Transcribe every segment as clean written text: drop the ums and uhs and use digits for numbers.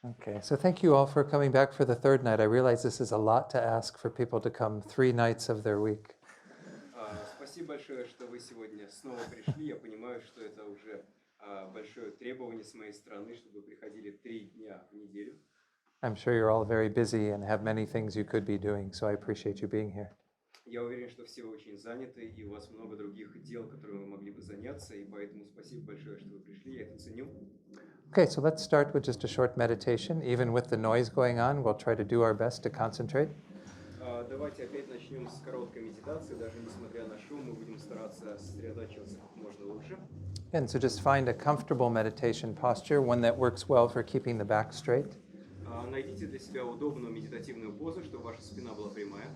Okay, so thank you all for coming back for the third night. I realize this is a lot to ask for people to come 3 nights of their week. Спасибо большое, что вы сегодня снова пришли. Я понимаю, что это уже большое требование с моей стороны, чтобы вы приходили 3 дня в неделю. I'm sure you're all very busy and have many things you could be doing, so I appreciate you being here. Я уверен, что все вы очень заняты, и у вас много других дел, которыми вы могли бы заняться, и поэтому спасибо большое, что вы пришли, я это ценю. Okay, so let's start with just a short meditation. Even with the noise going on, we'll try to do our best to concentrate. Давайте опять начнем с короткой медитации. Даже несмотря на шум, мы будем стараться сосредотачиваться как можно лучше. And so just find a comfortable meditation posture, one that works well for keeping the back straight. Найдите для себя удобную медитативную позу, чтобы ваша спина была прямая.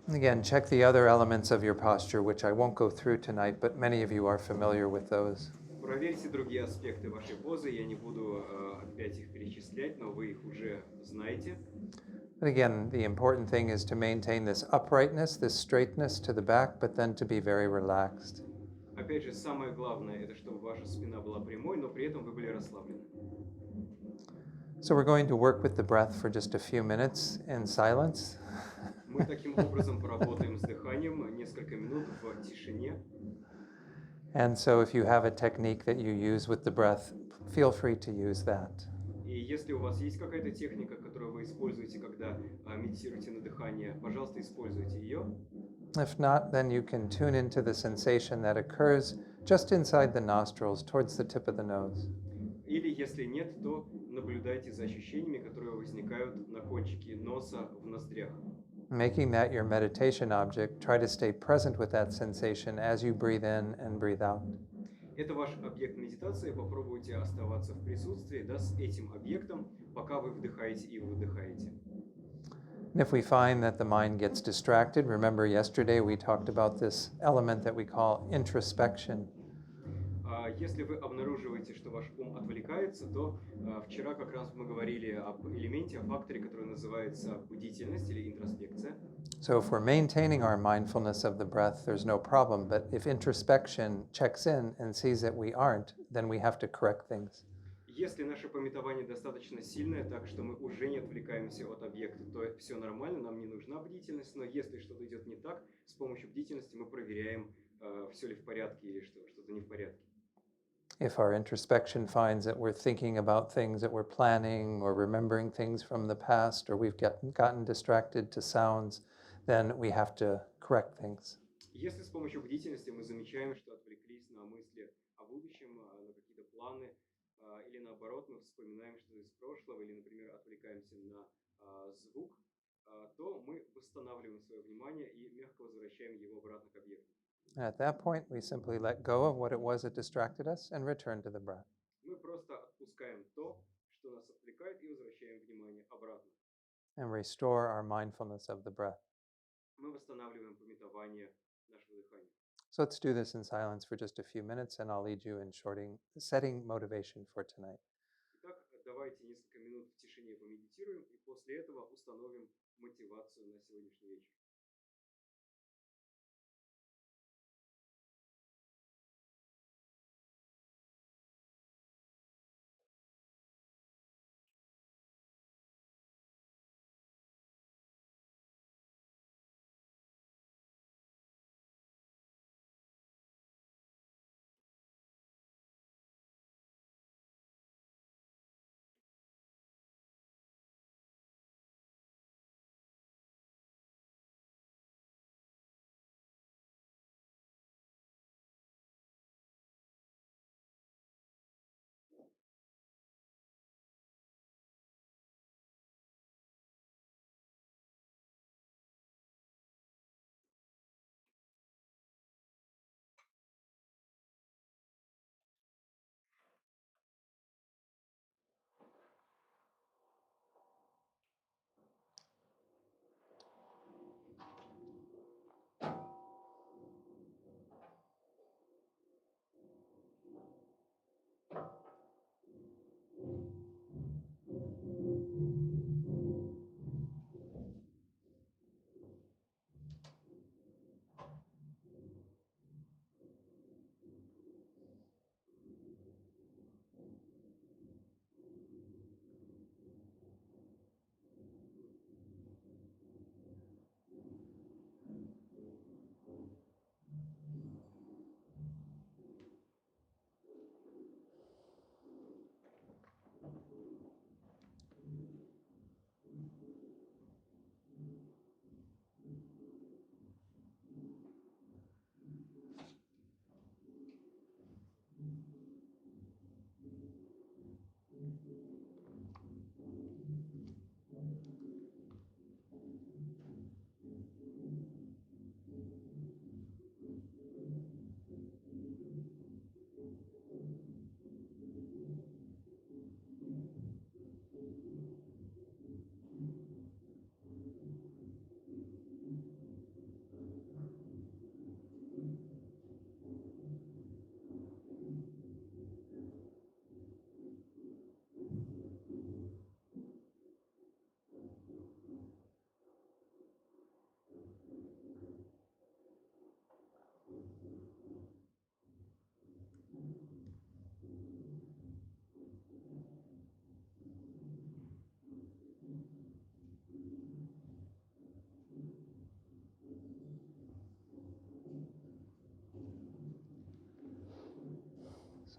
And again, check the other elements of your posture, which I won't go through tonight, but many of you are familiar with those. Проверьте другие аспекты вашей позы. Я не буду опять их перечислять, но вы их уже знаете. But again, the important thing is to maintain this uprightness, this straightness to the back, but then to be very relaxed. Опять же, самое главное, это чтобы ваша спина была прямой, но при этом вы были расслаблены. So we're going to work with the breath for just a few minutes in silence. Мы таким образом поработаем с дыханием несколько минут в тишине. And so if you have a technique that you use with the breath, feel free to use that. И если у вас есть какая-то техника, которую вы используете, когда медитируете на дыхание, пожалуйста, используйте ее. If not, then you can tune into the sensation that occurs just inside the nostrils, towards the tip of the nose. Или если нет, то наблюдайте за ощущениями, которые возникают на кончике носа в ноздрях. Making that your meditation object, try to stay present with that sensation as you breathe in and breathe out. Это ваш объект медитации. Попробуйте оставаться в присутствии, да, с этим объектом, пока вы вдыхаете и выдыхаете. And if we find that the mind gets distracted, remember yesterday we talked about this element that we call introspection. Если вы обнаруживаете, что ваш ум отвлекается, то вчера как раз мы говорили об элементе, о факторе, который называется бдительность или интроспекция. So if we're maintaining our mindfulness of the breath, there's no problem. But if introspection checks in and sees that we aren't, then we have to correct things. Если наше памятование достаточно сильное, так что мы уже не отвлекаемся от объекта, то все нормально, нам не нужна бдительность. Но если что-то идет не так, с помощью бдительности мы проверяем, все ли в порядке или что-то не в порядке. If our introspection finds that we're thinking about things that we're planning or remembering things from the past, or we've gotten distracted to sounds, then we have to correct things. Если с помощью бдительности мы замечаем, что отвлеклись на мысли о будущем, на какие-то планы, или наоборот, мы вспоминаем что-то из прошлого, или, например, отвлекаемся на звук, то мы восстанавливаем свое внимание и мягко возвращаем его обратно к объекту. And at that point, we simply let go of what it was that distracted us and return to the breath. Мы просто отпускаем то, что нас отвлекает, и возвращаем внимание обратно. And restore our mindfulness of the breath. Мы восстанавливаем памятование нашего дыхания. So let's do this in silence for just a few minutes, and I'll lead you in setting motivation for tonight. Итак, давайте несколько минут в тишине помедитируем, и после этого установим мотивацию на сегодняшний вечер.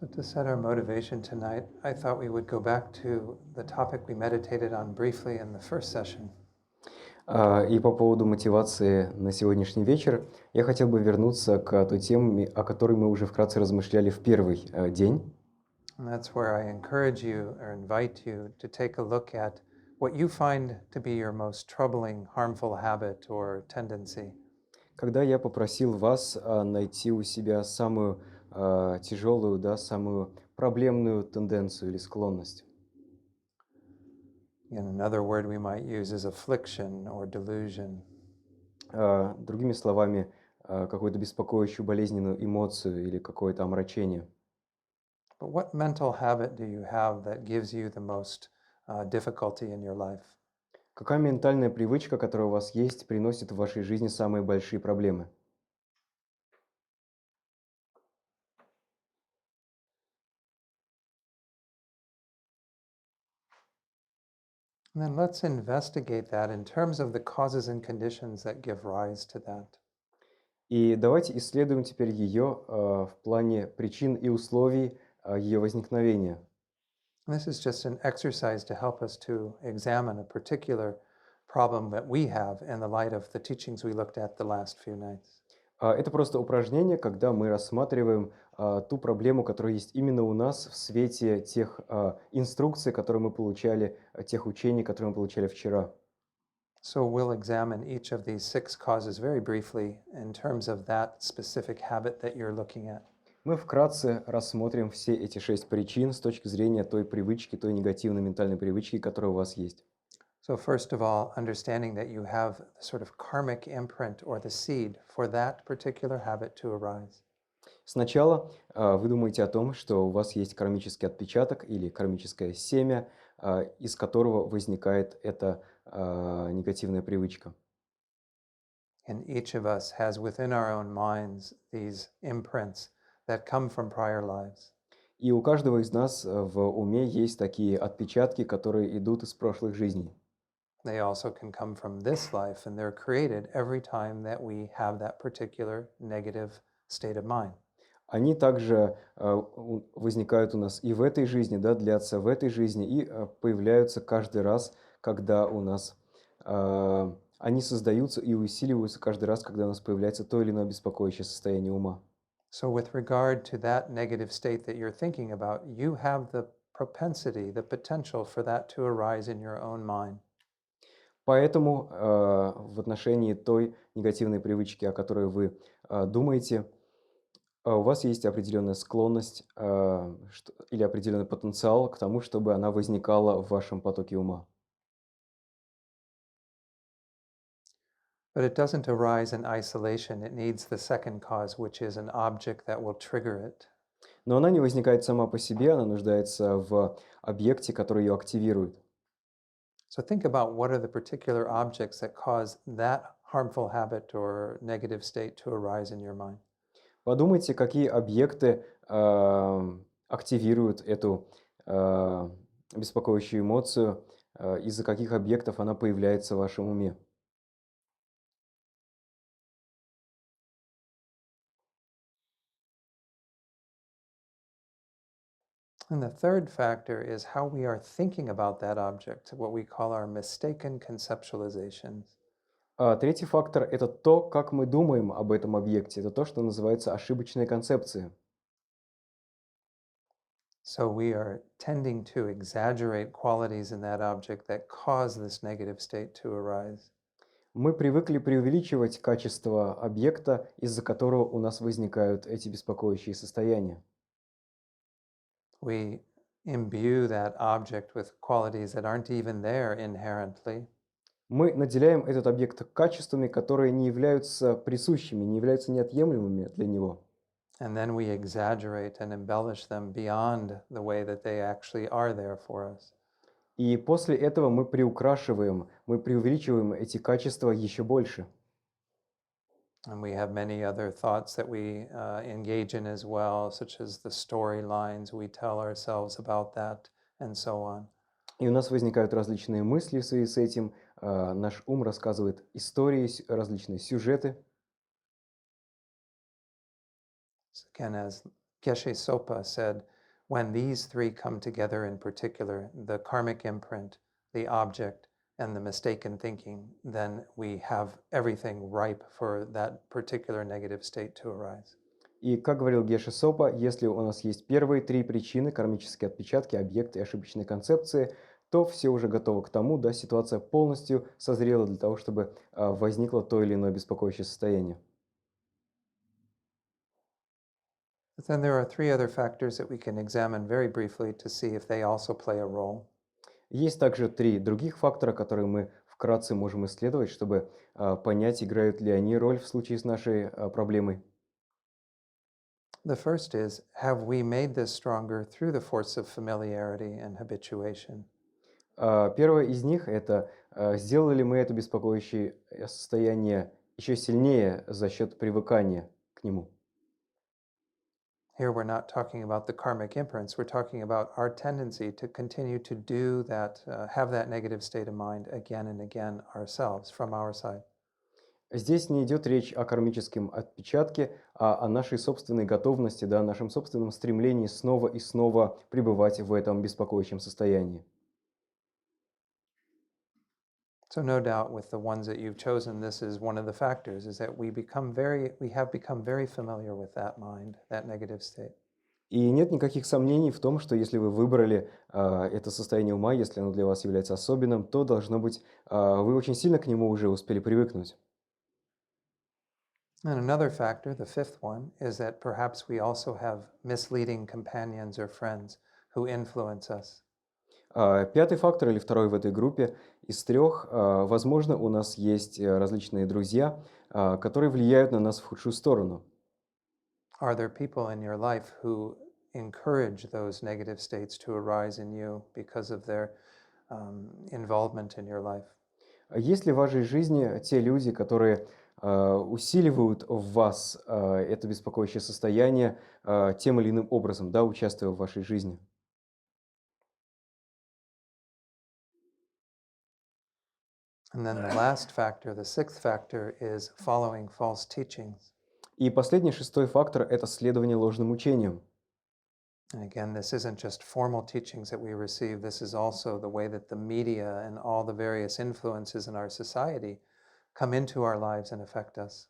So to set our motivation tonight, I thought we would go back to the topic we meditated on briefly in the first session. И по поводу мотивации на сегодняшний вечер, я хотел бы вернуться к той теме, о которой мы уже вкратце размышляли в первый день. And that's where I encourage you or invite you to take a look at what you find to be your most troubling, harmful habit or tendency. Когда я попросил вас найти у себя самую тяжелую, да, самую проблемную тенденцию или склонность. And another word we might use is affliction or delusion. Другими словами, какую-то беспокоящую болезненную эмоцию или какое-то омрачение. But what mental habit do you have that gives you the most difficulty in your life? Какая ментальная привычка, которая у вас есть, приносит в вашей жизни самые большие проблемы? And then let's investigate that in terms of the causes and conditions that give rise to that. И давайте исследуем теперь ее в плане причин и условий ее возникновения. This is just an exercise to help us to examine a particular problem that we have in the light of the teachings we looked at the last few nights. Это просто упражнение, когда мы рассматриваем ту проблему, которая есть именно у нас в свете тех инструкций, которые мы получали, тех учений, которые мы получали вчера. So we'll examine each of these 6 causes very briefly in terms of that specific habit that you're looking at. Мы вкратце рассмотрим все эти 6 причин с точки зрения той привычки, той негативной ментальной привычки, которая у вас есть. So first of all, understanding that you have the sort of karmic imprint or the seed for that particular habit to arise. Сначала вы думаете о том, что у вас есть кармический отпечаток или кармическое семя, из которого возникает эта негативная привычка. And each of us has within our own minds these imprints that come from prior lives. И у каждого из нас в уме есть такие отпечатки, которые идут из прошлых жизней. They also can come from this life, and they're created every time that we have that particular negative state of mind. Они также возникают у нас и в этой жизни, да, длятся в этой жизни и появляются каждый раз, когда у нас они создаются и усиливаются каждый раз, когда у нас появляется то или иное беспокоящее состояние ума. So with regard to that negative state that you're thinking about, you have the propensity, the potential for that to arise in your own mind. Поэтому в отношении той негативной привычки, о которой вы думаете, у вас есть определенная склонность или определенный потенциал к тому, чтобы она возникала в вашем потоке ума. But it doesn't arise in isolation. It needs the second cause, which is an object that will trigger it. Но она не возникает сама по себе, она нуждается в объекте, который ее активирует. So think about what are the particular objects that cause that harmful habit or negative state to arise in your mind. Подумайте, какие объекты активируют эту беспокоящую эмоцию, из-за каких объектов она появляется в вашем уме. And the third factor is how we are thinking about that object, what we call our mistaken conceptualizations. Третий фактор – это то, как мы думаем об этом объекте. Это то, что называется ошибочные концепции. So we are tending to exaggerate qualities in that object that cause this negative state to arise. Мы привыкли преувеличивать качество объекта, из-за которого у нас возникают эти беспокоящие состояния. We imbue that object with qualities that aren't even there inherently. Мы наделяем этот объект качествами, которые не являются присущими, не являются неотъемлемыми для него. And then we exaggerate and embellish them beyond the way that they actually are there for us. И после этого мы приукрашиваем, мы преувеличиваем эти качества еще больше. And we have many other thoughts that we engage in as well, such as the storylines we tell ourselves about that, and so on. И у нас возникают различные мысли в связи с этим. Наш ум рассказывает истории, различные сюжеты. Again, as Geshe Sopa said, when these three come together in particular, the karmic imprint, the object, and the mistaken thinking, then we have everything ripe for that particular negative state to arise. И, как говорил Геша Сопа, если у нас есть первые три причины, кармические отпечатки, объекты и ошибочные концепции, то все уже готово к тому, да, ситуация полностью созрела для того, чтобы возникло то или иное беспокоящее состояние. But then there are three other factors that we can examine very briefly to see if they also play a role. Есть также три других фактора, которые мы вкратце можем исследовать, чтобы понять, играют ли они роль в случае с нашей проблемой. The first is, have we made this stronger through the force of familiarity and habituation? Первое из них – это сделали ли мы это беспокоящее состояние еще сильнее за счет привыкания к нему. Here we're not talking about the karmic imprints, we're talking about our tendency to continue to do that, have that negative state of mind again and again ourselves, from our side. Здесь не идет речь о кармическом отпечатке, а о нашей собственной готовности, да, о нашем собственном стремлении снова и снова пребывать в этом беспокоящем состоянии. So no doubt with the ones that you've chosen, this is one of the factors, is that we have become very familiar with that mind, that negative state. И нет никаких сомнений в том, что если вы выбрали это состояние ума, если оно для вас является особенным, то должно быть, вы очень сильно к нему уже успели привыкнуть. And another factor, the fifth one, is that perhaps we also have misleading companions or friends who influence us. Пятый фактор, или второй в этой группе, из трех, возможно, у нас есть различные друзья, которые влияют на нас в худшую сторону. Are there people in your life who encourage those negative states to arise in you because of their involvement in your life? Есть ли в вашей жизни те люди, которые усиливают в вас это беспокоящее состояние тем или иным образом, да, участвуя в вашей жизни? And then the last factor, the sixth factor, is following false teachings. И последний, шестой фактор – это следование ложным учениям. And again, this isn't just formal teachings that we receive, this is also the way that the media and all the various influences in our society come into our lives and affect us.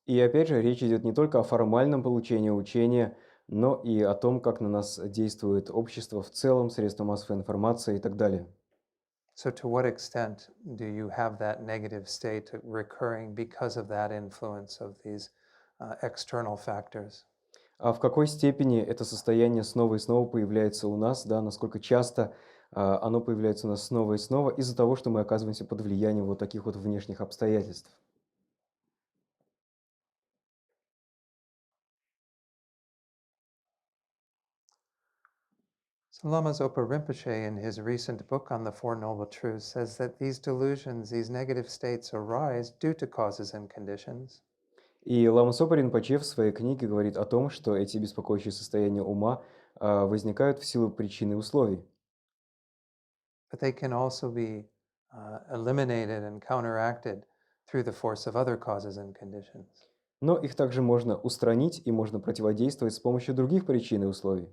И опять же, речь идет не только о формальном получении учения, но и о том, как на нас действует общество в целом, средства массовой информации и так далее. So to what extent do you have that negative state recurring because of that influence of these external factors? А в какой степени это состояние снова и снова появляется у нас, да, насколько часто оно появляется у нас снова и снова из-за того, что мы оказываемся под влиянием вот таких вот внешних обстоятельств. So Lama Sopы Rinpoche, in his recent book on the Four Noble Truths, says that these delusions, these negative states arise due to causes and conditions. И Лама Сопы Ринпоче в своей книге говорит о том, что эти беспокоящие состояния ума возникают в силу причин и условий. But they can also be eliminated and counteracted through the force of other causes and conditions. Но их также можно устранить и можно противодействовать с помощью других причин и условий.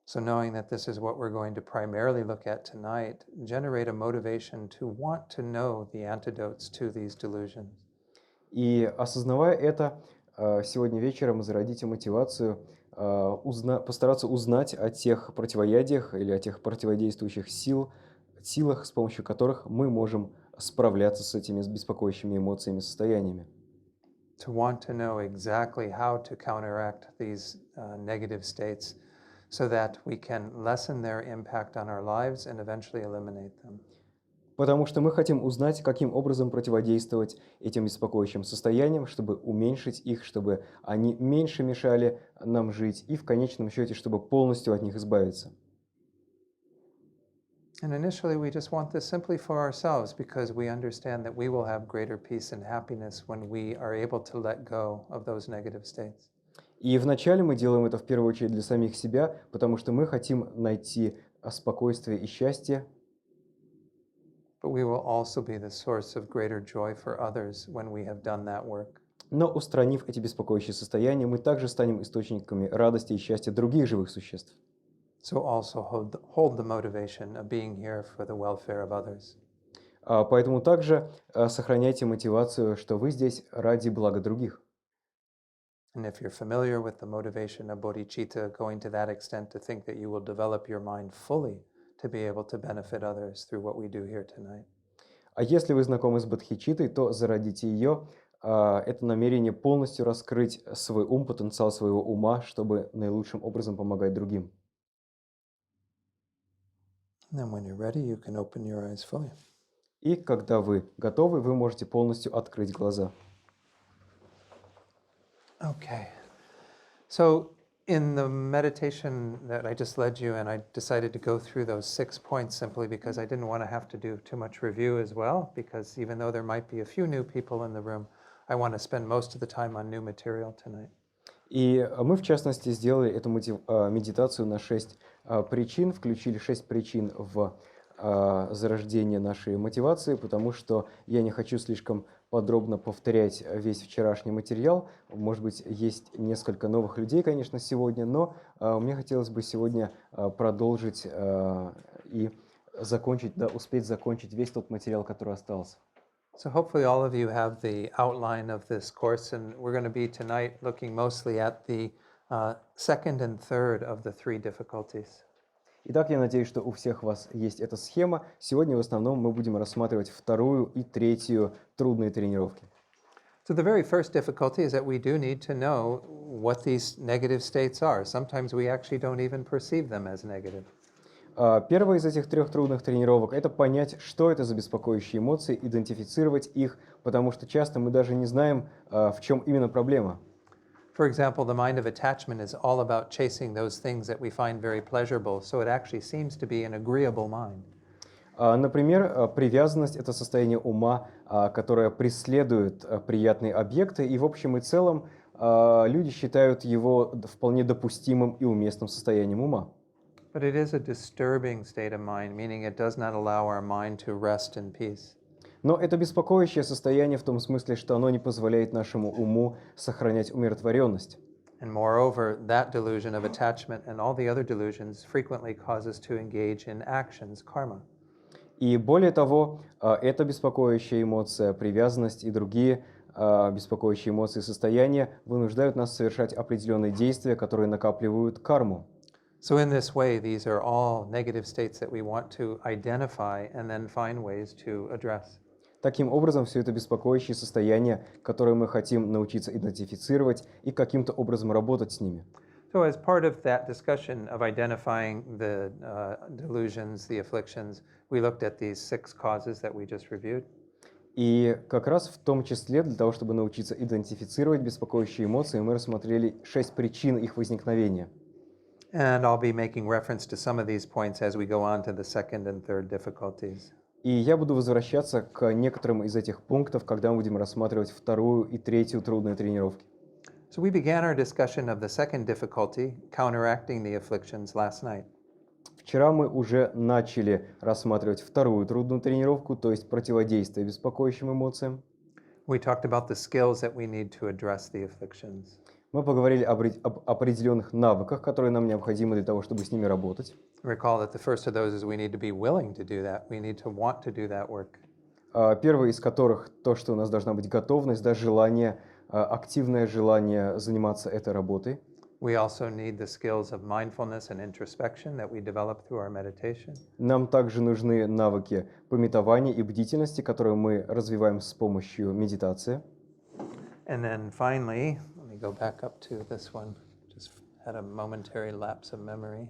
So knowing that this is what we're going to primarily look at tonight, generate a motivation to want to know the antidotes to these delusions. И осознавая это, сегодня вечером зародите мотивацию постараться узнать о тех противоядиях или о тех противодействующих силах, с помощью которых мы можем справляться с этими беспокоящими эмоциями, состояниями. To want to know exactly how to counteract these negative states so that we can lessen their impact on our lives and eventually eliminate them. Потому что мы хотим узнать, каким образом противодействовать этим беспокоящим состояниям, чтобы уменьшить их, чтобы они меньше мешали нам жить, и в конечном счете, чтобы полностью от них избавиться. And initially, we just want this simply for ourselves because we understand that we will have greater peace and happiness when we are able to let go of those negative states. И вначале мы делаем это в первую очередь для самих себя, потому что мы хотим найти спокойствие и счастье. But we will also be the source of greater joy for others when we have done that work. Но устранив эти беспокоящие состояния, мы также станем источниками радости и счастья других живых существ. So also hold the motivation of being here for the welfare of others. Поэтому также сохраняйте мотивацию, что вы здесь ради блага других. And if you're familiar with the motivation of bodhicitta, going to that extent to think that you will develop your mind fully to be able to benefit others through what we do here tonight. А если вы знакомы с бодхичиттой, то зародите ее, это намерение полностью раскрыть свой ум, потенциал своего ума, чтобы наилучшим образом помогать другим. And then when you're ready, you can open your eyes fully. И когда вы готовы, вы можете полностью открыть глаза. Okay. So in the meditation that I just led you, and I decided to go through those 6 points simply because I didn't want to have to do too much review as well, because even though there might be a few new people in the room, I want to spend most of the time on new material tonight. И мы, в частности, сделали эту медитацию на 6 причин, включили 6 причин в зарождение нашей мотивации, потому что я не хочу слишком подробно повторять весь вчерашний материал. Может быть, есть несколько новых людей, конечно, сегодня, но мне хотелось бы сегодня продолжить и закончить, да, успеть закончить весь тот материал, который остался. So hopefully all of you have the outline of this course, and we're going to be tonight looking mostly at the second and third of the 3 difficulties. Итак, я надеюсь, что у всех вас есть эта схема. Сегодня в основном мы будем рассматривать вторую и третью трудные тренировки. So the very first difficulty is that we do need to know what these negative states are. Sometimes we actually don't even perceive them as negative. Первая из этих 3 трудных тренировок – это понять, что это за беспокоящие эмоции, идентифицировать их, потому что часто мы даже не знаем, в чем именно проблема. For example, the mind of attachment is all about chasing those things that we find very pleasurable, so it actually seems to be an agreeable mind. Например, привязанность – это состояние ума, которое преследует приятные объекты, и в общем и целом люди считают его вполне допустимым и уместным состоянием ума. But it is a disturbing state of mind, meaning it does not allow our mind to rest in peace. Но это беспокоящее состояние в том смысле, что оно не позволяет нашему уму сохранять умиротворенность. And moreover, that delusion of attachment and all the other delusions frequently cause us to engage in actions, karma. И более того, эта беспокоящая эмоция, привязанность и другие беспокоящие эмоции и состояния вынуждают нас совершать определенные действия, которые накапливают карму. So in this way, these are all negative states that we want to identify and then find ways to address. Таким образом, все это беспокоящие состояния, которые мы хотим научиться идентифицировать и каким-то образом работать с ними. So as part of that discussion of identifying the delusions, the afflictions, we looked at these 6 causes that we just reviewed. И как раз в том числе для того, чтобы научиться идентифицировать беспокоящие эмоции, мы рассмотрели 6 причин их возникновения. And I'll be making reference to some of these points as we go on to the second and third difficulties. И я буду возвращаться к некоторым из этих пунктов, когда мы будем рассматривать вторую и третью трудные тренировки. So we began our discussion of the second difficulty, counteracting the afflictions, last night. Вчера мы уже начали рассматривать вторую трудную тренировку, то есть противодействие беспокоящим эмоциям. We talked about the skills that we need to address the afflictions. Мы поговорили об определенных навыках, которые нам необходимы для того, чтобы с ними работать. Recall that the first of those is we need to be willing to do that. We need to want to do that work. Первый из которых то, что у нас должна быть готовность, да, желание, активное желание заниматься этой работой. We also need the skills of mindfulness and introspection that we develop through our meditation. Нам также нужны навыки памятования и бдительности, которые мы развиваем с помощью медитации. And then finally, let me go back up to this one. Just had a momentary lapse of memory.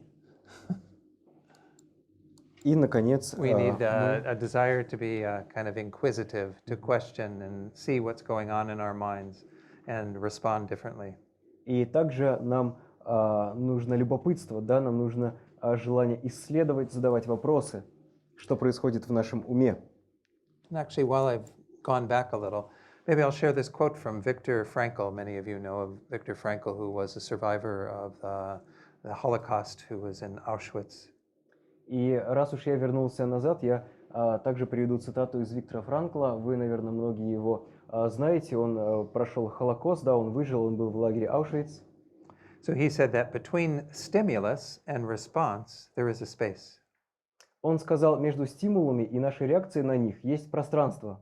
И, наконец, We need a desire to be kind of inquisitive, to question and see what's going on in our minds and respond differently. и также нам нужно любопытство, да, нам нужно желание исследовать, задавать вопросы, что происходит в нашем уме. And actually, while I've gone back a little, maybe I'll share this quote from Viktor Frankl. Many of you know of Viktor Frankl, who was a survivor of the Holocaust, who was in Auschwitz. И раз уж я вернулся назад, я также приведу цитату из Виктора Франкла. Вы, наверное, многие его знаете. Он прошел Холокост, да, он выжил, он был в лагере Аушвиц. So he said that between stimulus and response, there is a space. Он сказал, между стимулами и нашей реакцией на них есть пространство.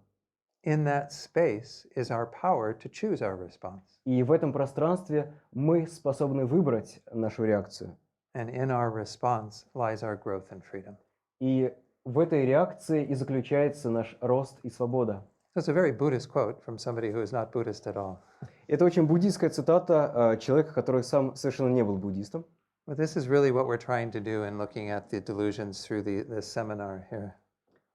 In that space is our power to choose our response. И в этом пространстве мы способны выбрать нашу реакцию. And in our response lies our growth and freedom. И в этой реакции и заключается наш рост и свобода. That's a very Buddhist quote from somebody who is not Buddhist at all. Это очень буддийская цитата человека, который сам совершенно не был буддистом. But this is really what we're trying to do in looking at the delusions through this seminar here.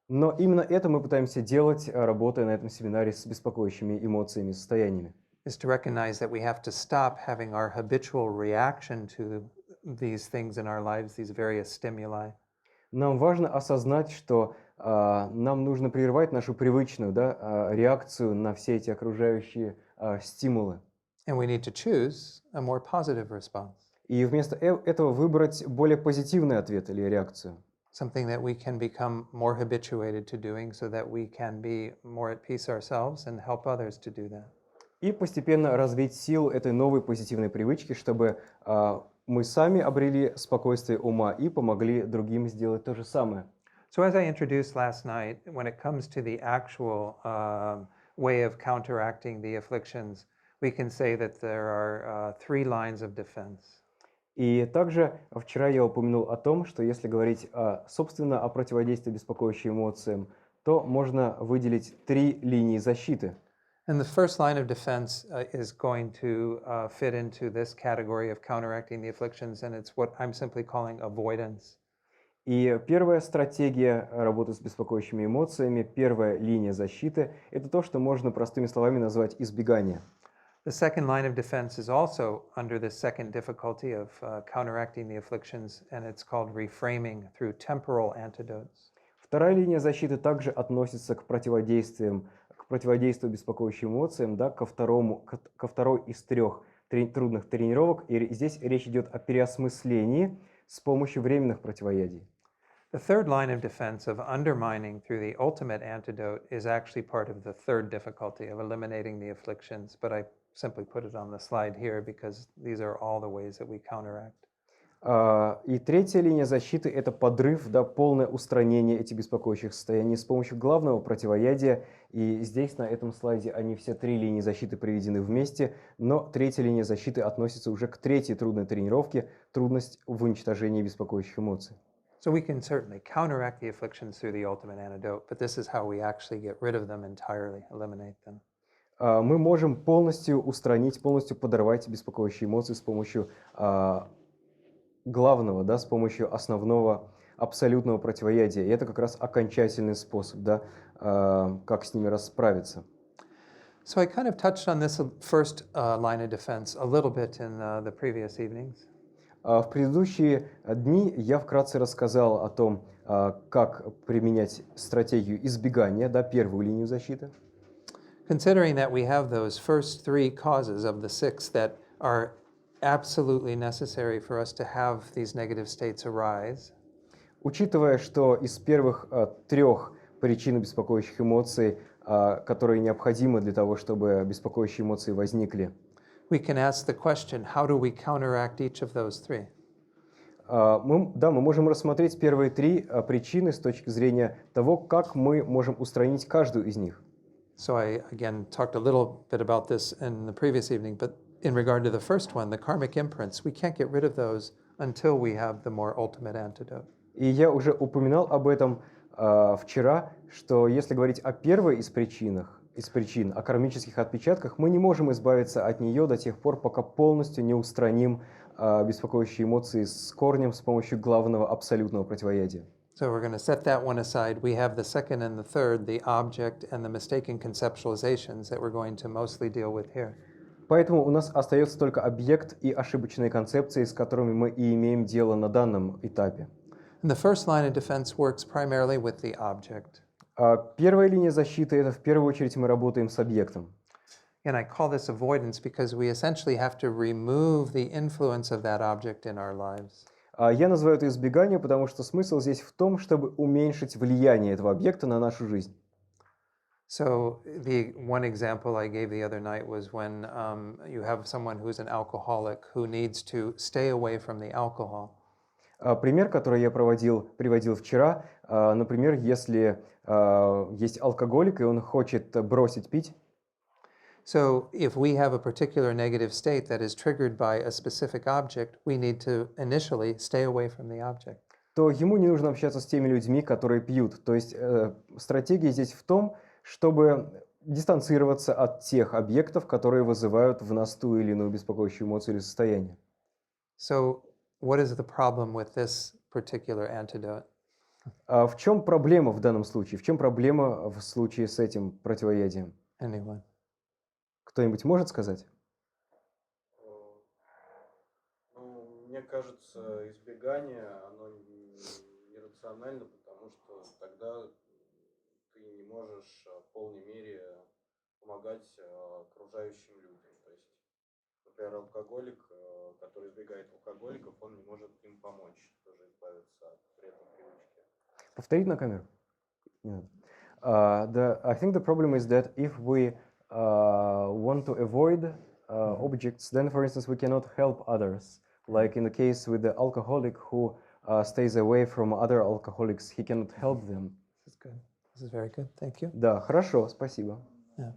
Но именно это мы пытаемся делать, работая на этом семинаре с беспокоящими эмоциями, состояниями. Is to recognize that we have to stop having our habitual reaction to these things in our lives, these various stimuli. Нам важно осознать, что нам нужно прервать нашу привычную реакцию на все эти окружающие стимулы. And we need to choose a more positive response. И вместо этого выбрать более позитивный ответ или реакцию. Something that we can become more habituated to doing so that we can be more at peace ourselves and help others to do that. И постепенно развить силу этой новой позитивной привычки, чтобы мы сами обрели спокойствие ума и помогли другим сделать то же самое. So as I introduced last night, when it comes to the actual way of counteracting the afflictions, we can say that there are 3 lines of defense. И также вчера я упомянул о том, что если говорить собственно о противодействии беспокоящим эмоциям, то можно выделить 3 линии защиты. And the first line of defense is going to fit into this category of counteracting the afflictions, and it's what I'm simply calling avoidance. И первая стратегия работы с беспокоящими эмоциями, первая линия защиты, это то, что можно простыми словами назвать избегание. The second line of defense is also under the second difficulty of counteracting the afflictions, and it's called reframing through temporal antidotes. Вторая линия защиты также относится к противодействию беспокоящим эмоциям, ко второй из 3 трудных тренировок. И здесь речь идет о переосмыслении с помощью временных противоядий. The third line of defense of undermining through the ultimate antidote is actually part of the third difficulty of eliminating the afflictions, but I simply put it on the slide here because these are all the ways that we counteract. И третья линия защиты – это подрыв, полное устранение этих беспокоящих состояний с помощью главного противоядия. И здесь, на этом слайде, они все 3 линии защиты приведены вместе, но третья линия защиты относится уже к третьей трудной тренировке – трудность в уничтожении беспокоящих эмоций. So we can certainly counteract the afflictions through the ultimate antidote, but this is how we actually get rid of them entirely, eliminate them. Мы можем полностью устранить, полностью подорвать беспокоящие эмоции с помощью главного, с помощью основного абсолютного противоядия. И это как раз окончательный способ, как с ними расправиться. So I kind of touched on this first line of defense a little bit in the previous evenings. В предыдущие дни я вкратце рассказал о том, как применять стратегию избегания, первую линию защиты. Considering that we have those first 3 causes of the 6 that are absolutely necessary for us to have these negative states arise. Учитывая, что из первых 3 причин беспокоящих эмоций, которые необходимы для того, чтобы беспокоящие эмоции возникли, We can ask the question, how do we counteract each of those 3? мы можем рассмотреть первые 3 причины с точки зрения того, как мы можем устранить каждую из них. So I, again, talked a little bit about this in the previous evening, but in regard to the first one, the karmic imprints, we can't get rid of those until we have the more ultimate antidote. И я уже упоминал об этом вчера, что если говорить о первой из причин, о кармических отпечатках, мы не можем избавиться от нее до тех пор, пока полностью не устраним беспокоящие эмоции с корнем с помощью главного абсолютного противоядия. So we're going to set that one aside. We have the second and the third, the object and the mistaken conceptualizations that we're going to mostly deal with here. Поэтому у нас остается только объект и ошибочные концепции, с которыми мы и имеем дело на данном этапе. And the first line of defense works primarily with the object. Первая линия защиты – это в первую очередь мы работаем с объектом. And I call this avoidance because we essentially have to remove the influence of that object in our lives. Я называю это избегание, потому что смысл здесь в том, чтобы уменьшить влияние этого объекта на нашу жизнь. So the one example I gave the other night was when you have someone who's an alcoholic who needs to stay away from the alcohol. Пример, который я приводил вчера, например, если есть алкоголик, и он хочет бросить пить, So if we have a particular negative state that is triggered by a specific object, we need to initially stay away from the object. то ему не нужно общаться с теми людьми, которые пьют. То есть стратегия здесь в том, чтобы дистанцироваться от тех объектов, которые вызывают в нас ту или иную беспокоящую эмоцию или состояние. So what is the problem with this particular antidote? В чем проблема в данном случае? В чем проблема в случае с этим противоядием? Anyone? Кто-нибудь может сказать? Ну, мне кажется, избегание, оно нерационально, потому что тогда ты не можешь в полной мере помогать окружающим людям. То есть, например, алкоголик, который избегает алкоголиков, он не может им помочь, тоже избавиться от вредной привычки. Повторить на камеру? Не надо. I think the problem is that if we want to avoid objects, then, for instance, we cannot help others. Like in the case with the alcoholic who stays away from other alcoholics, he cannot help them. This is good. This is very good. Thank you. Да, хорошо, спасибо. Yeah.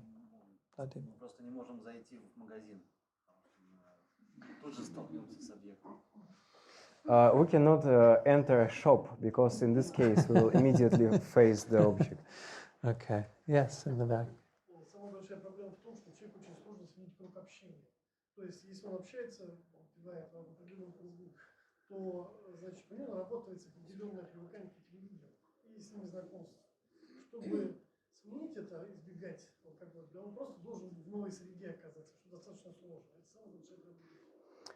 Владимир. Мы просто не можем зайти в магазин, тут же столкнемся с объектом. We cannot enter a shop because in this case we will immediately face the object. Okay. Yes, in the back. Самая большая проблема в том, что человеку очень сложно сменить круг общения. То есть, если он общается, бывает в определенном кругу, то, значит, у него наработывается определенное привыкание к этим людям и с ними знакомство. Чтобы сменить это, избегать алкоголя, он просто должен в новой среде оказаться, что достаточно сложно. Это самая большая проблема.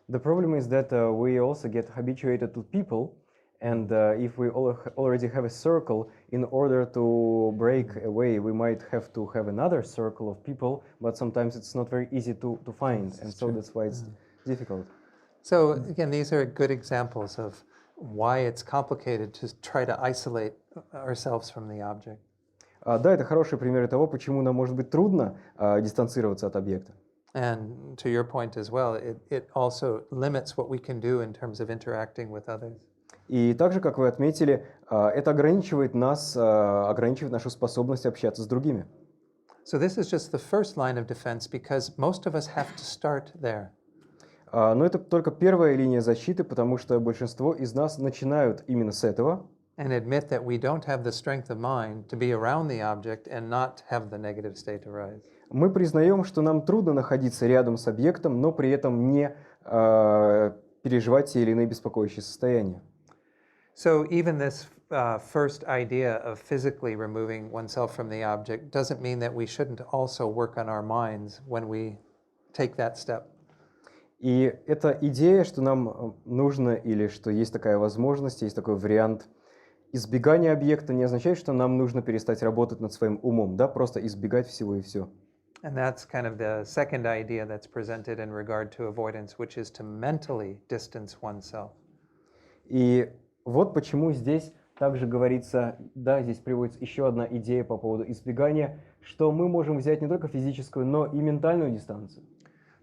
The problem is that we also get habituated to people, and if we already have a circle, in order to break away, we might have to have another circle of people, but sometimes it's not very easy to find, and so that's why it's difficult. So again, these are good examples of why it's complicated to try to isolate ourselves from the object. Да, это хорошие примеры того, почему нам может быть трудно дистанцироваться от объекта. And to your point as well, it also limits what we can do in terms of interacting with others. И также, как вы отметили, это ограничивает нас, ограничивает нашу способность общаться с другими. So this is just the first line of defense because most of us have to start there. Но это только первая линия защиты, потому что большинство из нас начинают именно с этого. And admit that we don't have the strength of mind to be around the object and not have the negative state arise. Мы признаем, что нам трудно находиться рядом с объектом, но при этом не переживать те или иные беспокоящие состояния. So even this first idea of physically removing oneself from the object doesn't mean that we shouldn't also work on our minds when we take that step. И эта идея, что нам нужно или что есть такая возможность, есть такой вариант избегания объекта, не означает, что нам нужно перестать работать над своим умом, да, просто избегать всего и все. And that's kind of the second idea that's presented in regard to avoidance, which is to mentally distance oneself. И вот почему здесь также говорится, да, здесь приводится еще одна идея по поводу избегания, что мы можем взять не только физическую, но и ментальную дистанцию.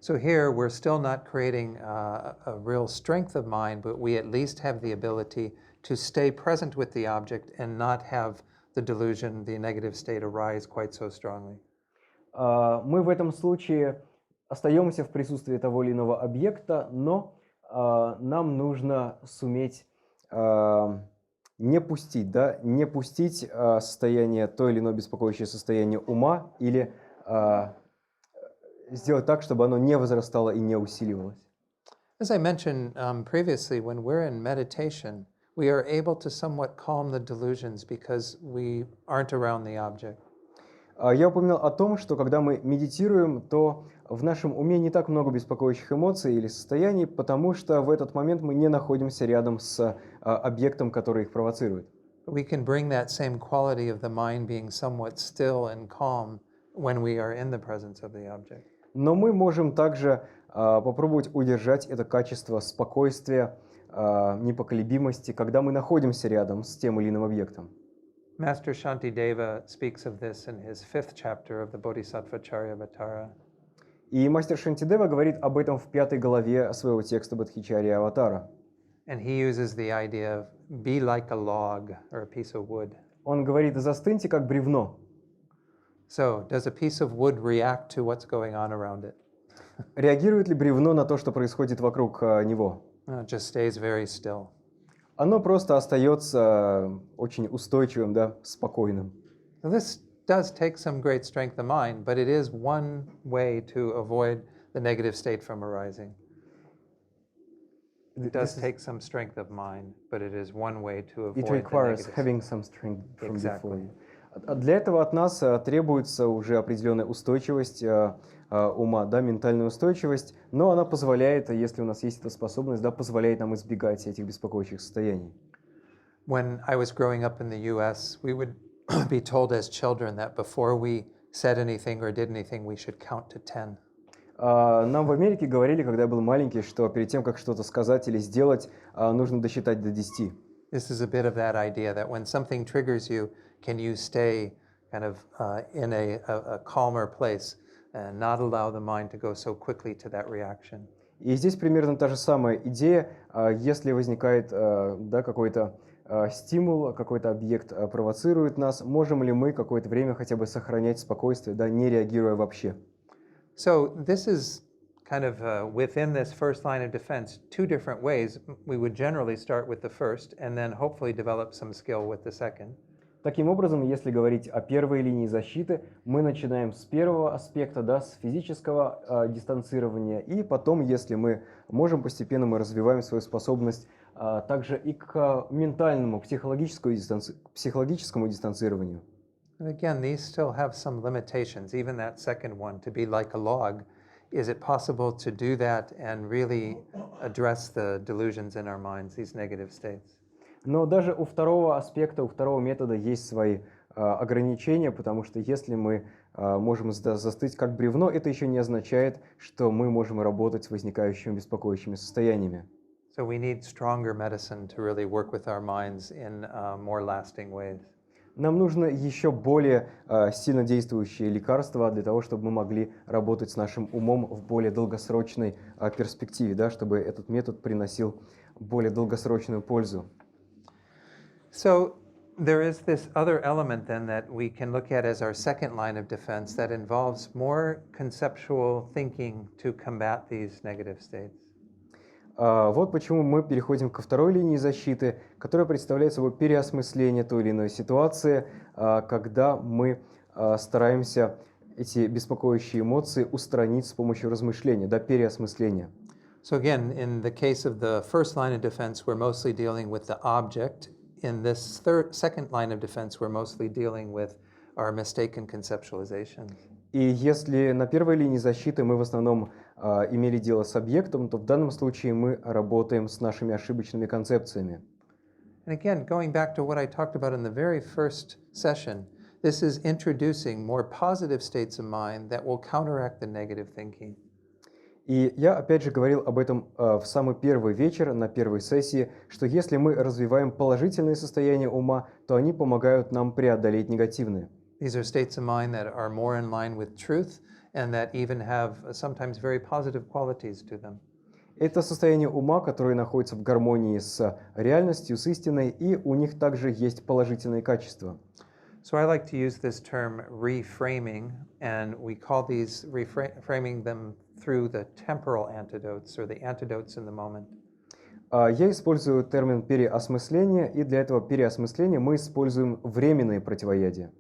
So here we're still not creating a real strength of mind, but we at least have the ability to stay present with the object and not have the delusion, the negative state arise quite so strongly. Мы в этом случае остаемся в присутствии того или иного объекта, но нам нужно суметь не пустить, да, не пустить состояние, то или иное беспокоящее состояние ума или сделать так, чтобы оно не возрастало и не усиливалось. As I mentioned previously, when we're in meditation, we are able to somewhat calm the delusions because we aren't around the object. Я упоминал о том, что когда мы медитируем, то в нашем уме не так много беспокоящих эмоций или состояний, потому что в этот момент мы не находимся рядом с объектом, который их провоцирует. We can bring that same quality of the mind being somewhat still and calm when we are in the presence of the object. Но мы можем также попробовать удержать это качество спокойствия непоколебимости, когда мы находимся рядом с тем или иным объектом. Master Shantideva speaks of this in his 5th chapter of the Bodhisattva Charyavatara. И мастер Шантидева говорит об этом в 5 главе своего текста Бодхичарья Аватара. And he uses the idea of be like a log or a piece of wood. Он говорит: застыньте как бревно. So, does a piece of wood react to what's going on around it? Реагирует ли бревно на то, что происходит вокруг него? No, it just stays very still. Оно просто остается очень устойчивым, да, спокойным. So this does take some great strength of mind, but it is one way to avoid the negative state from arising. It does take some strength of mind, but it is one way to avoid It the requires negative having some strength from Exactly. before. Для этого от нас требуется уже определенная устойчивость ума, да, ментальная устойчивость, но она позволяет, если у нас есть эта способность, да, позволяет нам избегать этих беспокоящих состояний. When I was growing up in the US, we would be told as children that before we said anything or did anything, we should count to 10. Нам в Америке говорили, когда я был маленький, что перед тем, как что-то сказать или сделать, нужно досчитать до 10. This is a bit of that idea that when something triggers you, can you stay kind of in a calmer place and not allow the mind to go so quickly to that reaction? И здесь примерно та же самая идея, если возникает да, какой-то стимул, какой-то объект провоцирует нас, можем ли мы какое-то время хотя бы сохранять спокойствие, да, не реагируя вообще. So this is kind of within this first line of defense, two different ways. We would generally start with the first and then hopefully develop some skill with the second. Таким образом, если говорить о первой линии защиты, мы начинаем с первого аспекта, да, с физического дистанцирования, и потом, если мы можем, постепенно мы развиваем свою способность также и к ментальному, психологическому дистанцированию. And again, these still have some limitations, even that second one, to be like a log. Is it possible to do that and really address the delusions in our minds, these negative states? Но даже у второго аспекта, у второго метода есть свои ограничения, потому что если мы можем застыть как бревно, это еще не означает, что мы можем работать с возникающими беспокоящими состояниями. So we need stronger medicine to really work with our minds in more lasting ways. Нам нужно еще более сильно действующие лекарства для того, чтобы мы могли работать с нашим умом в более долгосрочной перспективе, да, чтобы этот метод приносил более долгосрочную пользу. So there is this other element then that we can look at as our second line of defense that involves more conceptual thinking to combat these negative states. Вот почему мы переходим ко второй линии защиты, которая представляет собой переосмысление той или иной ситуации, когда мы стараемся эти беспокоящие эмоции устранить с помощью размышления, да, переосмысления. So again, in the case of the first line of defense, we're mostly dealing with the object. In this second line of defense, we're mostly dealing with our mistaken conceptualizations. И если на первой линии защиты мы в основном имели дело с объектом, то в данном случае мы работаем с нашими ошибочными концепциями. And again, going back to what I talked about in the very first session, this is introducing more positive states of mind that will counteract the negative thinking. И я опять же говорил об этом в самый первый вечер, на первой сессии, что если мы развиваем положительные состояния ума, то они помогают нам преодолеть негативные. These are states of mind that are more in line with truth and that even have sometimes very positive qualities to them. Это состояние ума, которое находится в гармонии с реальностью, с истиной, и у них также есть положительные качества. So I like to use this term reframing, and we call these reframing them through the temporal antidotes or the antidotes in the moment. Я использую термин переосмысление, и для этого переосмысления мы используем временные противоядия.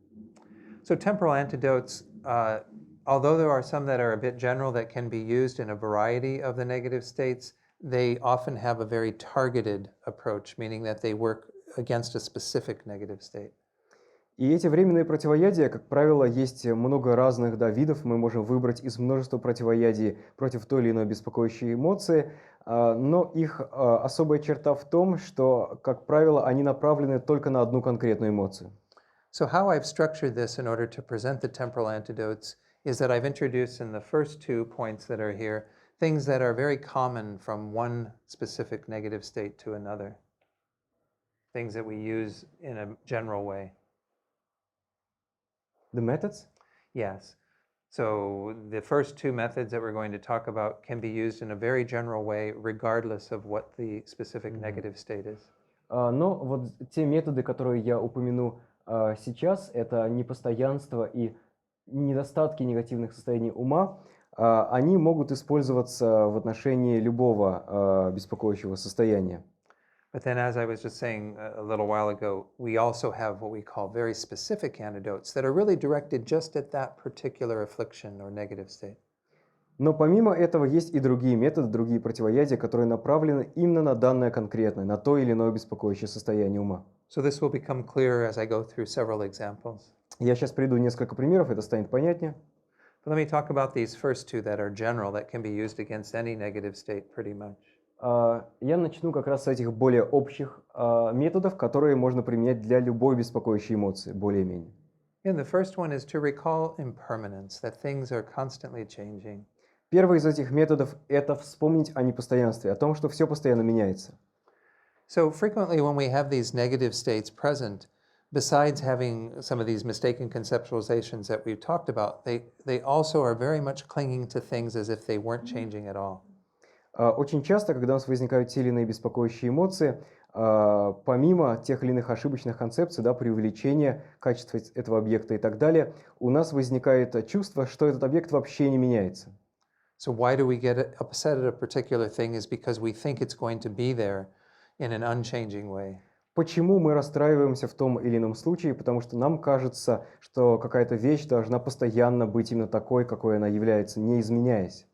So temporal antidotes, although there are some that are a bit general that can be used in a variety of the negative states, they often have a very targeted approach, meaning that they work against a specific negative state. И эти временные противоядия, как правило, есть много разных, да, видов. Мы можем выбрать из множества противоядий против той или иной беспокоящей эмоции, но их особая черта в том, что, как правило, они направлены только на одну конкретную эмоцию. So how I've structured this in order to present the temporal antidotes is that I've introduced in the first 2 points that are here things that are very common from one specific negative state to another. Things that we use in a general way. The methods? Yes. So the first two methods that we're going to talk about can be used in a very general way, regardless of what the specific negative state is. Но вот те методы, которые я упомяну сейчас, это непостоянство и недостатки негативных состояний ума, они могут использоваться в отношении любого беспокоящего состояния. But then, as I was just saying a little while ago, we also have what we call very specific antidotes that are really directed just at that particular affliction or negative state. Но помимо этого есть и другие методы, другие противоядия, которые направлены именно на данное конкретное, на то или иное беспокоящее состояние ума. So this will become clearer as I go through several examples. Я сейчас приведу несколько примеров, это станет понятнее. But let me talk about these first two that are general, that can be used against any negative state pretty much. Я начну как раз с этих более общих методов, которые можно применять для любой беспокоящей эмоции, более-менее. And the first one is to recall impermanence, that things are constantly changing. Первый из этих методов – это вспомнить о непостоянстве, о том, что все постоянно меняется. So frequently when we have these negative states present, besides having some of these mistaken conceptualizations that we've talked about, they also are very much clinging to things as if they weren't changing at all. Очень часто, когда у нас возникают те или иные беспокоящие эмоции, помимо тех или иных ошибочных концепций, да, преувеличения качества этого объекта и так далее, у нас возникает чувство, что этот объект вообще не меняется. So why do we get upset at a particular thing is because we think it's going to be there in an unchanging way. Почему мы расстраиваемся в том или ином случае? Потому что нам кажется, что какая-то вещь должна постоянно быть именно такой, какой она является, не изменяясь.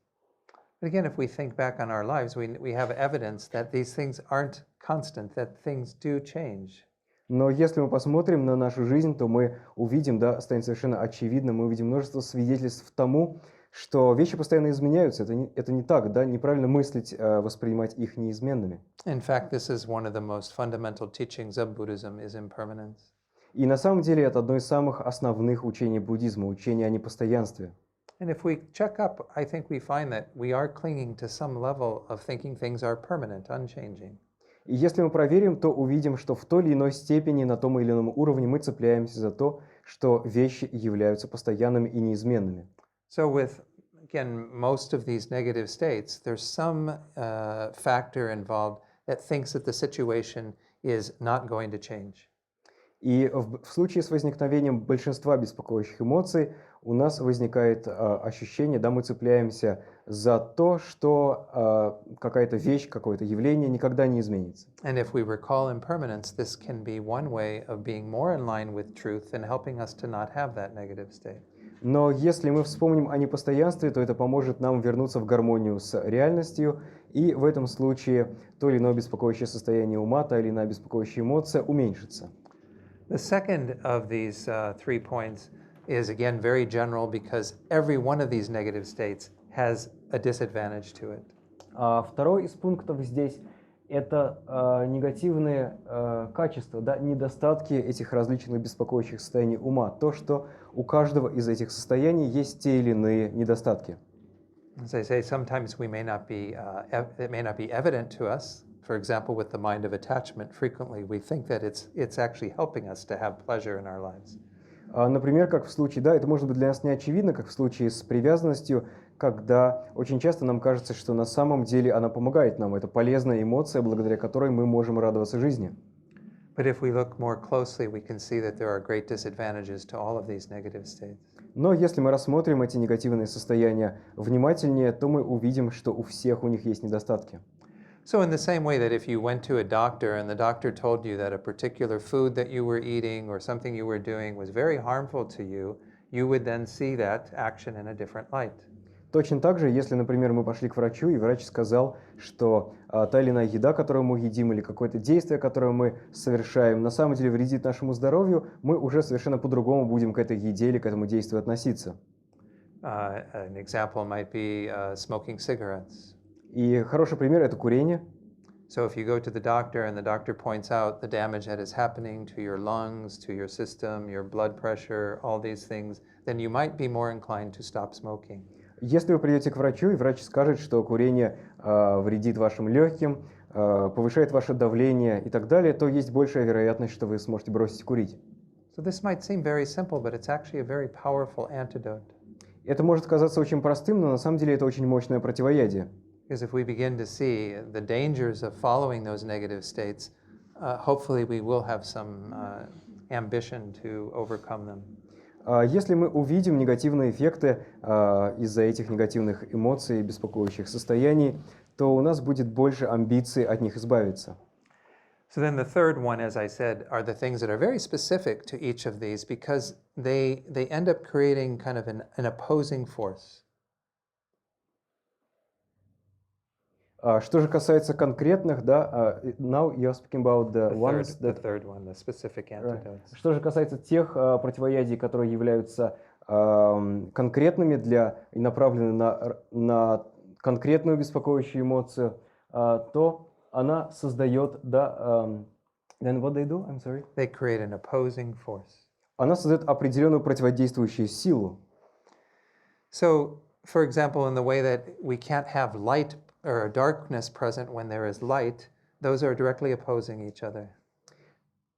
But again, if we think back on our lives, we have evidence that these things aren't constant, that things do change. Но если мы посмотрим на нашу жизнь, то мы увидим, да, станет совершенно очевидно, мы увидим множество свидетельств тому, что вещи постоянно изменяются. Это не так, да, неправильно мыслить, воспринимать их неизменными. In fact, this is one of the most fundamental teachings of Buddhism, is impermanence. И на самом деле это одно из самых основных учений буддизма, учение о непостоянстве. And if we check up, I think we find that we are clinging to some level of thinking things are permanent, unchanging. И если мы проверим, то увидим, что в той или иной степени, на том или ином уровне мы цепляемся за то, что вещи являются постоянными и неизменными. So with, again, most of these negative states, there's some factor involved that thinks that the situation is not going to change. И в случае с возникновением большинства беспокоящих эмоций у нас возникает ощущение, да, мы цепляемся за то, что какая-то вещь, какое-то явление никогда не изменится. And if we recall impermanence, this can be one way of being more in line with truth and helping us to not have that negative state. Но если мы вспомним о непостоянстве, то это поможет нам вернуться в гармонию с реальностью, и в этом случае то или иное беспокоящее состояние ума, та или иная беспокоящая эмоция уменьшится. The second of these three points is, again, very general because every one of these negative states has a disadvantage to it. Второй из пунктов здесь – это негативные качества, да, недостатки этих различных беспокоящих состояний ума. То, что у каждого из этих состояний есть те или иные недостатки. As I say, sometimes it may not be evident to us. For example, with the mind of attachment, frequently we think that it's actually helping us to have pleasure in our lives. Например, как в случае, да, это может быть для нас не очевидно, как в случае с привязанностью, когда очень часто нам кажется, что на самом деле она помогает нам. Это полезная эмоция, благодаря которой мы можем радоваться жизни. But if we look more closely, we can see that there are great disadvantages to all of these negative states. Но если мы рассмотрим эти негативные состояния внимательнее, то мы увидим, что у всех у них есть недостатки. So in the same way that if you went to a doctor and the doctor told you that a particular food that you were eating or something you were doing was very harmful to you, you would then see that action in a different light. Точно так же, если, например, мы пошли к врачу, и врач сказал, что та или иная еда, которую мы едим, или какое-то действие, которое мы совершаем, на самом деле вредит нашему здоровью, мы уже совершенно по-другому будем к этой еде или к этому действию относиться. An example might be smoking cigarettes. И хороший пример – это курение. So if you go to the doctor and the doctor points out the damage that is happening to your lungs, to your system, your blood pressure, all these things, then you might be more inclined to stop smoking. Если вы придете к врачу, и врач скажет, что курение вредит вашим легким, повышает ваше давление и так далее, то есть большая вероятность, что вы сможете бросить курить. So this might seem very simple, but it's actually a very powerful antidote. Это может казаться очень простым, но на самом деле это очень мощное противоядие. Because if we begin to see the dangers of following those negative states, hopefully we will have some ambition to overcome them. Если мы увидим негативные эффекты из-за этих негативных эмоций, беспокоящих состояний, то у нас будет больше амбиций от них избавиться. So then the third one, as I said, are the things that are very specific to each of these because they end up creating kind of an opposing force. Что же касается конкретных, да, now you're speaking about the ones The that... third one, the specific antidotes. Что же касается тех противоядий, которые являются конкретными и направлены на конкретную беспокоящую эмоцию, то она создает, да, then what they do? I'm sorry. They create an opposing force. Она создает определенную противодействующую силу. So, for example, in the way that we can't have light or darkness present when there is light, those are directly opposing each other.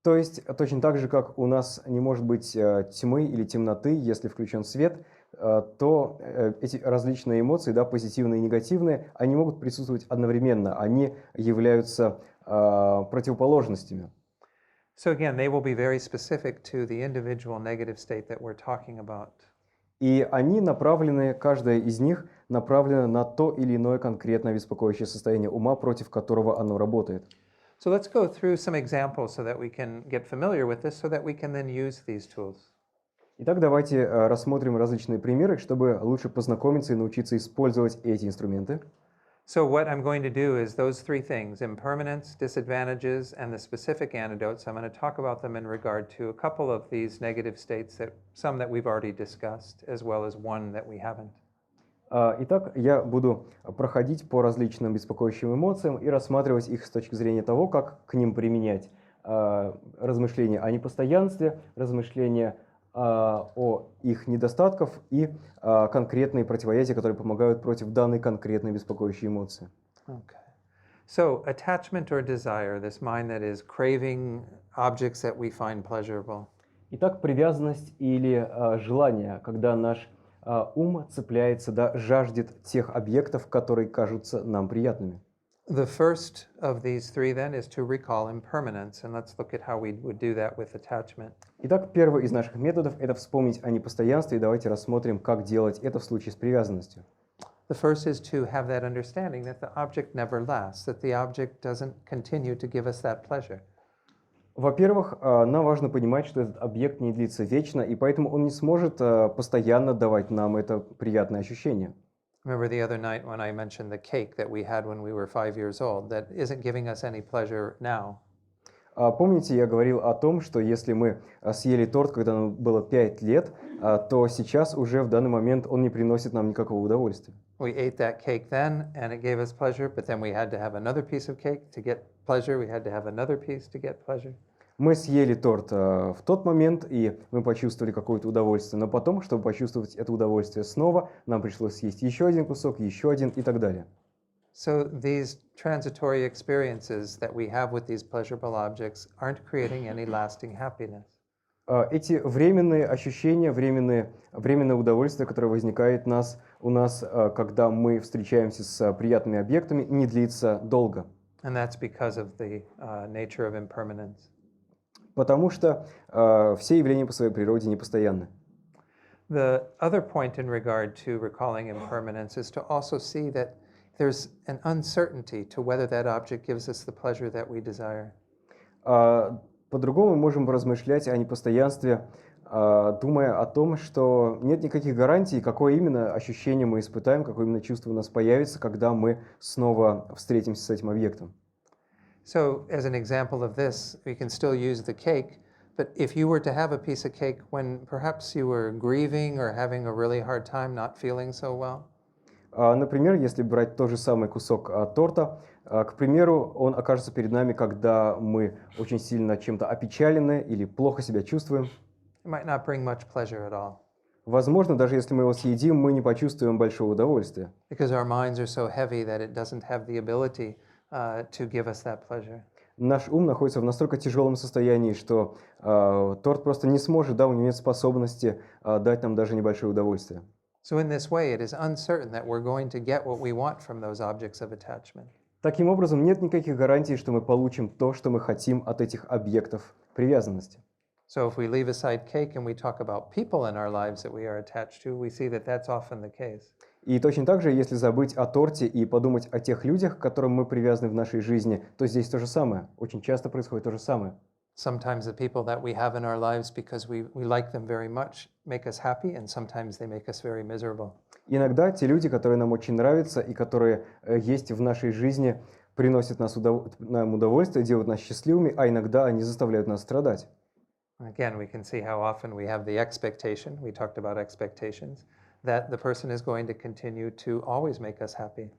То есть точно так же, как у нас не может быть тьмы или темноты, если включен свет, то эти различные эмоции, да, позитивные и негативные, они могут присутствовать одновременно, они являются противоположностями. So again, they will be very specific to the individual negative state that we're talking about. И они направлены, каждая из них направлена на то или иное конкретное беспокоящее состояние ума, против которого оно работает. So let's go through some examples so that we can get familiar with this so that we can then use these tools. Итак, давайте рассмотрим различные примеры, чтобы лучше познакомиться и научиться использовать эти инструменты. So what I'm going to do is those three things, impermanence, disadvantages, and the specific antidotes, I'm going to talk about them in regard to a couple of these negative states, some that we've already discussed, as well as one that we haven't. Итак, я буду проходить по различным беспокоящим эмоциям и рассматривать их с точки зрения того, как к ним применять размышления о непостоянстве, размышления о их недостатках и конкретные противоядия, которые помогают против данной конкретной беспокоящей эмоции. Okay. So attachment or desire, this mind that is craving objects that we find pleasurable. Итак, привязанность или желание, когда наш ум цепляется, да, жаждет тех объектов, которые кажутся нам приятными. The first of these three then is to recall impermanence, and let's look at how we would do that with attachment. Итак, первый из наших методов – это вспомнить о непостоянстве, и давайте рассмотрим, как делать это в случае с привязанностью. The first is to have that understanding that the object never lasts, that the object doesn't continue to give us that pleasure. Во-первых, нам важно понимать, что этот объект не длится вечно, и поэтому он не сможет постоянно давать нам это приятное ощущение. Remember the other night when I mentioned the cake that we had when we were 5 years old that isn't giving us any pleasure now. Помните, я говорил о том, что если мы съели торт, когда нам было 5 лет, то сейчас уже в данный момент он не приносит нам никакого удовольствия. We ate that cake then and it gave us pleasure, but then we had to have another piece of cake to get pleasure. We had to have another piece to get pleasure. Мы съели торт в тот момент, и мы почувствовали какое-то удовольствие, но потом, чтобы почувствовать это удовольствие снова, нам пришлось съесть еще один кусок, еще один и так далее. So these transitory experiences that we have with these pleasurable objects aren't creating any lasting happiness. Эти временные ощущения, временное удовольствие, которое возникает у нас, когда мы встречаемся с приятными объектами, не длится долго. And that's because of the nature of impermanence. Потому что все явления по своей природе непостоянны. The other point in regard to recalling impermanence is to also see that there's an uncertainty to whether that object gives us the pleasure that we desire. По-другому мы можем размышлять о непостоянстве, думая о том, что нет никаких гарантий, какое именно ощущение мы испытаем, какое именно чувство у нас появится, когда мы снова встретимся с этим объектом. So, as an example of this, we can still use the cake, but if you were to have a piece of cake when perhaps you were grieving or having a really hard time not feeling so well. Например, если брать тот же самый кусок торта, к примеру, он окажется перед нами, когда мы очень сильно чем-то опечалены или плохо себя чувствуем. It might not bring much pleasure at all. Возможно, даже если мы его съедим, мы не почувствуем большого удовольствия. because our minds are so heavy that it doesn't have the ability to give us that pleasure. Наш ум находится в настолько тяжелом состоянии, что торт просто не сможет, да, у него нет способности дать нам даже небольшое удовольствие. So in this way, it is uncertain that we're going to get what we want from those objects of attachment. Таким образом, нет никаких гарантий, что мы получим то, что мы хотим от этих объектов привязанности. So if we leave aside cake and we talk about people in our lives that we are attached to, we see that that's often the case. И точно так же, если забыть о торте и подумать о тех людях, к которым мы привязаны в нашей жизни, то здесь то же самое. Очень часто происходит то же самое. Sometimes the people that we have in our lives because we like them very much make us happy, and sometimes they make us very miserable. Иногда те люди, которые нам очень нравятся и которые есть в нашей жизни, приносят нам удовольствие, делают нас счастливыми, а иногда они заставляют нас страдать. Again, we can see how often we have the expectation, we talked about expectations, that the person is going to continue to always make us happy.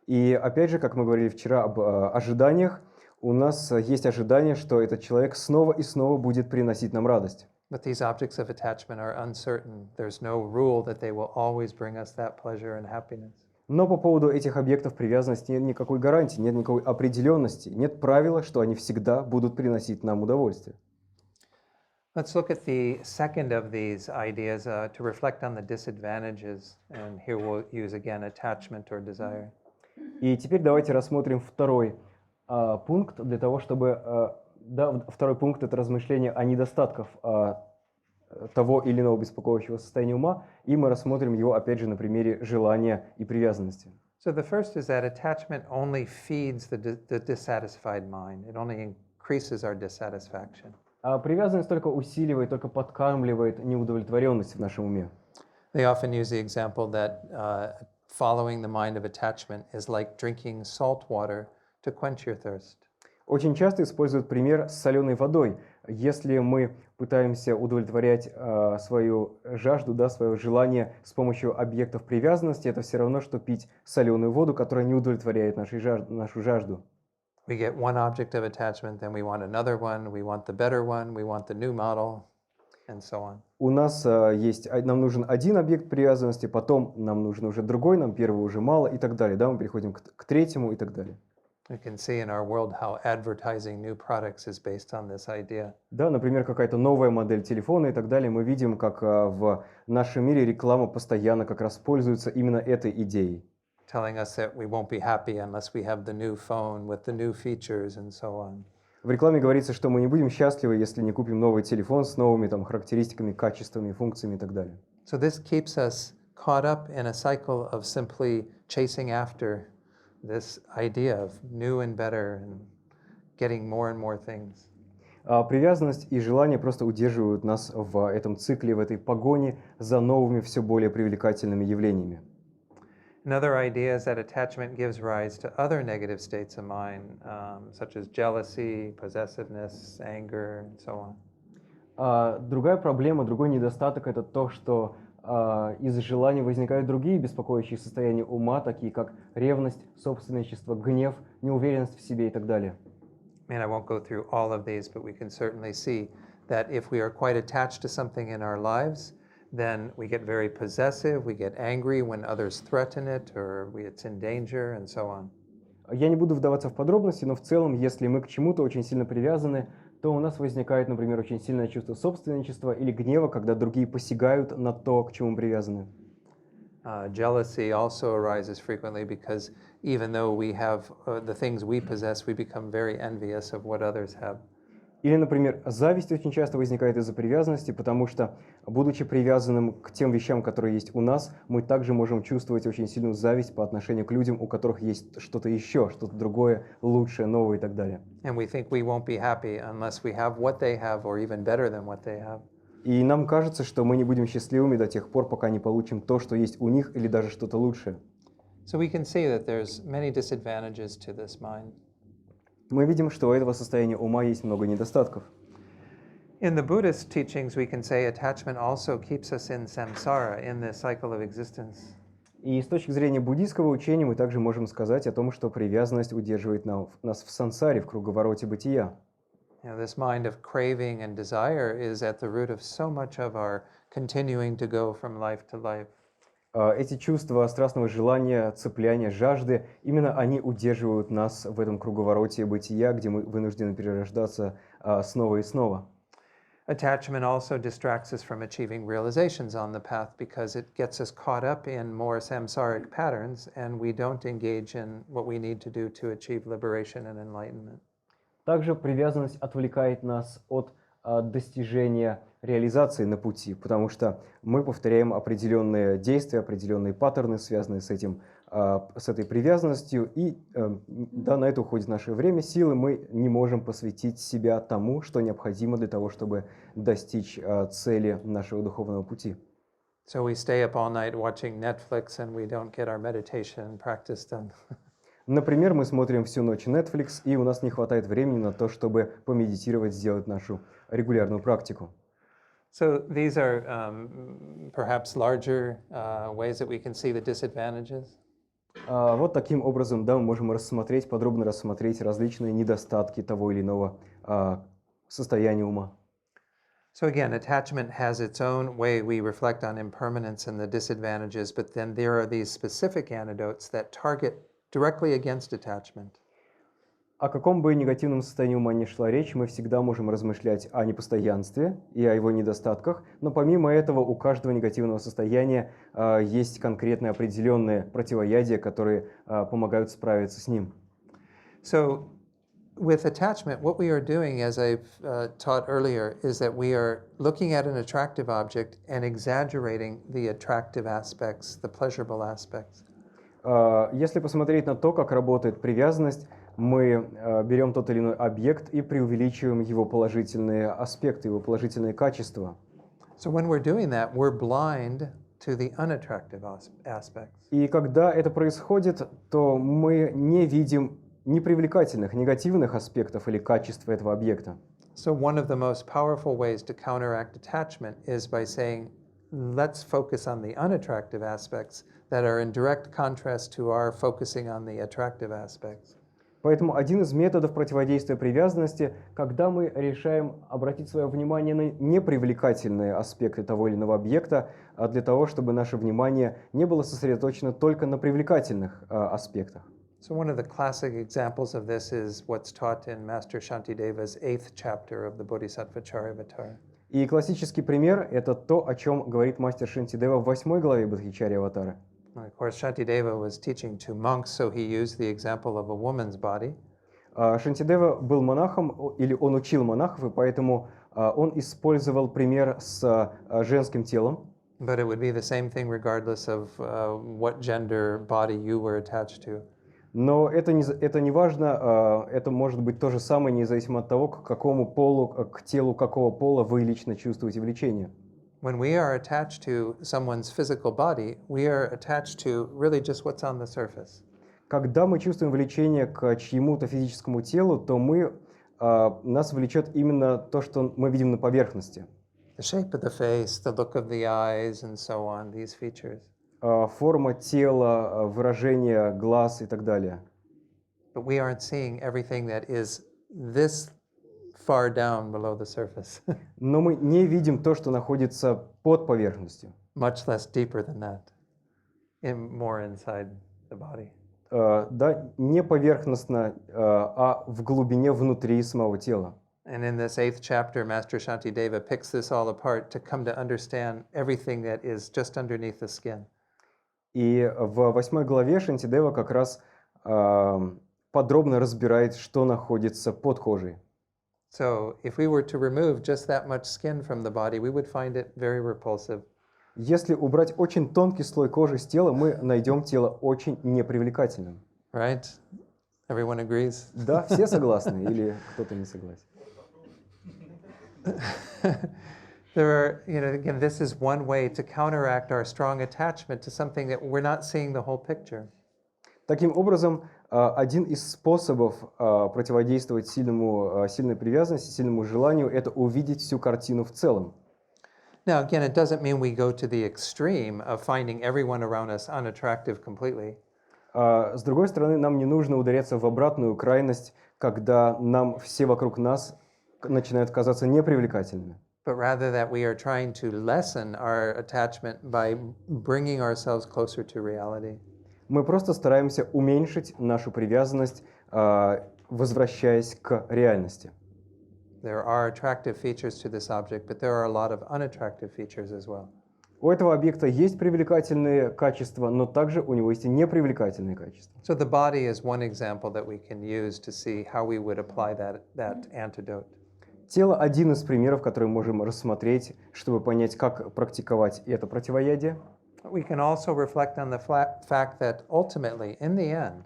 И опять же, как мы говорили вчера об ожиданиях, у нас есть ожидание, что этот человек снова и снова будет приносить нам радость. But these objects of attachment are uncertain. There's no rule that they will always bring us that pleasure and happiness. Но по поводу этих объектов привязанности нет никакой гарантии, нет никакой определенности, нет правила, что они всегда будут приносить нам удовольствие. Let's look at the second of these ideas to reflect on the disadvantages. And here we'll use again attachment or desire. И теперь давайте рассмотрим второй пункт для того, чтобы... второй пункт — это размышление о недостатках того или иного беспокоящего состояния ума, и мы рассмотрим его, опять же, на примере желания и привязанности. So the first is that attachment only feeds the dissatisfied mind. It only increases our dissatisfaction. А привязанность только усиливает, только подкармливает неудовлетворенность в нашем уме. They often use the example that following the mind of attachment is like drinking salt water to quench your thirst. Очень часто используют пример с соленой водой. Если мы пытаемся удовлетворять свою жажду, да, свое желание с помощью объектов привязанности, это все равно, что пить соленую воду, которая не удовлетворяет нашу жажду. We get one object of attachment, then we want another one, we want the better one, we want the new model, and so on. У нас нам нужен один объект привязанности, потом нам нужен уже другой, нам первого уже мало и так далее. Да, мы переходим к третьему и так далее. We can see in our world how advertising new products is based on this idea. Да, например, какая-то новая модель телефона и так далее. Мы видим, как в нашем мире реклама постоянно как раз пользуется именно этой идеей. Telling us that we won't be happy unless we have the new phone with the new features and so on. В рекламе говорится, что мы не будем счастливы, если не купим новый телефон с новыми характеристиками, качествами, функциями и так далее. So this keeps us caught up in a cycle of simply chasing after this idea of new and better and getting more and more things. Привязанность и желание просто удерживают нас в этом цикле, в этой погоне за новыми, все более привлекательными явлениями. Another idea is that attachment gives rise to other negative states of mind, such as jealousy, possessiveness, anger, and so on. Другая проблема, другой недостаток — это то, что из желания возникают другие беспокоящие состояния ума, такие как ревность, собственничество, гнев, неуверенность в себе и так далее. I won't go through all of these, but we can certainly see that if we are quite attached to something in our lives, then we get very possessive, we get angry when others threaten it, or it's in danger, and so on. Я не буду вдаваться в подробности, но в целом, если мы к чему-то очень сильно привязаны, то у нас возникает, например, очень сильное чувство собственничества или гнева, когда другие посягают на то, к чему привязаны. Jealousy also arises frequently because even though we have the things we possess, we become very envious of what others have. Или, например, зависть очень часто возникает из-за привязанности, потому что, будучи привязанным к тем вещам, которые есть у нас, мы также можем чувствовать очень сильную зависть по отношению к людям, у которых есть что-то еще, что-то другое, лучшее, новое и так далее. And we think we won't be happy unless we have what they have or even better than what they have. И нам кажется, что мы не будем счастливыми до тех пор, пока не получим то, что есть у них, или даже что-то лучшее. So we can see that there's many disadvantages to this mind. Мы видим, что у этого состояния ума есть много недостатков. In the Buddhist teachings, we can say attachment also keeps us in samsara, in the cycle of existence. И с точки зрения буддийского учения мы также можем сказать о том, что привязанность удерживает нас в сансаре, в круговороте бытия. This mind of craving and desire is at the root of so much of our continuing to go from life to life. Эти чувства страстного желания, цепляния, жажды, именно они удерживают нас в этом круговороте бытия, где мы вынуждены перерождаться снова и снова. Attachment also distracts us from achieving realizations on the path because it gets us caught up in more samsaric patterns and we don't engage in what we need to do to achieve liberation and enlightenment. Также привязанность отвлекает нас от достижения реализации на пути, потому что мы повторяем определенные действия, определенные паттерны, связанные с этой привязанностью, и да, на это уходит наше время, силы, мы не можем посвятить себя тому, что необходимо для того, чтобы достичь цели нашего духовного пути. So we stay up all night watching Netflix and we don't get our meditation practice done. Например, мы смотрим всю ночь Netflix, и у нас не хватает времени на то, чтобы помедитировать, сделать нашу регулярную практику. So these are perhaps larger ways that we can see the disadvantages. Вот таким образом, да, мы можем подробно рассмотреть различные недостатки того или иного состояния ума. So again, attachment has its own way we reflect on impermanence and the disadvantages, but then there are these specific antidotes that target directly against attachment. О каком бы негативном состоянии ума ни шла речь, мы всегда можем размышлять о непостоянстве и о его недостатках, но помимо этого у каждого негативного состояния есть конкретные определенные противоядия, которые помогают справиться с ним. So with attachment, what we are doing, as I've taught earlier, is that we are looking at an attractive object and exaggerating the attractive aspects, the pleasurable aspects. Если посмотреть на то, как работает привязанность, мы берем тот или иной объект и преувеличиваем его положительные аспекты, его положительные качества. So when we're doing that, we're blind to the unattractive aspects. И когда это происходит, то мы не видим непривлекательных, негативных аспектов или качеств этого объекта. So one of the most powerful ways to counteract attachment is by saying, let's focus on the unattractive aspects that are in direct contrast to our focusing on the attractive aspects. Поэтому один из методов противодействия привязанности, когда мы решаем обратить свое внимание на непривлекательные аспекты того или иного объекта, для того, чтобы наше внимание не было сосредоточено только на привлекательных аспектах. So one of the classic examples of this is what's taught in Master Shantideva's 8th chapter of the Bodhisattva Charyavatara. И классический пример – это то, о чем говорит мастер Шантидева в 8 главе Бодхичарья-аватары. Of course, Shantideva was teaching to monks, so he used the example of a woman's body. Шантидева был монахом, или он учил монахов, и поэтому он использовал пример с женским телом. But it would be the same thing regardless of what gender body you were attached to. Но это не важно, это может быть то же самое, независимо от того, к какому полу, к телу какого пола вы лично чувствуете влечение. When we are attached to someone's physical body, we are attached to really just what's on the surface. Когда мы чувствуем влечение к чьему-то физическому телу, то нас влечет именно то, что мы видим на поверхности. The shape of the face, the look of the eyes, and so on, these features. Форма тела, выражение глаз и так далее. But we aren't seeing everything that is this far down below the surface. Но мы не видим то, что находится под поверхностью. Much less deeper than that, more inside the body. Да, не поверхностно, а в глубине внутри самого тела. And in this 8th chapter, Master Shantideva picks this all apart to come to understand everything that is just underneath the skin. И в 8 главе Шантидева как раз подробно разбирает, что находится под кожей. So if we were to remove just that much skin from the body, we would find it very repulsive. Если убрать очень тонкий слой кожи с тела, мы найдем тело очень непривлекательным. Right? Everyone agrees? Да, все согласны или кто-то не согласен? There are, again, this is one way to counteract our strong attachment to something that we're not seeing the whole picture. Таким образом, один из способов противодействовать сильной привязанности, сильному желанию, это увидеть всю картину в целом. Now, again, it doesn't mean we go to the extreme of finding everyone around us unattractive completely. С другой стороны, нам не нужно ударяться в обратную крайность, когда нам все вокруг нас начинают казаться непривлекательными. but rather that we are trying to lessen our attachment by bringing ourselves closer to reality. Мы просто стараемся уменьшить нашу привязанность, возвращаясь к реальности. There are attractive features to this object, but there are a lot of unattractive features as well. У этого объекта есть привлекательные качества, но также у него есть и непривлекательные качества. So the body is one example that we can use to see how we would apply that antidote. Тело – один из примеров, который мы можем рассмотреть, чтобы понять, как практиковать это противоядие. We can also reflect on the fact that ultimately, in the end,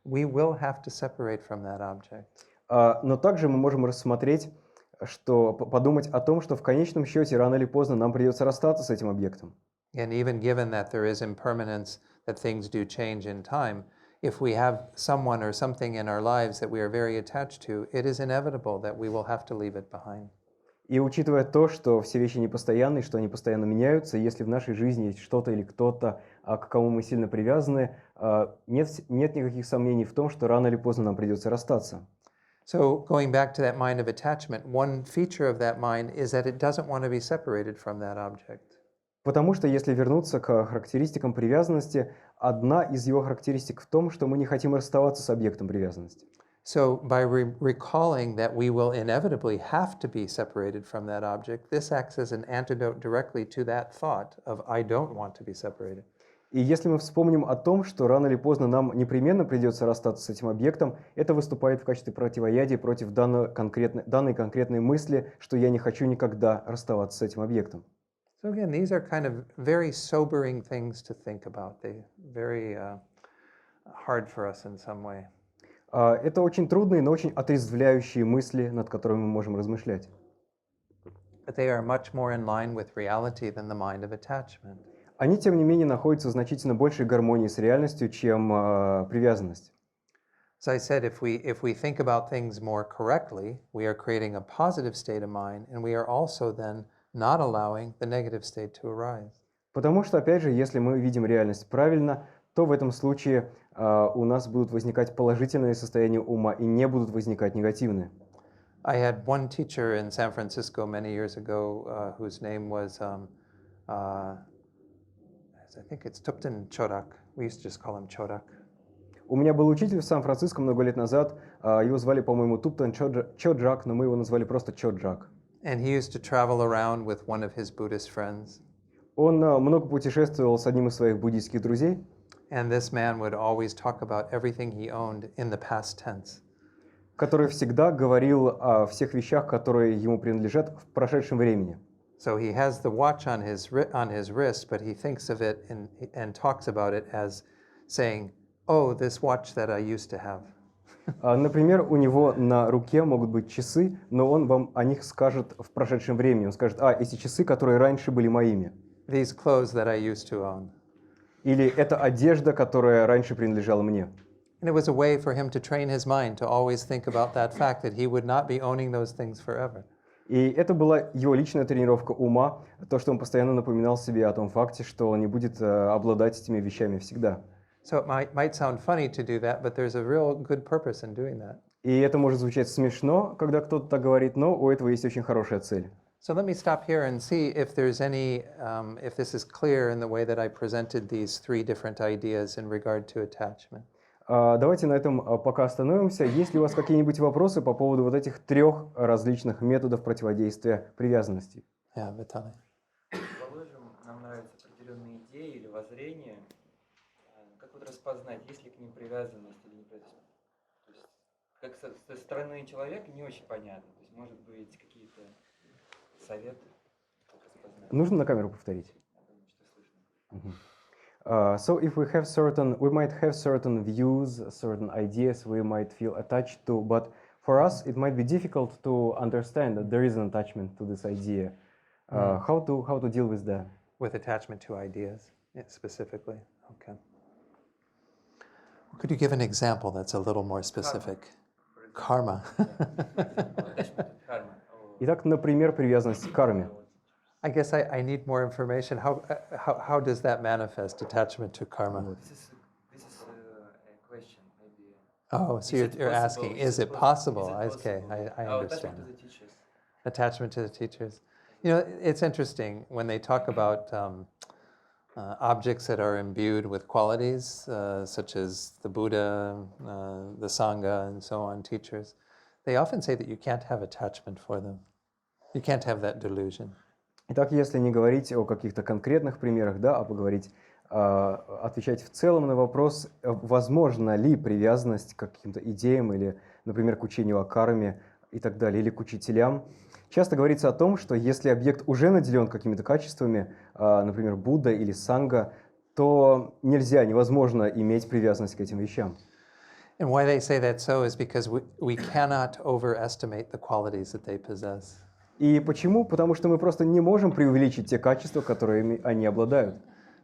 we will have to separate from that object. Но также мы можем рассмотреть, подумать о том, что в конечном счете рано или поздно нам придется расстаться с этим объектом. And even given that there is impermanence, that things do change in time, if we have someone or something in our lives that we are very attached to, it is inevitable that we will have to leave it behind. И учитывая то, что все вещи непостоянны, что они постоянно меняются, если в нашей жизни есть что-то или кто-то, к кому мы сильно привязаны, нет никаких сомнений в том, что рано или поздно нам придется расстаться. So going back to that mind of attachment, one feature of that mind is that it doesn't want to be separated from that object. Потому что если вернуться к характеристикам привязанности, одна из его характеристик в том, что мы не хотим расставаться с объектом привязанности. So by recalling that we will inevitably have to be separated from that object, this acts as an antidote directly to that thought of I don't want to be separated. И если мы вспомним о том, что рано или поздно нам непременно придется расстаться с этим объектом, это выступает в качестве противоядия против данной конкретной мысли, что я не хочу никогда расставаться с этим объектом. So again, these are kind of very sobering things to think about. They're very hard for us in some way. Это очень трудные, но очень отрезвляющие мысли, над которыми мы можем размышлять. But they are much more in line with reality than the mind of attachment. Они, тем не менее, находятся в значительно большей гармонии с реальностью, чем привязанность. As I said, if we think about things more correctly, we are creating a positive state of mind, and we are also then not allowing the negative state to arise. Потому что, опять же, если мы видим реальность правильно, то в этом случае у нас будут возникать положительные состояния ума и не будут возникать негативные. I had one teacher in San Francisco many years ago whose name was, I think it's Tupten Chodak. We used to just call him Chodak. У меня был учитель в Сан-Франциско много лет назад. Его звали, по-моему, Туптан Чоджак, но мы его назвали просто Чоджак. And he used to travel around with one of his Buddhist friends. Он много путешествовал с одним из своих буддийских друзей. And this man would always talk about everything he owned in the past tense. Который всегда говорил о всех вещах, которые ему принадлежат в прошедшем времени. So he has the watch on his wrist, but he thinks of it and talks about it as saying, "Oh, this watch that I used to have." Например, у него на руке могут быть часы, но он вам о них скажет в прошедшем времени. Он скажет: эти часы, которые раньше были моими. These clothes that I used to own. Или это одежда, которая раньше принадлежала мне. And it was a way for him to train his mind to always think about that fact that he would not be owning those things forever. И это была его личная тренировка ума, то, что он постоянно напоминал себе о том факте, что он не будет обладать этими вещами всегда. So it might sound funny to do that, but there's a real good purpose in doing that. И это может звучать смешно, когда кто-то так говорит, но у этого есть очень хорошая цель. So let me stop here and see if there's any, if this is clear in the way that I presented these three different ideas in regard to attachment. Давайте на этом пока остановимся. Есть ли у вас какие-нибудь вопросы по поводу вот этих трех различных методов противодействия привязанности? Yeah, Vitaly. Положим, нам нравятся определенные идеи или воззрения. Как вот распознать, есть ли к ним привязанность или не привязанность? То есть, как со стороны человека не очень понятно. То есть, может быть, какие-то советы, как распознать? Нужно на камеру повторить? Я думаю, что слышно. So if we might have certain views, certain ideas we might feel attached to, but for us it might be difficult to understand that there is an attachment to this idea. How to deal with that? With attachment to ideas, specifically. Okay. Could you give an example that's a little more specific? Karma. Итак, например, привязанность к карме. I guess I need more information. How does that manifest, attachment to karma? This is a question, maybe. Oh, so you're asking, is it possible? Okay, I understand. Attachment to the teachers. Attachment to the teachers. You know, it's interesting when they talk about objects that are imbued with qualities, such as the Buddha, the Sangha, and so on, teachers. They often say that you can't have attachment for them. You can't have that delusion. Итак, если не говорить о каких-то конкретных примерах, да, а поговорить, отвечать в целом на вопрос, возможно ли привязанность к каким-то идеям или, например, к учению о карме и так далее, или к учителям. Часто говорится о том, что если объект уже наделен какими-то качествами, например, Будда или Санга, то нельзя, невозможно иметь привязанность к этим вещам. And why they say that so is because we cannot overestimate the qualities that they possess. И почему? Потому что мы просто не можем преувеличить те качества, которыми они обладают.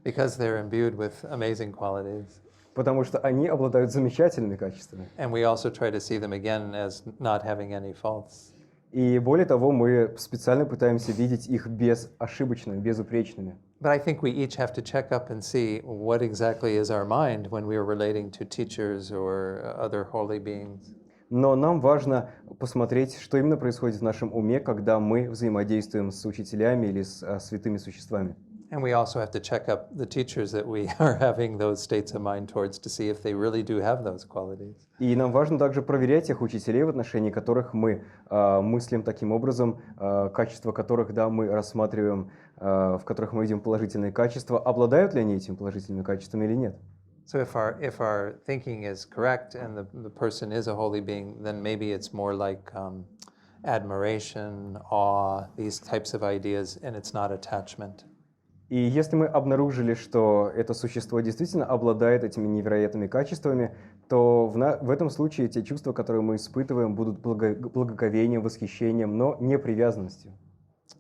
Because they're imbued with amazing qualities. Потому что они обладают замечательными качествами. And we also try to see them again as not having any faults. И более того, мы специально пытаемся видеть их безошибочными, безупречными. But I think we each have to check up and see what exactly is our mind when we are relating to teachers or other holy beings. Но нам важно посмотреть, что именно происходит в нашем уме, когда мы взаимодействуем с учителями или с святыми существами. And we also have to check up the teachers that we are having those states of mind towards to see if they really do have those qualities. И нам важно также проверять тех учителей, в отношении которых мы мыслим таким образом, качества которых, да, мы рассматриваем, в которых мы видим положительные качества, обладают ли они этими положительными качествами или нет. So if our thinking is correct and the person is a holy being, then maybe it's more like admiration, awe, these types of ideas, and it's not attachment. И если мы обнаружили, что это существо действительно обладает этими невероятными качествами, то в этом случае те чувства, которые мы испытываем, будут благоговением, восхищением, но не привязанностью.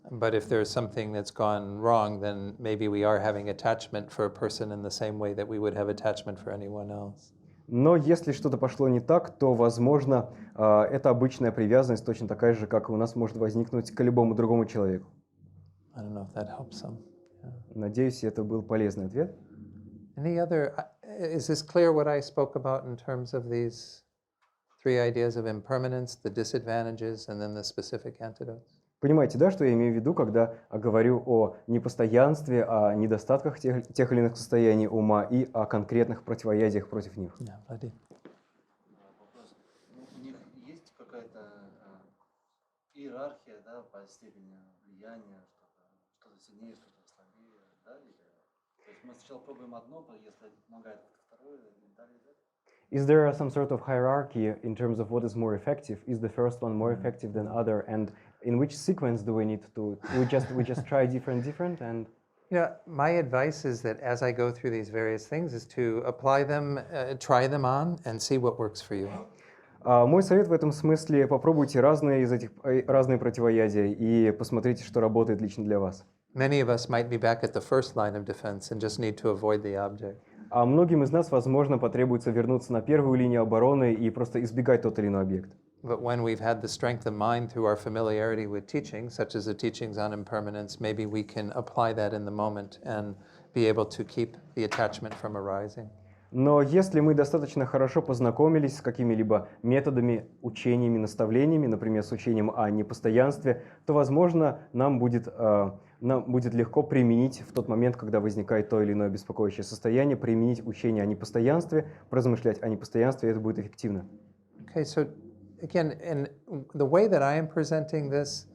But if there's something that's gone wrong, then maybe we are having attachment for a person in the same way that we would have attachment for anyone else. Но если что-то пошло не так, то, возможно, это обычная привязанность, точно такая же, как у нас может возникнуть к любому другому человеку. I don't know if that helps some. Надеюсь, это был полезный ответ. Any other, is this clear what I spoke about in terms of these three ideas of impermanence, the disadvantages, and then the specific antidotes? Понимаете, да, что я имею в виду, когда говорю о непостоянстве, о недостатках тех или иных состояний ума и о конкретных противоядиях против них? Yeah, Vladimir. Вопрос. У них есть какая-то иерархия, да, по степени влияния, что-то сильнее, что-то слабее, да? То есть мы сначала пробуем одно, если это помогает, второе, и далее. Is there some sort of hierarchy in terms of what is more effective? Is the first one more effective than other? And in which sequence do we need to? We just try different, and. You know, my advice is that as I go through these various things, is to apply them, try them on, and see what works for you. Мой совет в этом смысле: попробуйте разные противоядия и посмотрите, что работает лично для вас. Many of us might be back at the first line of defense and just need to avoid the object. А многим из нас, возможно, потребуется вернуться на первую линию обороны и просто избегать тот или иной объект. But when we've had the strength of mind through our familiarity with teaching, such as the teachings on impermanence, maybe we can apply that in the moment and be able to keep the attachment from arising. Но если мы достаточно хорошо познакомились с какими-либо методами, учениями, наставлениями, например, с учением о непостоянстве, то, возможно, нам будет легко применить в тот момент, когда возникает то или иное беспокоящее состояние, применить учение о непостоянстве, поразмышлять о непостоянстве, и это будет эффективно. Okay, so again, and the way that I am presenting this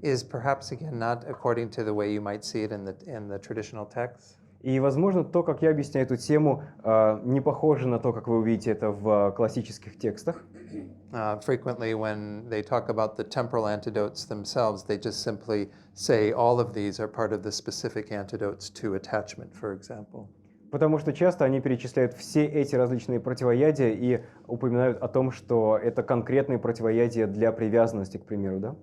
is perhaps again not according to the way you might see it in the traditional texts. И, возможно, то, как я объясняю эту тему, не похоже на то, как вы увидите это в классических текстах. Frequently, when they talk about the temporal antidotes themselves, they just simply say all of these are part of the specific antidotes to attachment, for example. Потому что часто они перечисляют все эти различные противоядия и упоминают о том, что это конкретные противоядия для привязанности, к примеру, да?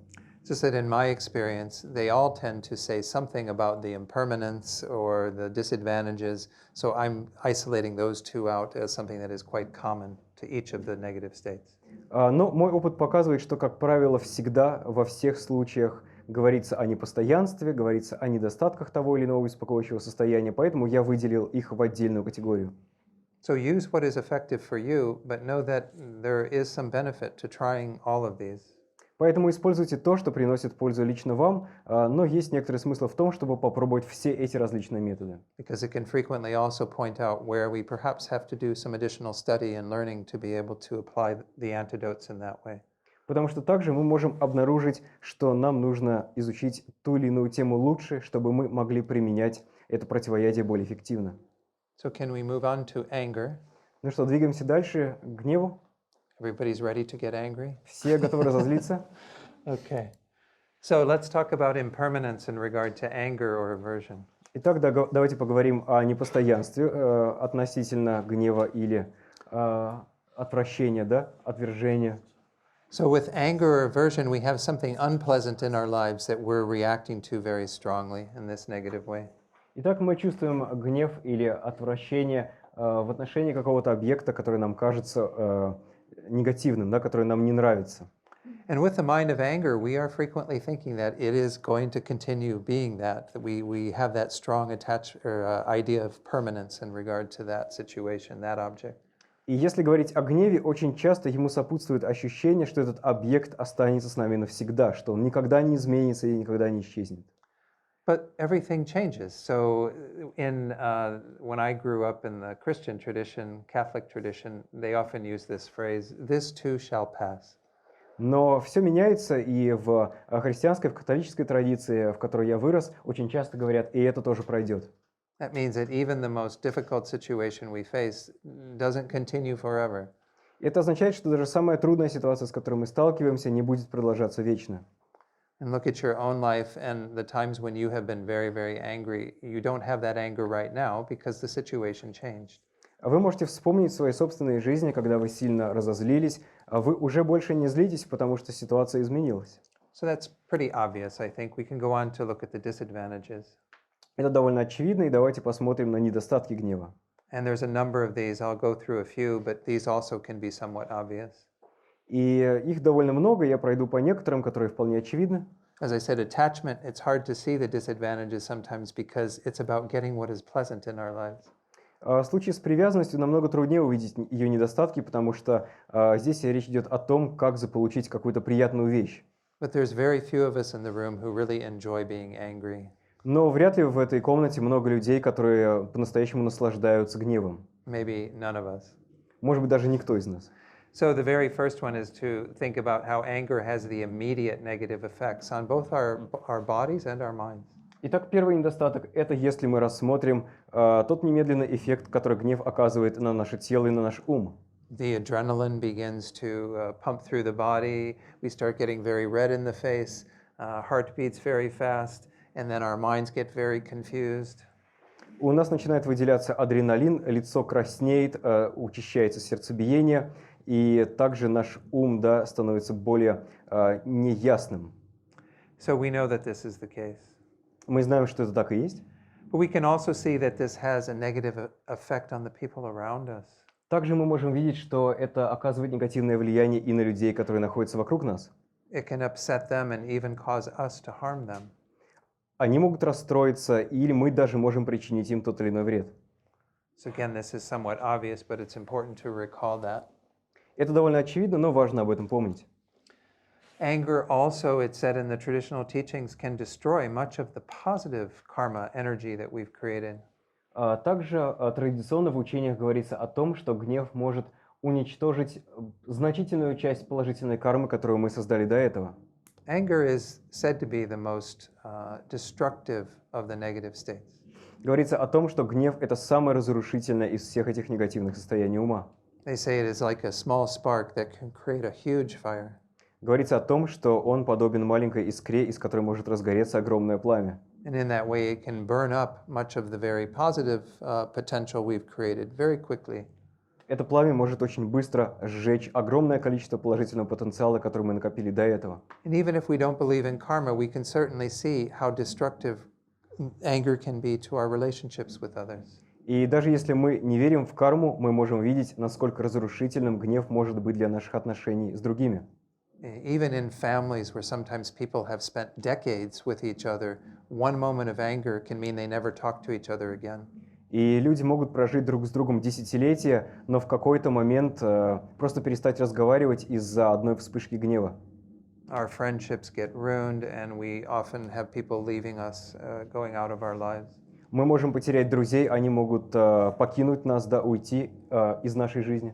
Just that in my experience, they all tend to say something about the impermanence or the disadvantages, so I'm isolating those two out as something that is quite common to each of the negative states. Но мой опыт показывает, что, как правило, всегда во всех случаях говорится о непостоянстве, говорится о недостатках того или иного беспокоящего состояния, поэтому я выделил их в отдельную категорию. So use what is effective for you, but know that there is some benefit to trying all of these. Поэтому используйте то, что приносит пользу лично вам, но есть некоторый смысл в том, чтобы попробовать все эти различные методы. because it can frequently also point out where we perhaps have to do some additional study and learning to be able to apply the antidotes in that way. Потому что также мы можем обнаружить, что нам нужно изучить ту или иную тему лучше, чтобы мы могли применять это противоядие более эффективно. So can we move on to anger? Ну что, двигаемся дальше к гневу. Everybody's ready to get angry? Все готовы разозлиться? Okay. So let's talk about impermanence in regard to anger or aversion. Итак, давайте поговорим о непостоянстве относительно гнева или отвращения, да, отвержения. So with anger or aversion, we have something unpleasant in our lives that we're reacting to very strongly in this negative way. Итак, мы чувствуем гнев или отвращение в отношении какого-то объекта, который нам кажется негативным, да, который нам не нравится. And with the mind of anger, we are frequently thinking that it is going to continue being that we have that strong idea of permanence in regard to that situation, that object. И если говорить о гневе, очень часто ему сопутствует ощущение, что этот объект останется с нами навсегда, что он никогда не изменится и никогда не исчезнет. But everything changes. So when I grew up in the Christian tradition, Catholic tradition, they often use this phrase, "This too shall pass." Но все меняется, и в христианской, в католической традиции, в которой я вырос, очень часто говорят, и это тоже пройдет. That means that even the most difficult situation we face doesn't continue forever. Это означает, что даже самая трудная ситуация, с которой мы сталкиваемся, не будет продолжаться вечно. And look at your own life and the times when you have been very, very angry. You don't have that anger right now because the situation changed. Вы можете вспомнить свои собственные жизни, когда вы сильно разозлились, а вы уже больше не злитесь, потому что ситуация изменилась. So that's pretty obvious, I think. We can go on to look at the disadvantages. Это довольно очевидно, и давайте посмотрим на недостатки гнева. And there's a number of these. I'll go through a few, but these also can be somewhat obvious. И их довольно много, я пройду по некоторым, которые вполне очевидны. As I said, attachment, it's hard to see the disadvantages sometimes because it's about getting what is pleasant in our lives. В случае с привязанностью намного труднее увидеть ее недостатки, потому что здесь речь идет о том, как заполучить какую-то приятную вещь. But there's very few of us in the room who really enjoy being angry. Но вряд ли в этой комнате много людей, которые по-настоящему наслаждаются гневом. Maybe none of us. Может быть, даже никто из нас. So the very first one is to think about how anger has the immediate negative effects on both our bodies and our minds. Итак, первый недостаток – это если мы рассмотрим тот немедленный эффект, который гнев оказывает на наше тело и на наш ум. The adrenaline begins to pump through the body. We start getting very red in the face. Heart beats very fast. And then our minds get very confused. У нас начинает выделяться адреналин, лицо краснеет, учащается сердцебиение, и также наш ум, да, становится более неясным. So we know that this is the case. Мы знаем, что это так и есть. But we can also see that this has a negative effect on the people around us. Также мы можем видеть, что это оказывает негативное влияние и на людей, которые находятся вокруг нас. It can upset them and even cause us to harm them. Они могут расстроиться, или мы даже можем причинить им тот или иной вред. So again, this is somewhat obvious, but it's important to recall that. Это довольно очевидно, но важно об этом помнить. Anger also, it's said in the traditional teachings, can destroy much of the positive karma energy that we've created. Также традиционно в учениях говорится о том, что гнев может уничтожить значительную часть положительной кармы, которую мы создали до этого. Anger is said to be the most destructive of the negative states. Говорится о том, что гнев – это самое разрушительное из всех этих негативных состояний ума. They say it is like a small spark that can create a huge fire. Говорится о том, что он подобен маленькой искре, из которой может разгореться огромное пламя. And in that way, it can burn up much of the very positive potential we've created very quickly. Это пламя может очень быстро сжечь огромное количество положительного потенциала, который мы накопили до этого. And even if we don't believe in karma, we can certainly see how destructive anger can be to our relationships with others. И даже если мы не верим в карму, мы можем видеть, насколько разрушительным гнев может быть для наших отношений с другими. Even in families where sometimes people have spent decades with each other, one moment of anger can mean they never talk to each other again. И люди могут прожить друг с другом десятилетия, но в какой-то момент просто перестать разговаривать из-за одной вспышки гнева. our friendships get ruined, and we often have people leaving us, going out of our lives. Мы можем потерять друзей, они могут покинуть нас, да, уйти из нашей жизни.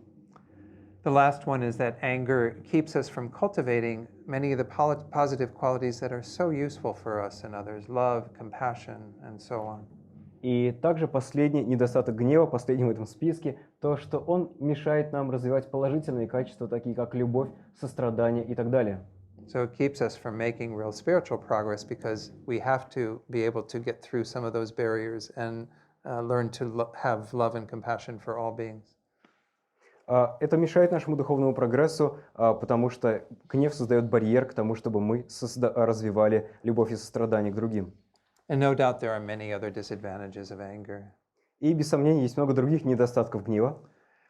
The last one is that anger keeps us from cultivating many of the positive qualities that are so useful for us and others, love, compassion, and so on. И также последний недостаток гнева, последний в этом списке, то, что он мешает нам развивать положительные качества, такие как любовь, сострадание и так далее. So it keeps us from making real spiritual progress because we have to be able to get through some of those barriers and learn to have love and compassion for all beings. Это мешает нашему духовному прогрессу, потому что гнев создает барьер к тому, чтобы мы развивали любовь и сострадание к другим. And no doubt there are many other disadvantages of anger. И без сомнения есть много других недостатков гнева.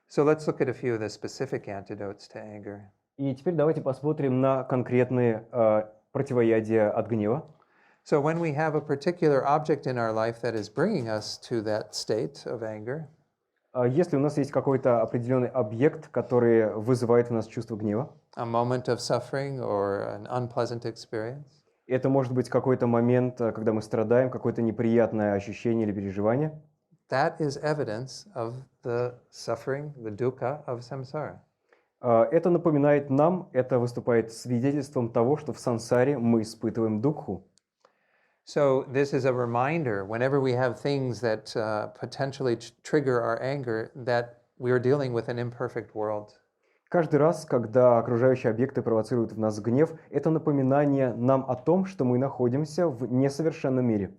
So let's look at a few of the specific antidotes to anger. И теперь давайте посмотрим на конкретные противоядия от гнева. So when we have a particular object in our life that is bringing us to that state of anger, Если у нас есть какой-то определенный объект, который вызывает в нас чувство гнева, a moment of suffering or an unpleasant experience, это может быть какой-то момент, когда мы страдаем, какое-то неприятное ощущение или переживание, that is evidence of the suffering, the dukkha of samsara. это напоминает нам, это выступает свидетельством того, что в сансаре мы испытываем дукху. So this is a reminder whenever we have things that potentially trigger our anger that we are dealing with an imperfect world. Каждый раз, когда окружающие объекты провоцируют в нас гнев, это напоминание нам о том, что мы находимся в несовершенном мире.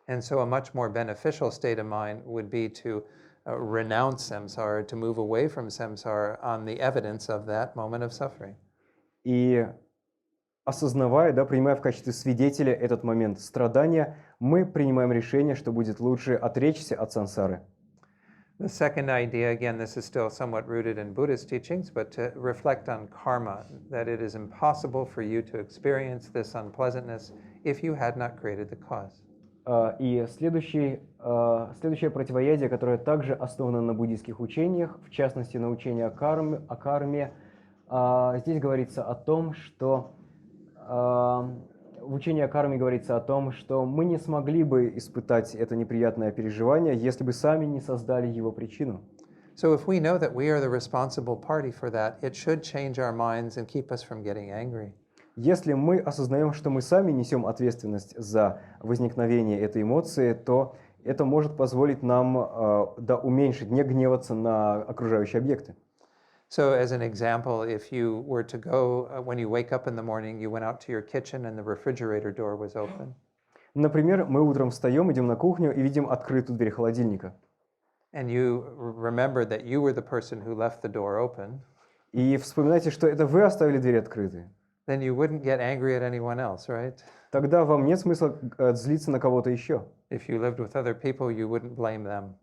And so a much more beneficial state of mind would be to renounce samsara, to move away from samsara on the evidence of that moment of suffering. И осознавая, да, принимая в качестве свидетеля этот момент страдания, мы принимаем решение, что будет лучше отречься от сансары. The second idea, again, this is still somewhat rooted in Buddhist teachings, but to reflect on karma, that it is impossible for you to experience this unpleasantness if you had not created the cause. И следующее противоядие, которое также основано на буддийских учениях, в частности на учении о карме, здесь говорится о том, что в учении о карме говорится о том, что мы не смогли бы испытать это неприятное переживание, если бы сами не создали его причину. So if we know that we are the responsible party for that, it should change our minds and keep us from getting angry. Если мы осознаем, что мы сами несем ответственность за возникновение этой эмоции, то это может позволить нам уменьшить, не гневаться на окружающие объекты. So as an example, if you were to go, when you wake up in the morning, you went out to your kitchen and the refrigerator door was open. Например, мы утром встаем, идем на кухню и видим открытую дверь холодильника. And you remember that you were the person who left the door open. И вспоминайте, что это вы оставили дверь открытой. Then you wouldn't get angry at anyone else, right? Тогда вам нет смысла злиться на кого-то еще. If you lived with other people, you wouldn't blame them.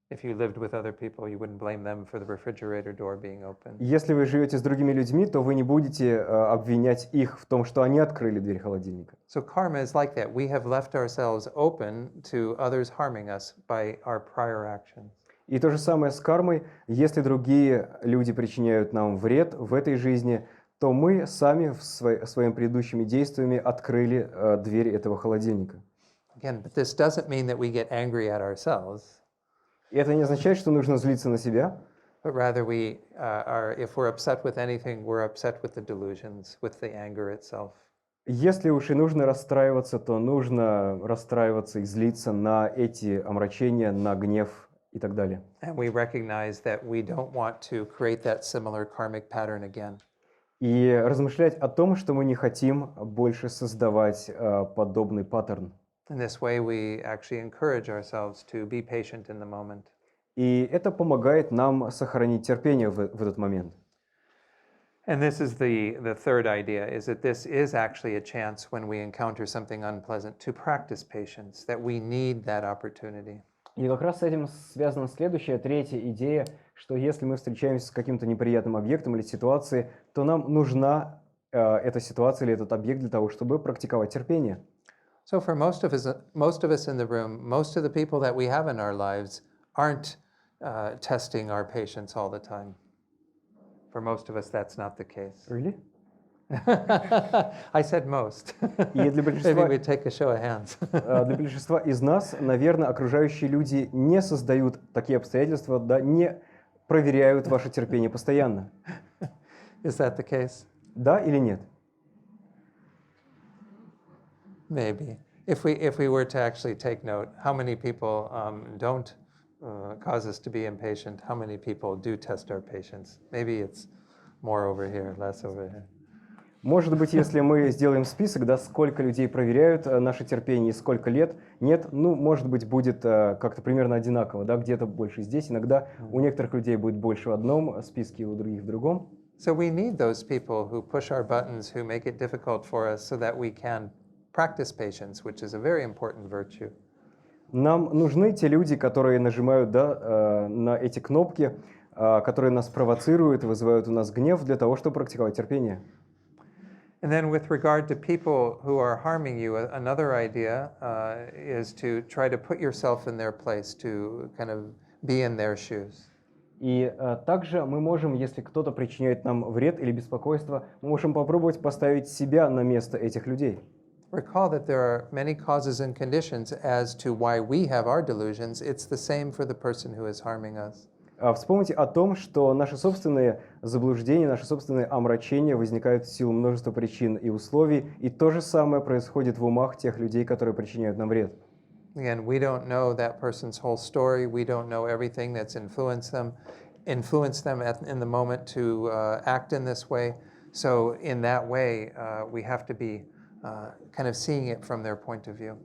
If you lived with other people, you wouldn't blame them for the refrigerator door being open. Если вы живете с другими людьми, то вы не будете обвинять их в том, что они открыли дверь холодильника. So karma is like that. We have left ourselves open to others harming us by our prior actions. И то же самое с кармой. Если другие люди причиняют нам вред в этой жизни, то мы сами своими предыдущими действиями открыли дверь этого холодильника. Again, but this doesn't mean that we get angry at ourselves. И это не означает, что нужно злиться на себя, But rather we if we're upset with anything, we're upset with the delusions, with the anger itself. Если уж и нужно расстраиваться, то нужно расстраиваться и злиться на эти омрачения, на гнев и так далее. And we recognize that we don't want to create that similar karmic pattern again. И размышлять о том, что мы не хотим больше создавать подобный паттерн. In this way, we actually encourage ourselves to be patient in the moment. И это помогает нам сохранить терпение в этот момент. And this is the third idea, is that this is actually a chance when we encounter something unpleasant to practice patience, that we need that opportunity. И как раз с этим связана следующая, третья идея, что если мы встречаемся с каким-то неприятным объектом или ситуацией, то нам нужна эта ситуация или этот объект для того, чтобы практиковать терпение. So for most of us in the room, most of the people that we have in our lives aren't testing our patience all the time. For most of us, that's not the case. Really? I said most. И для Maybe большинства, we take a show of hands. для большинства из нас, наверное, окружающие люди не создают такие обстоятельства, да, не проверяют ваше терпение постоянно. Is that the case? Да или нет? Maybe. If we were to actually take note, how many people don't cause us to be impatient? How many people do test our patience? Maybe it's more over here, less over here. Может быть, если мы сделаем список, да, сколько людей проверяют наше терпение и сколько лет, нет, ну, может быть, будет как-то примерно одинаково, да, где-то больше здесь, иногда у некоторых людей будет больше в одном списке, у других в другом. So we need those people who push our buttons, who make it difficult for us so that we can practice patience, which is a very important virtue. Нам нужны те люди, которые нажимают, да, на эти кнопки, которые нас провоцируют, вызывают у нас гнев для того, чтобы практиковать терпение. And then with regard to people who are harming you, another idea is to try to put yourself in their place, to kind of be in their shoes. И также мы можем, если кто-то причиняет нам вред или беспокойство, мы можем попробовать поставить себя на место этих людей. Recall that there are many causes and conditions as to why we have our delusions. It's the same for the person who is harming us. Вспомните о том, что наши собственные заблуждения, наши собственные омрачения возникают в силу множества причин и условий, и то же самое происходит в умах тех людей, которые причиняют нам вред. Again, we don't know that person's whole story. We don't know everything that's influenced them in the moment to act in this way. So in that way, we have to be kind of seeing it from their point of view.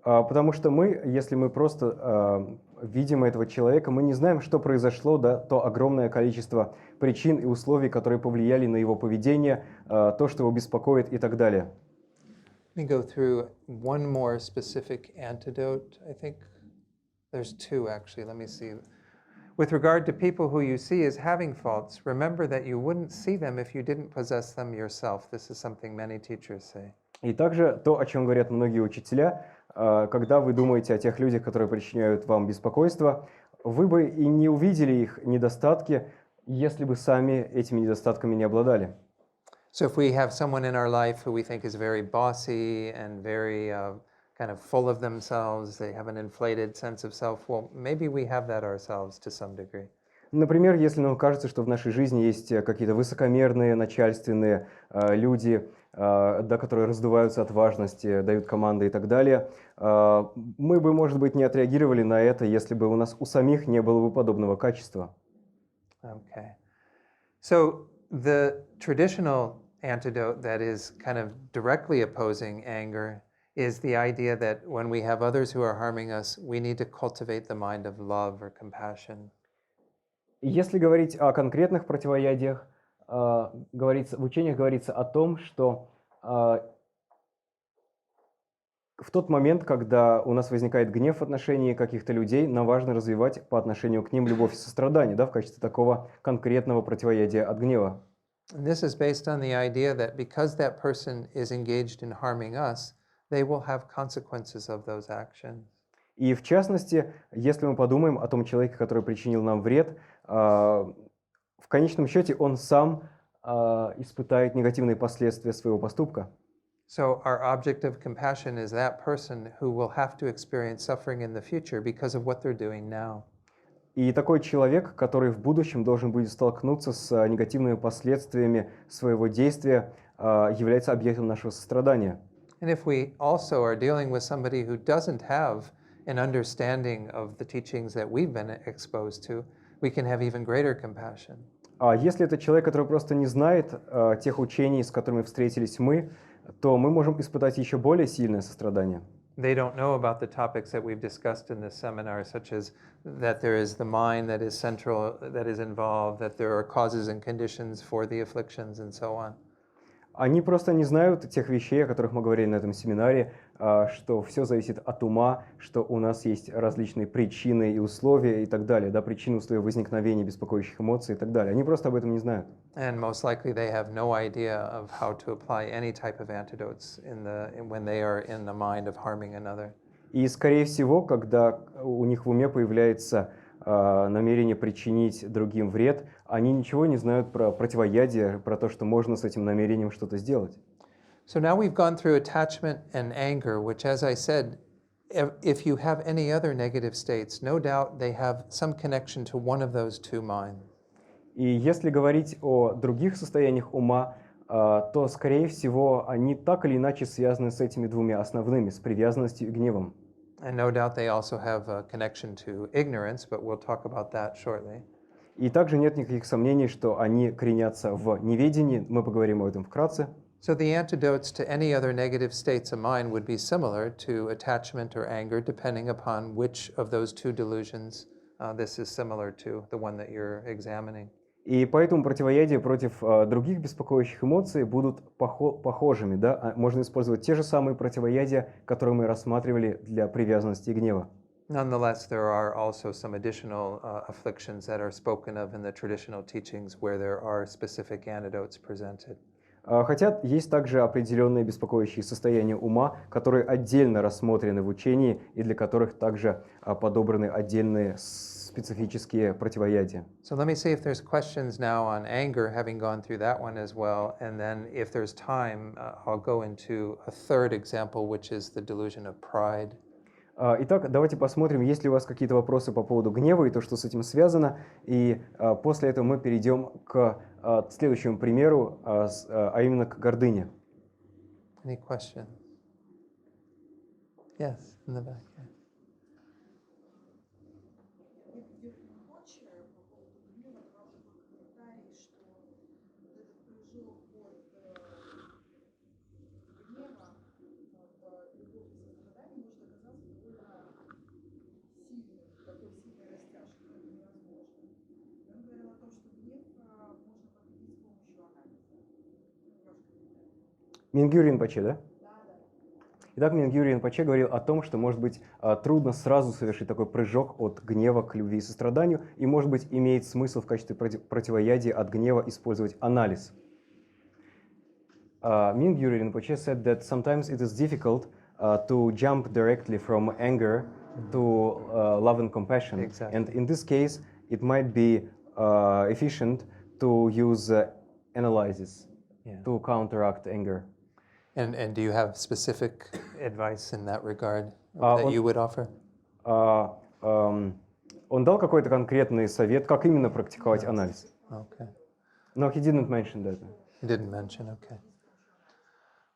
Потому что мы, если мы просто видим этого человека, мы не знаем, что произошло, да, то огромное количество причин и условий, которые повлияли на его поведение, то, что его беспокоит и так далее. Let me go through one more specific antidote. I think there's two, actually. Let me see. With regard to people who you see as having faults, remember that you wouldn't see them if you didn't possess them yourself. This is something many teachers say. И также то, о чем говорят многие учителя, когда вы думаете о тех людях, которые причиняют вам беспокойство, вы бы и не увидели их недостатки, если бы сами этими недостатками не обладали. So if we have someone in our life who we think is very bossy and very kind of full of themselves, they have an inflated sense of self, well, maybe we have that ourselves to some degree. Например, если нам кажется, что в нашей жизни есть какие-то высокомерные, начальственные люди, да, которые раздуваются от важности, дают команды и так далее, мы бы, может быть, не отреагировали на это, если бы у самих не было бы подобного качества. Okay. So the traditional antidote that is kind of directly opposing anger is the idea that when we have others who are harming us, we need to cultivate the mind of love or compassion. Если говорить о конкретных противоядиях, в учениях говорится о том, что в тот момент, когда у нас возникает гнев в отношении каких-то людей, нам важно развивать по отношению к ним любовь и сострадание, да, в качестве такого конкретного противоядия от гнева. And this is based on the idea that because that person is engaged in harming us, they will have consequences of those actions. И в частности, если мы подумаем о том человеке, который причинил нам вред, в конечном счете он сам испытает негативные последствия своего поступка. So our object of compassion is that person who will have to experience suffering in the future because of what they're doing now. И такой человек, который в будущем должен будет столкнуться с негативными последствиями своего действия, является объектом нашего сострадания. And if we also are dealing with somebody who doesn't have an understanding of the teachings that we've been exposed to, we can have even greater compassion. А если это человек, который просто не знает тех учений, с которыми встретились мы, то мы можем испытать еще более сильное сострадание. They don't know about the topics that we've discussed in this seminar, such as that there is the mind that is central, that is involved, that there are causes and conditions for the afflictions, and so on. Они просто не знают тех вещей, о которых мы говорили на этом семинаре, что все зависит от ума, что у нас есть различные причины и условия и так далее, да, причины, условия возникновения беспокоящих эмоций и так далее. Они просто об этом не знают. And most likely they have no idea of how to apply any type of antidotes when they are in the mind of harming another. И, скорее всего, когда у них в уме появляется намерение причинить другим вред, они ничего не знают про противоядие, про то, что можно с этим намерением что-то сделать. So now we've gone through attachment and anger, which, as I said, if you have any other negative states, no doubt they have some connection to one of those two minds. И если говорить о других состояниях ума, то, скорее всего, они так или иначе связаны с этими двумя основными, с привязанностью и гневом. And no doubt they also have a connection to ignorance, but we'll talk about that shortly. И также нет никаких сомнений, что они коренятся в неведении, мы поговорим об этом вкратце. So the antidotes to any other negative states of mind would be similar to attachment or anger, depending upon which of those two delusions this is similar to, the one that you're examining. И поэтому противоядия против других беспокоящих эмоций будут похожими. Да? Можно использовать те же самые противоядия, которые мы рассматривали для привязанности и гнева. Nonetheless, there are also some additional afflictions that are spoken of in the traditional teachings where there are specific antidotes presented. Хотя есть также определенные беспокоящие состояния ума, которые отдельно рассмотрены в учении и для которых также подобраны отдельные специфические противоядия. So let me see if there's questions now on anger, having gone through that one as well, and then if there's time, I'll go into a third example, which is the delusion of pride. Итак, давайте посмотрим, есть ли у вас какие-то вопросы по поводу гнева и то, что с этим связано. И после этого мы перейдем к следующему примеру, а именно к гордыне. Any questions? Yes, in the back. Yeah. Мингюру Ринпоче, да? Итак, Мингюру Ринпоче говорил о том, что, может быть, трудно сразу совершить такой прыжок от гнева к любви и состраданию, и, может быть, имеет смысл в качестве противоядия от гнева использовать анализ. Мингюру Ринпоче said that sometimes it is difficult to jump directly from anger to love and compassion. Exactly. And in this case, it might be efficient to use analysis to counteract anger. And do you have specific advice in that regard that you would offer? Он дал какой-то конкретный совет, как именно практиковать анализ. Okay. No, he didn't mention that. You didn't mention, okay.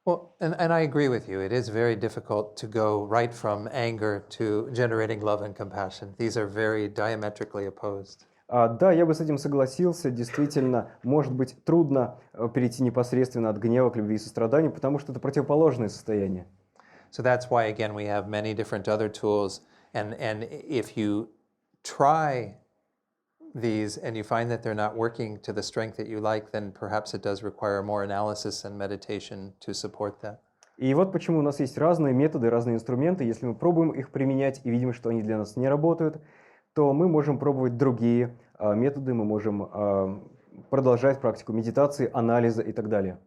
Well, and I agree with you. It is very difficult to go right from anger to generating love and compassion. These are very diametrically opposed. Да, я бы с этим согласился. Действительно, может быть трудно перейти непосредственно от гнева к любви и состраданию, потому что это противоположное состояние. So that's why, again, we have many different other tools. And if you try these and you find that they're not working to the strength that you like, then perhaps it does require more analysis and meditation to support that. И вот почему у нас есть разные методы, разные инструменты. Если мы пробуем их применять и видим, что они для нас не работают, то мы можем пробовать другие методы, мы можем продолжать практику медитации, анализа и так далее.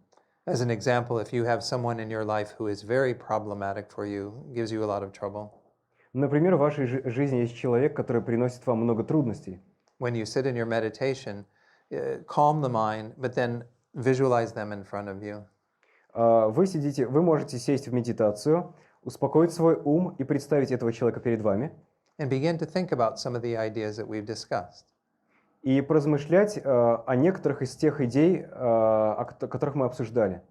As an example, if you have someone in your life who is very problematic for you, gives you a lot of trouble. Например, в вашей жизни есть человек, который приносит вам много трудностей. When you sit in your meditation, calm the mind, but then visualize them in front of you. Вы можете сесть в медитацию, успокоить свой ум и представить этого человека перед вами. And begin to think about some of the ideas that we've discussed. И поразмышлять о некоторых из тех идей, о которых мы обсуждали.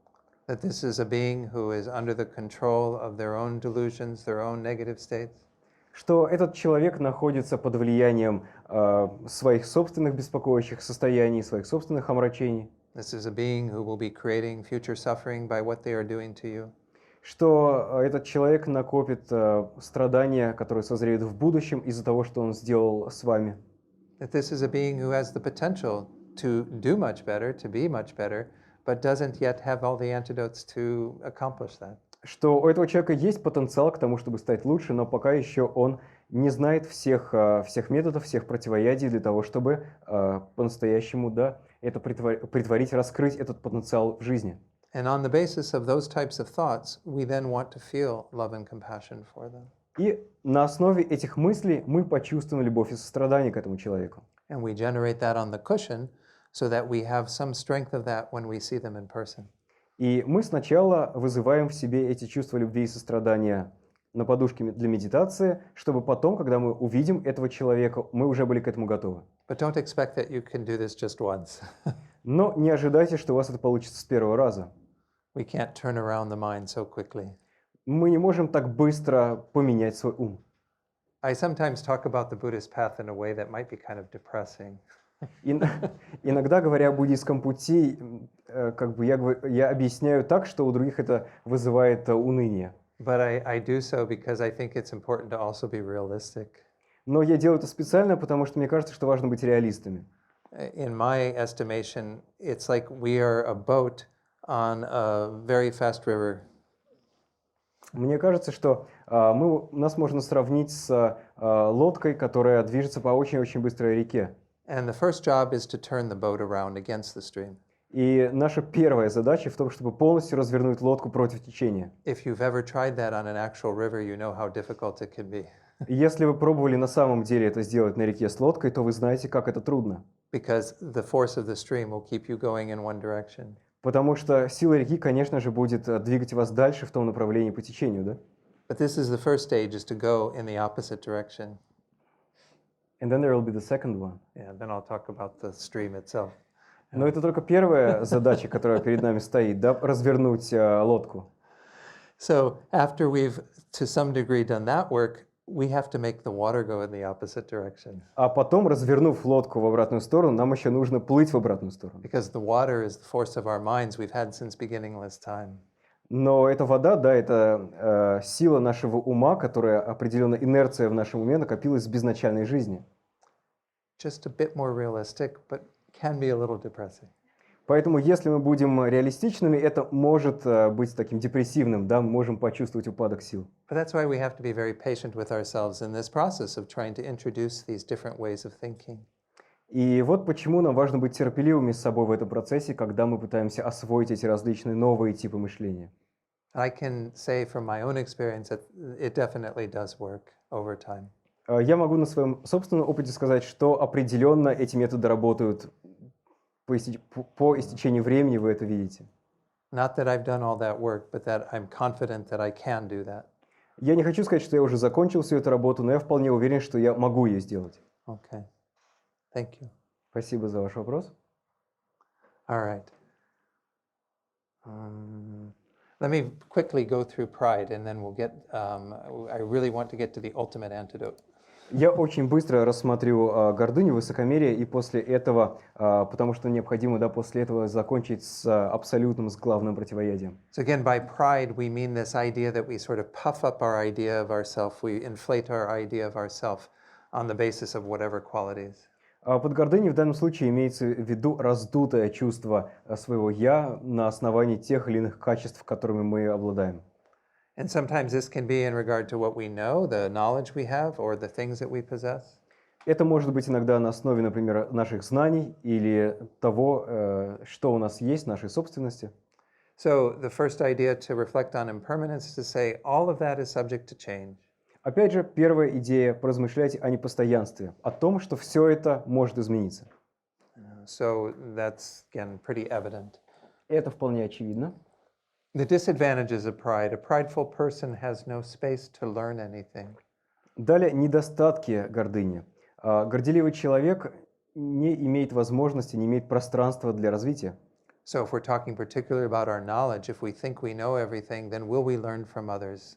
That this is a being who is under the control of their own delusions, their own negative states. Что этот человек находится под влиянием своих собственных беспокоящих состояний, своих собственных омрачений. This is a being who will be creating future suffering by what they are doing to you. Что этот человек накопит страдания, которые созреют в будущем из-за того, что он сделал с вами. That this is a being who has the potential to do much better, to be much better, but doesn't yet have all the antidotes to accomplish that. Что у этого человека есть потенциал к тому, чтобы стать лучше, но пока еще он не знает всех методов, всех противоядий для того, чтобы по-настоящему это притворить, раскрыть этот потенциал в жизни. And on the basis of those types of thoughts, we then want to feel love and compassion for them. И на основе этих мыслей мы почувствуем любовь и сострадание к этому человеку. And we generate that on the cushion so that we have some strength of that when we see them in person. И мы сначала вызываем в себе эти чувства любви и сострадания на подушке для медитации, чтобы потом, когда мы увидим этого человека, мы уже были к этому готовы. But don't expect that you can do this just once. Но не ожидайте, что у вас это получится с первого раза. We can't turn around the mind so quickly. Мы не можем так быстро поменять свой ум. I sometimes talk about the Buddhist path in a way that might be kind of depressing. Иногда, говоря о буддийском пути, как бы я объясняю так, что у других это вызывает уныние. But I do so because I think it's important to also be realistic. Но я делаю это специально, потому что мне кажется, что важно быть реалистами. In my estimation, it's like we are a boat on a very fast river. Мне кажется, что нас можно сравнить с лодкой, которая движется по очень-очень быстрой реке. And the first job is to turn the boat around against the stream. И наша первая задача в том, чтобы полностью развернуть лодку против течения. If you've ever tried that on an actual river, you know how difficult it can be. Если вы пробовали на самом деле это сделать на реке с лодкой, то вы знаете, как это трудно. Because the force of the stream will keep you going in one direction. Потому что сила реки, конечно же, будет двигать вас дальше в том направлении по течению, да? But this is the first stage, is to go in the opposite direction. And then there will be the second one. Yeah, then I'll talk about the stream itself. Но это только первая задача, которая перед нами стоит, да, развернуть лодку. So after we've, to some degree, done that work, we have to make the water go in the opposite direction. А потом, развернув лодку в обратную сторону, нам еще нужно плыть в обратную сторону. Because the water is the force of our minds we've had since beginningless time. Но эта вода, да, это сила нашего ума, которая определенная инерция в нашем уме накопилась с безначальной жизни. Just a bit more realistic, but can be a little depressing. Поэтому, если мы будем реалистичными, это может быть таким депрессивным, да, мы можем почувствовать упадок сил. But that's why we have to be very patient with ourselves in this process of trying to introduce these different ways of thinking. И вот почему нам важно быть терпеливыми с собой в этом процессе, когда мы пытаемся освоить эти различные новые типы мышления. I can say from my own experience that it definitely does work over time. Я могу на своем собственном опыте сказать, что определенно эти методы работают по истечении времени, вы это видите. Not that I've done all that work, but that I'm confident that I can do that. Я не хочу сказать, что я уже закончил всю эту работу, но я вполне уверен, что я могу ее сделать. Okay. Thank you. Спасибо за ваш вопрос. All right. Let me quickly go through pride, and then we'll get, I really want to get to the ultimate antidote. Я очень быстро рассмотрю гордыню, высокомерие, и после этого, потому что необходимо, да, после этого закончить с абсолютным, с главным противоядием. So again, by pride, we mean this idea that we sort of puff up our idea of ourself, we inflate our idea of ourself on the basis of whatever qualities. Под гордыней в данном случае имеется в виду раздутое чувство своего «я» на основании тех или иных качеств, которыми мы обладаем. And sometimes this can be in regard to what we know, the knowledge we have, or the things that we possess. Это может быть иногда на основе, например, наших знаний или того, что у нас есть, нашей собственности. So the first idea to reflect on impermanence is to say all of that is subject to change. Опять же, первая идея – поразмышляйте о непостоянстве, о том, что все это может измениться. So that's, again, pretty evident. Это вполне очевидно. The disadvantages of pride. A prideful person has no space to learn anything. Далее, недостатки гордыни. Горделивый человек не имеет возможности, не имеет пространства для развития. So if we're talking particularly about our knowledge, if we think we know everything, then will we learn from others?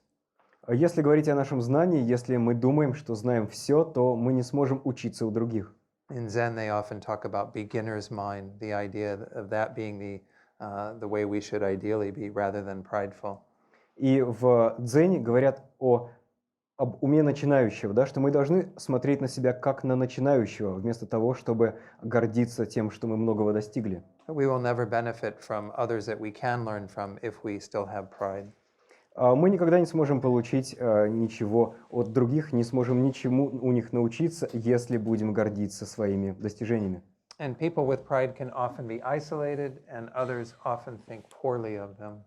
Если говорить о нашем знании, если мы думаем, что знаем все, то мы не сможем учиться у других. In Zen, they often talk about beginner's mind, the idea of that being the way we should ideally be, rather than prideful. И в дзене говорят об уме начинающего, да, что мы должны смотреть на себя как на начинающего, вместо того, чтобы гордиться тем, что мы многого достигли. We will never benefit from others that we can learn from if we still have pride. Мы никогда не сможем получить ничего от других, не сможем ничему у них научиться, если будем гордиться своими достижениями. And people with pride can often be isolated, and others often think poorly of them.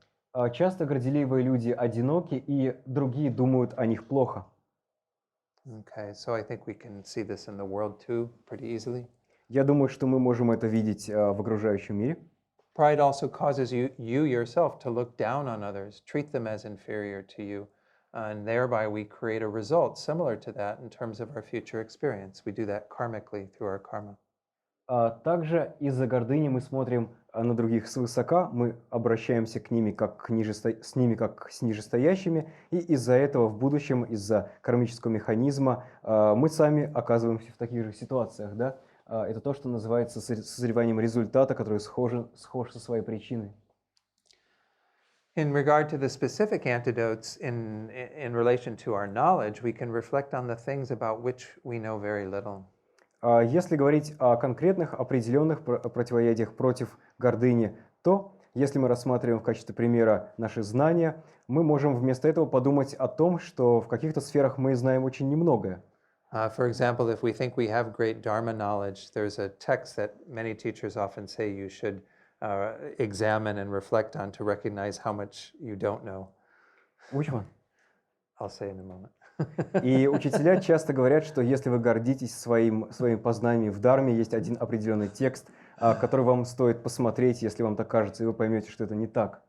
Часто горделивые люди одиноки, и другие думают о них плохо. Okay, so I think we can see this in the world too pretty easily. Я думаю, что мы можем это видеть в окружающем мире. Pride also causes you yourself to look down on others, treat them as inferior to you, and thereby we create a result similar to that in terms of our future experience. We do that karmically through our karma. Также из-за гордыни мы смотрим на других свысока, мы обращаемся к ними с ними как с нижестоящими, и из-за этого в будущем, из-за кармического механизма, мы сами оказываемся в таких же ситуациях. Да? Это то, что называется созреванием результата, который схож со своей причиной. In regard to the specific antidotes in relation to our knowledge, we can reflect on the things about which we know very little. Если говорить о конкретных, определенных противоядиях против гордыни, то, если мы рассматриваем в качестве примера наши знания, мы можем вместо этого подумать о том, что в каких-то сферах мы знаем очень немногое. For example, if we think we have great Dharma knowledge, there's a text that many teachers often say you should examine and reflect on to recognize how much you don't know. Which one? I'll say in a moment. И учителя часто говорят, что если вы гордитесь своими познаниями в Дharме, есть один определенный текст, который вам стоит посмотреть, если вам так кажется, и вы поймете, что это не так.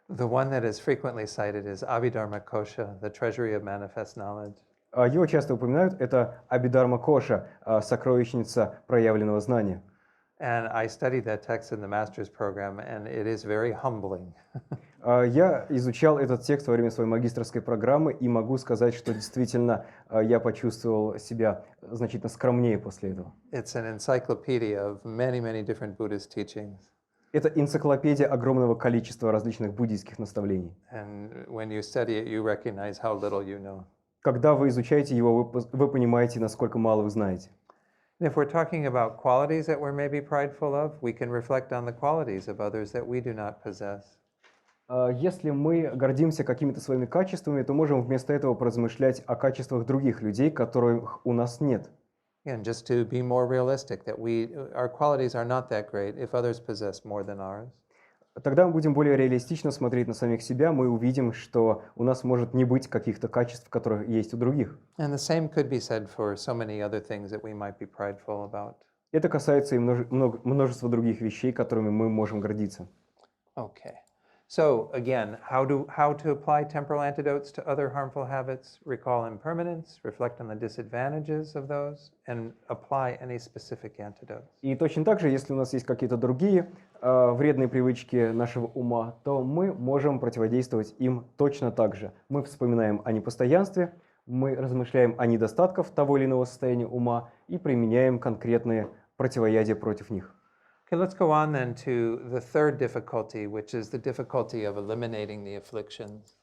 The one that is frequently cited is Abhidharma Kosha, the treasury of manifest knowledge. Его часто упоминают, это Абхидharma Коша, сокровищница проявленного знания. And I studied that text in the master's program, and it is very humbling. Я изучал этот текст во время своей магистерской программы, и могу сказать, что действительно я почувствовал себя значительно скромнее после этого. It's an encyclopedia of many, many different Buddhist teachings. Это энциклопедия огромного количества различных буддийских наставлений. And when you study it, you recognize how little you know. Когда вы изучаете его, вы понимаете, насколько мало вы знаете. If we're talking about qualities that we're maybe prideful of, we can reflect on the qualities of others that we do not possess. Если мы гордимся какими-то своими качествами, то можем вместо этого поразмышлять о качествах других людей, которых у нас нет. And just to be more realistic, that our qualities are not that great if others possess more than ours. Тогда мы будем более реалистично смотреть на самих себя, мы увидим, что у нас может не быть каких-то качеств, которые есть у других. And the same could be said for so many other things that we might be prideful about. Это касается и множества других вещей, которыми мы можем гордиться. Okay. So again, how to apply temporal antidotes to other harmful habits? Recall impermanence, reflect on the disadvantages of those, and apply any specific antidotes. И точно так же, если у нас есть какие-то другие вредные привычки нашего ума, то мы можем противодействовать им точно так же. Мы вспоминаем о непостоянстве, мы размышляем о недостатках того или иного состояния ума и применяем конкретные противоядия против них. Okay, let's go on then to the third difficulty, which is the difficulty of eliminating the afflictions.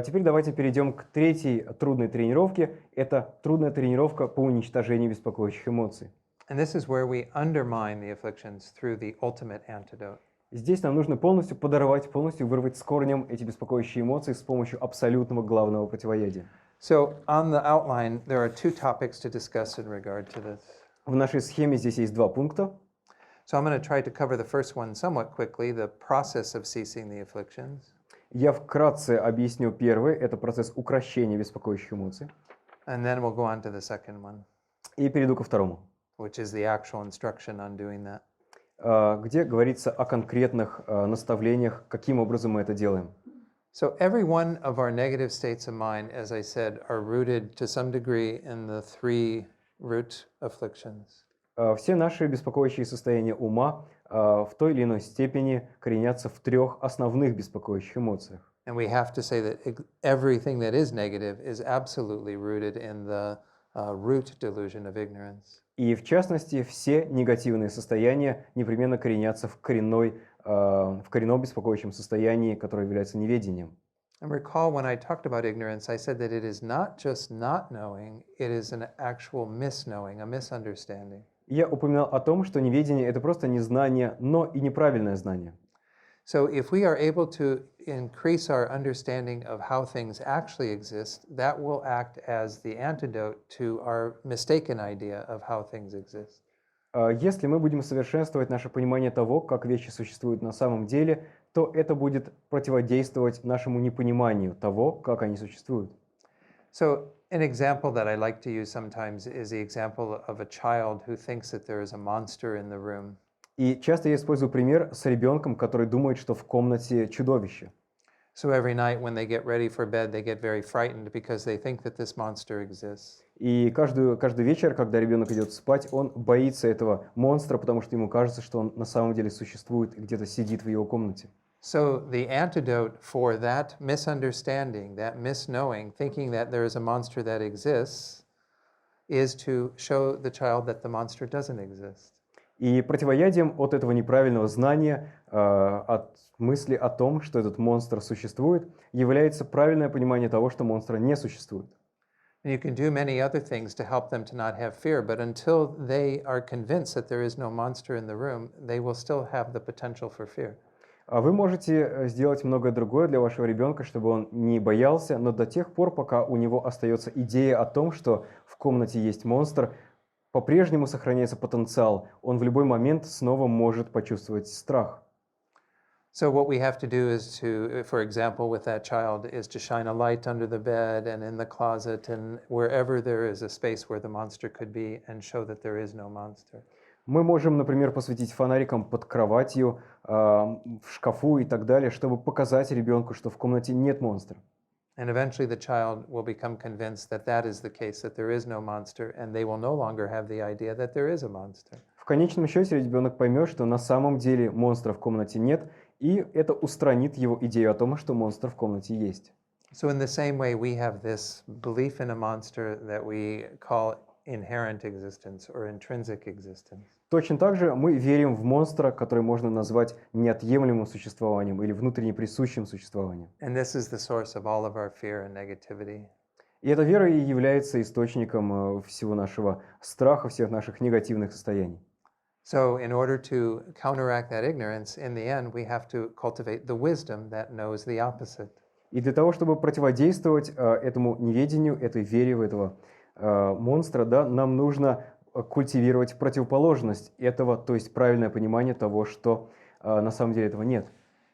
Теперь давайте перейдем к третьей трудной тренировке. Это трудная тренировка по уничтожению беспокоящих эмоций. And this is where we undermine the afflictions through the ultimate antidote. Здесь нам нужно полностью подорвать, полностью вырвать с корнем эти беспокоящие эмоции с помощью абсолютного главного противоядия. So on the outline, there are two topics to discuss in regard to this. В нашей схеме здесь есть два пункта. So I'm going to try to cover the first one somewhat quickly, the process of ceasing the afflictions. Я вкратце объясню первый, это процесс укрощения беспокоящих эмоций. And then we'll go on to the second one, И перейду ко второму, which is the actual instruction on doing that. где говорится о конкретных наставлениях, каким образом мы это делаем. So every one of our negative states of mind, as I said, are rooted to some degree in the three root afflictions. Все наши беспокоящие состояния ума в той или иной степени коренятся в трех основных беспокоящих эмоциях. And we have to say that everything that is negative is absolutely rooted in the root delusion of ignorance. И в частности, все негативные состояния непременно коренятся в коренном беспокоящем состоянии, которое является неведением. And recall when I talked about ignorance, I said that it is not just not knowing, it is an actual misknowing, a misunderstanding. Я упоминал о том, что неведение — это просто незнание, но и неправильное знание. So if we are able to increase our understanding of how things actually exist, that will act as the antidote to our mistaken idea of how things exist. Если мы будем совершенствовать наше понимание того, как вещи существуют на самом деле, то это будет противодействовать нашему непониманию того, как они существуют. So An example that I like to use sometimes is the example of a child who thinks that there is a monster in the room. И часто я использую пример с ребенком, который думает, что в комнате чудовище. So every night when they get ready for bed, they get very frightened because they think that this monster exists. И каждый вечер, когда ребенок идет спать, он боится этого монстра, потому что ему кажется, что он на самом деле существует и где-то сидит в его комнате. So the antidote for that misunderstanding, that misknowing, thinking that there is a monster that exists, is to show the child that the monster doesn't exist. И противоядием от этого неправильного знания, от мысли о том, что этот монстр существует, является правильное понимание того, что монстра не существует. And you can do many other things to help them to not have fear, but until they are convinced that there is no monster in the room, they will still have the potential for fear. Вы можете сделать многое другое для вашего ребенка, чтобы он не боялся, но до тех пор, пока у него остается идея о том, что в комнате есть монстр, по-прежнему сохраняется потенциал. Он в любой момент снова может почувствовать страх. So what we have to do is to, for example, with that child, is to shine a light under the bed and in the closet and wherever there is a space where the monster could be and show that there is no monster. Мы можем, например, посветить фонариком под кроватью, в шкафу и так далее, чтобы показать ребенку, что в комнате нет монстра. And eventually the child will become convinced that that is the case, that there is no monster, and they will no longer have the idea that there is a monster. В конечном счете ребенок поймет, что на самом деле монстра в комнате нет, и это устранит его идею о том, что монстр в комнате есть. So in the same way, we have this belief in a monster that we call inherent existence or intrinsic existence. Точно так же мы верим в монстра, который можно назвать неотъемлемым существованием или внутренне присущим существованием. And this is the source of all of our fear and negativity. И эта вера и является источником всего нашего страха, всех наших негативных состояний. So in order to counteract that ignorance, in the end, we have to cultivate the wisdom that knows the opposite. И для того, чтобы противодействовать этому неведению, этой вере в этого монстра, да, нам нужно культивировать противоположность этого, то есть правильное понимание того, что на самом деле этого нет.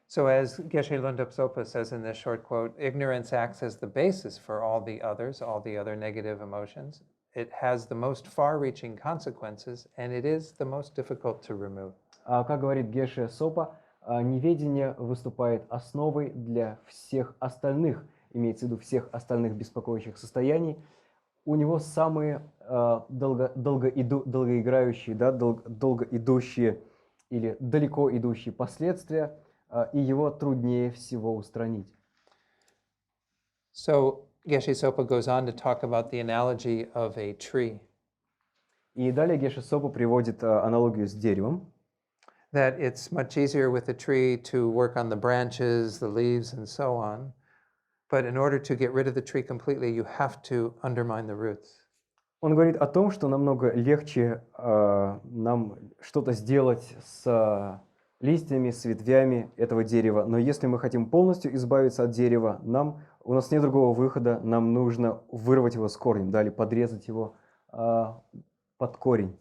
So as Geshe Lundap Sopa says in this short quote, ignorance acts as the basis for all the others, all the other negative emotions. It has the most far-reaching consequences, and it is the most difficult to remove. Как говорит Геше Сопа, неведение выступает основой для всех остальных, имеется в виду всех остальных беспокоящих состояний. У него самые долгоиграющие, да, долго идущие или далеко идущие последствия, и его труднее всего устранить. So Geshe Sopa goes on to talk about the analogy of a tree. И далее Геше Сопа приводит аналогию с деревом. That it's much easier with a tree to work on the branches, the leaves, and so on. But in order to get rid of the tree completely, you have to undermine the roots. Он говорит о том, что намного легче нам что-то сделать с листьями, с ветвями этого дерева. Но если мы хотим полностью избавиться от дерева, у нас нет другого выхода, нам нужно вырвать его с корнем, да, или подрезать его под корень.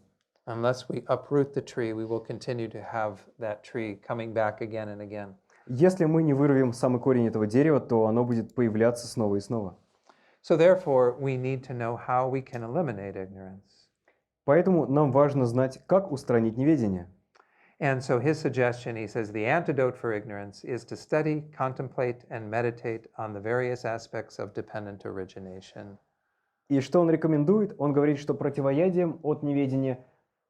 Unless we uproot the tree, we will continue to have that tree coming back again and again. Если мы не вырвем самый корень этого дерева, то оно будет появляться снова и снова. So therefore, we need to know how we can eliminate ignorance. Поэтому нам важно знать, как устранить неведение. And so his suggestion, he says, the antidote for ignorance is to study, contemplate, and meditate on the various aspects of dependent origination. И что он рекомендует? Он говорит, что противоядием от неведения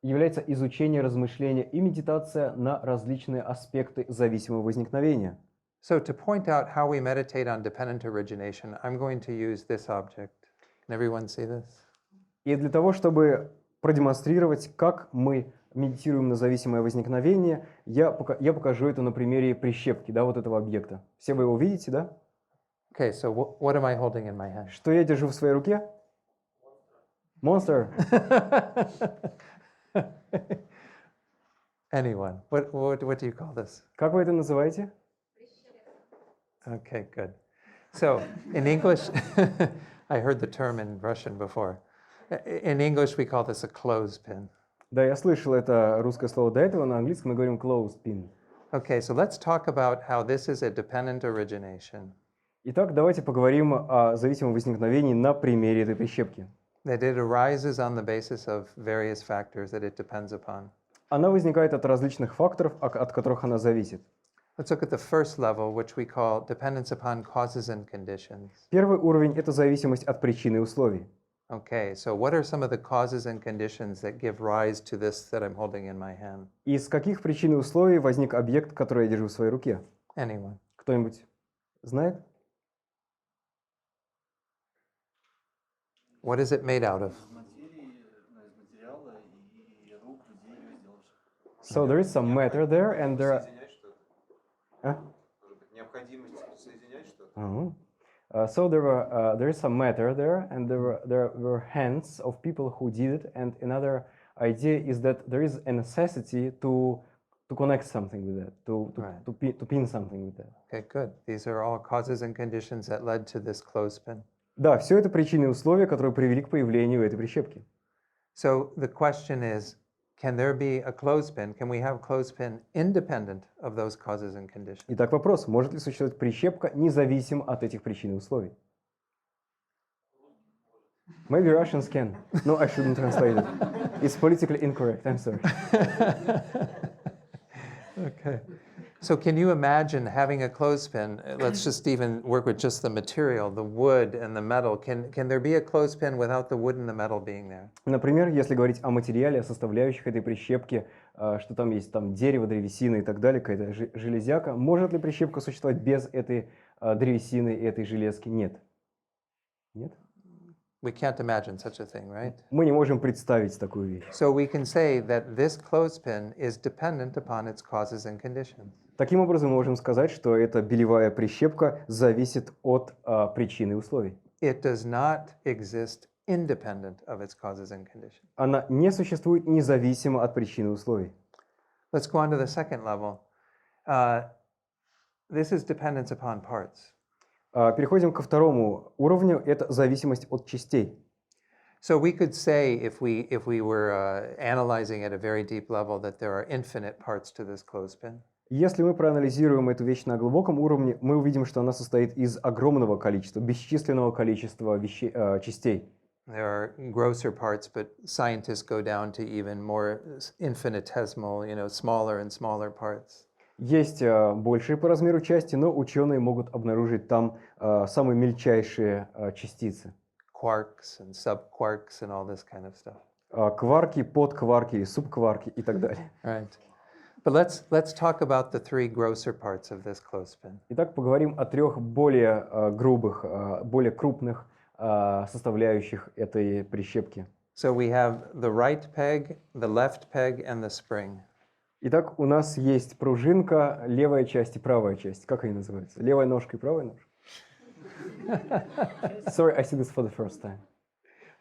является изучение, размышление и медитация на различные аспекты зависимого возникновения. So to point out how we meditate on dependent origination, I'm going to use this object. Can everyone see this? И для того, чтобы продемонстрировать, как мы медитируем на зависимое возникновение, я покажу это на примере прищепки, да, вот этого объекта. Все вы его видите, да? Okay, so what am I holding in my hand? Что я держу в своей руке? Monster. Anyone? What do you call this? Как вы это называете? Okay, good. So in English, I heard the term in Russian before. In English, we call this a clothespin. Да, я слышал это русское слово до этого, на английском мы говорим clothespin. Okay, so let's talk about how this is a dependent origination. Итак, давайте поговорим о зависимом возникновении на примере этой прищепки. That it arises on the basis of various factors that it depends upon. Она возникает от различных факторов, от которых она зависит. Let's look at the first level, which we call dependence upon causes and conditions. Первый уровень – это зависимость от причин и условий. Okay, so what are some of the causes and conditions that give rise to this that I'm holding in my hand? Из каких причин и условий возник объект, который я держу в своей руке? Anyone? Кто-нибудь знает? What is it made out of? Из материи, из материала и рук людей, ее сделавших. So there is some matter there, and there are... Соединять что-то. А? Может быть, необходимость соединять что-то. Uh-huh. So there is some matter there, and there were hands of people who did it, and another idea is that there is a necessity to connect something with that, Right. to pin something with that. Okay, good. These are all causes and conditions that led to this clothespin. Да, все это причины и условия, которые привели к появлению этой прищепки. So the question is, can there be a clothespin? Can we have clothespin independent of those causes and conditions? Итак, вопрос, может ли существовать прищепка независимо от этих причин и условий? Maybe Russians can. No, I shouldn't translate it. It's politically incorrect, I'm sorry. Okay. So can you imagine having a clothespin? Let's just even work with just the material, the wood and the metal. Can there be a clothespin without the wood and the metal being there? Например, если говорить о материале, о составляющих этой прищепки, что там есть там дерево, древесина и так далее, какая-то железяка, может ли прищепка существовать без этой древесины и этой железки? Нет. Нет? We can't imagine such a thing, right? Мы не можем представить такую вещь. So we can say that this clothespin is dependent upon its causes and conditions. Таким образом, мы можем сказать, что эта белевая прищепка зависит от причин и условий. It does not exist independent of its causes and conditions. Она не существует независимо от причин и условий. Let's go on to the second level. This is dependence upon parts. Переходим ко второму уровню, это зависимость от частей. So we could say, if we were analyzing at a very deep level, that there are infinite parts to this clothespin. Если мы проанализируем эту вещь на глубоком уровне, мы увидим, что она состоит из огромного количества, бесчисленного количества частей. There are grosser parts, but scientists go down to even more infinitesimal, smaller and smaller parts. Есть большие по размеру части, но ученые могут обнаружить там самые мельчайшие частицы. Quarks and subquarks and all this kind of stuff. Кварки, подкварки, субкварки и так далее. Right. But let's talk about the three grosser parts of this clothespin. Итак, поговорим о трех более грубых, более крупных составляющих этой прищепки. So we have the right peg, the left peg, and the spring. Итак, у нас есть пружинка, левая часть и правая часть. Как они называются? Левая ножка и правая ножка? Sorry, I see this for the first time.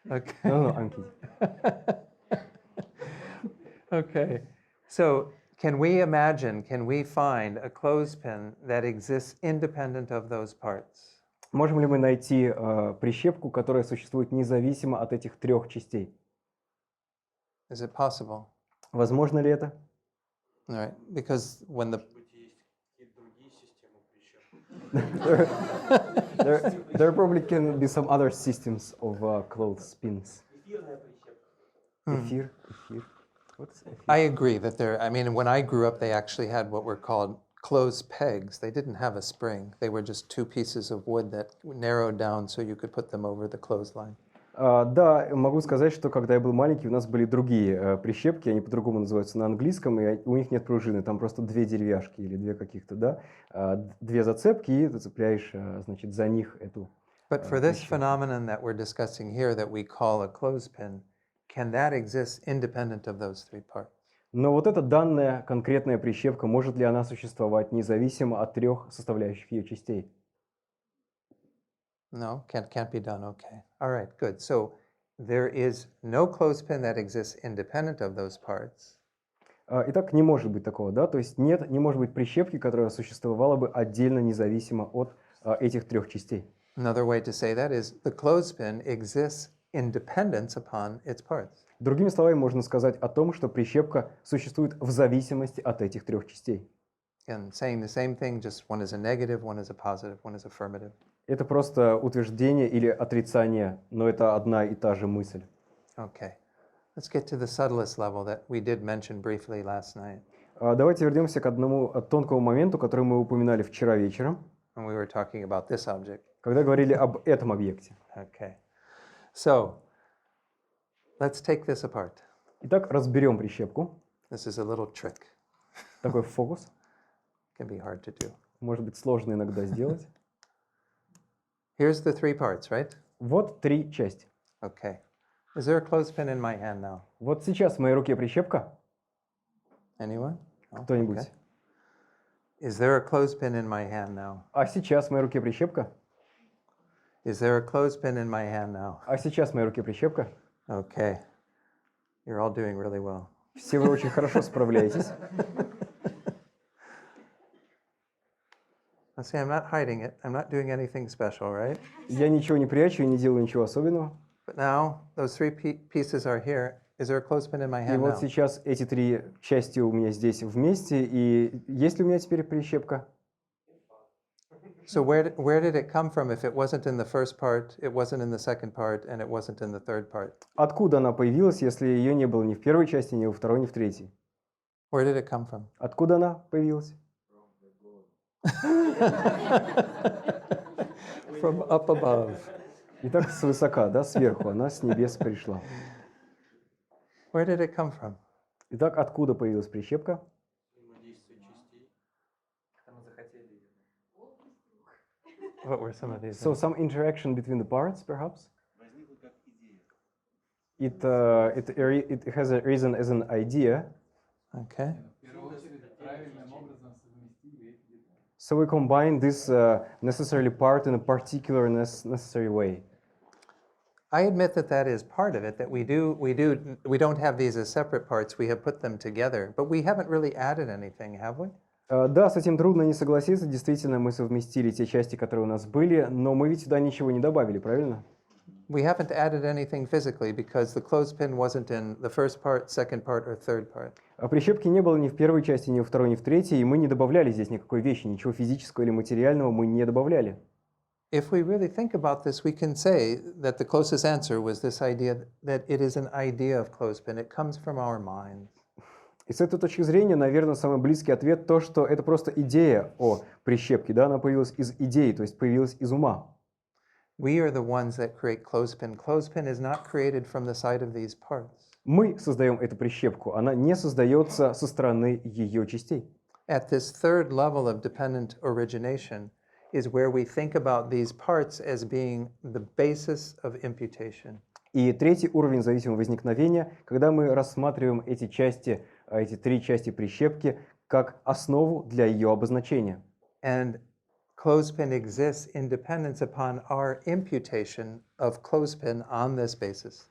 Okay. No, I'm kidding. Okay. So can we find a clothespin that exists independent of those parts? Можем ли мы найти прищепку, которая существует независимо от этих трех частей? Is it possible? Возможно ли это? All right. Because when the Может быть, есть какие-то другие системы прищепок. There probably can be some other systems of clothespins. Эфир. What is эфир? I agree that when I grew up, they actually had what were called clothes pegs. They didn't have a spring. They were just two pieces of wood that narrowed down so you could put them over the clothesline. Да, могу сказать, что когда я был маленький, у нас были другие прищепки, они по-другому называются на английском, и у них нет пружины, там просто две деревяшки или две каких-то, да, две зацепки, и ты цепляешь, значит, за них эту But for this прищепку. phenomenon that we're discussing here that we call a clothespin, can that exist independent of those three parts? Но вот эта данная конкретная прищепка, может ли она существовать независимо от трех составляющих ее частей? No, can't be done. Okay. All right, good. So there is no clothespin that exists independent of those parts. Итак, не может быть такого, да? То есть нет, не может быть прищепки, которая существовала бы отдельно, независимо от этих трех частей. Another way to say that is the clothespin exists in dependence upon its parts. Другими словами, можно сказать о том, что прищепка существует в зависимости от этих трех частей. Again, saying the same thing, just one is a negative, one is a positive, one is affirmative. Это просто утверждение или отрицание, но это одна и та же мысль. Okay. Let's get to the subtlest level that we did mention briefly last night. Давайте вернемся к одному тонкому моменту, который мы упоминали вчера вечером, When we were talking about this object. когда говорили об этом объекте. Okay. So, let's take this apart. Итак, разберем прищепку. This is a little trick. Такой фокус. Can be hard to do. Может быть, сложно иногда сделать. Here's the 3 parts, right? Вот 3 части. Okay. Is there a clothespin in my hand now? Вот сейчас в моей руке прищепка. Anyone? No? Кто-нибудь? Okay. Is there a clothespin in my hand now? А сейчас в моей руке прищепка. Is there a clothespin in my hand now? А сейчас в моей руке прищепка. Okay. You're all doing really well. Все вы очень хорошо справляетесь. Let's see, I'm not hiding it. I'm not doing anything special, right? Я ничего не прячу и не делаю ничего особенного. But now, those 3 pieces are here. Is there a clothespin in my И hand вот now? сейчас эти 3 части у меня здесь вместе. И есть ли у меня теперь прищепка? So where did it come from if it wasn't in the first part, it wasn't in the second part, and it wasn't in the third part? Откуда она появилась, если ее не было ни в первой части, ни во второй, ни в третьей? Where did it come from? Откуда она появилась? From up above. Итак, свысока, да, сверху, она с небес пришла. Where did it come from? Итак, откуда появилась прищепка? What were some of these? So some interaction between the parts, perhaps? It has arisen as an idea. Okay. So we combine this necessarily part in a particular necessary way. I admit that that is part of it, that we don't have these as separate parts, we have put them together, but we haven't really added anything, have we? Да, с этим трудно не согласиться. Действительно, мы совместили те части, которые у нас были, но мы ведь сюда ничего не добавили, правильно? We haven't added anything physically because the clothespin wasn't in the first part, second part, or third part. А прищепки не было ни в первой части, ни во второй, ни в третьей, и мы не добавляли здесь никакой вещи, ничего физического или материального мы не добавляли. If we really think about this, we can say that the closest answer was this idea that it is an idea of clothespin. It comes from our minds. И с этой точки зрения, наверное, самый близкий ответ то, что это просто идея о прищепке, да, она появилась из идеи, то есть появилась из ума. We are the ones that create clothespin. Clothespin is not created from the side of these parts. Мы создаем эту прищепку, она не создается со стороны ее частей. At this third level of dependent origination is where we think about these parts as being the basis of imputation. И третий уровень зависимого возникновения, когда мы рассматриваем эти части, эти 3 части прищепки, как основу для ее обозначения. And clothespin exists in dependence upon our imputation of clothespin on this basis.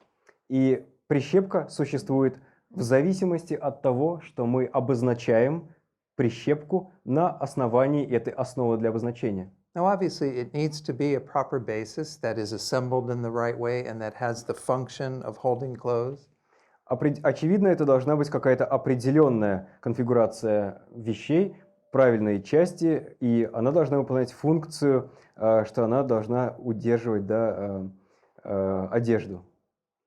И прищепка существует в зависимости от того, что мы обозначаем прищепку на основании этой основы для обозначения. Now, obviously, it needs to be a proper basis that is assembled in the right way and that has the function of holding clothes. Очевидно, это должна быть какая-то определенная конфигурация вещей, правильные части, и она должна выполнять функцию, что она должна удерживать, да, одежду.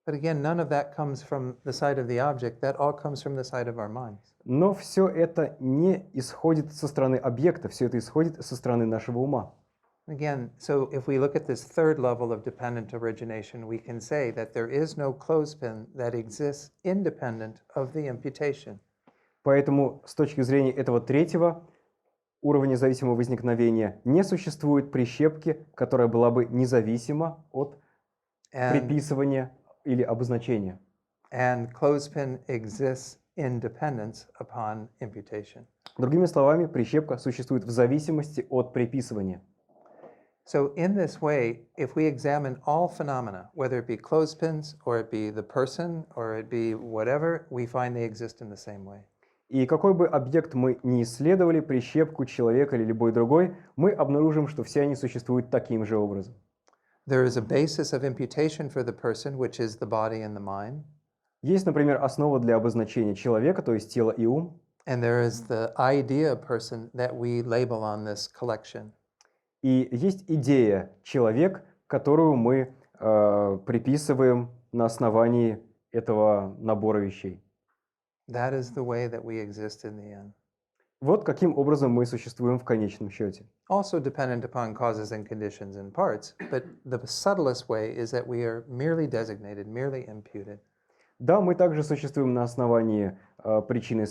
But again, none of that comes from the side of the object. That all comes from the side of our minds. Но все это не исходит со стороны объекта, все это исходит со стороны нашего ума. Again, so if we look at this third level of dependent origination, we can say that there is no clothespin that exists independent of the imputation. Поэтому с точки зрения этого третьего уровня зависимого возникновения не существует прищепки, которая была бы независима от приписывания или обозначения. And clothespin exists in dependence upon imputation. Другими словами, прищепка существует в зависимости от приписывания. So in this way, if we examine all phenomena, whether it be clothespins, or it be the person, or it be whatever, we find they exist in the same way. И какой бы объект мы ни исследовали, прищепку, человека или любой другой, мы обнаружим, что все они существуют таким же образом. There is a basis of imputation for the person, which is the body and the mind. Есть, например, основа для обозначения человека, то есть тело и ум. And there is the idea person that we label on this collection. И есть идея человек, которую мы приписываем на основании этого набора вещей. That is the way that we exist in the end. Вот каким образом мы существуем в конечном счете. Also dependent upon causes and conditions in parts, but the subtlest way is that we are merely designated, merely imputed. Да, мы также существуем на основании причины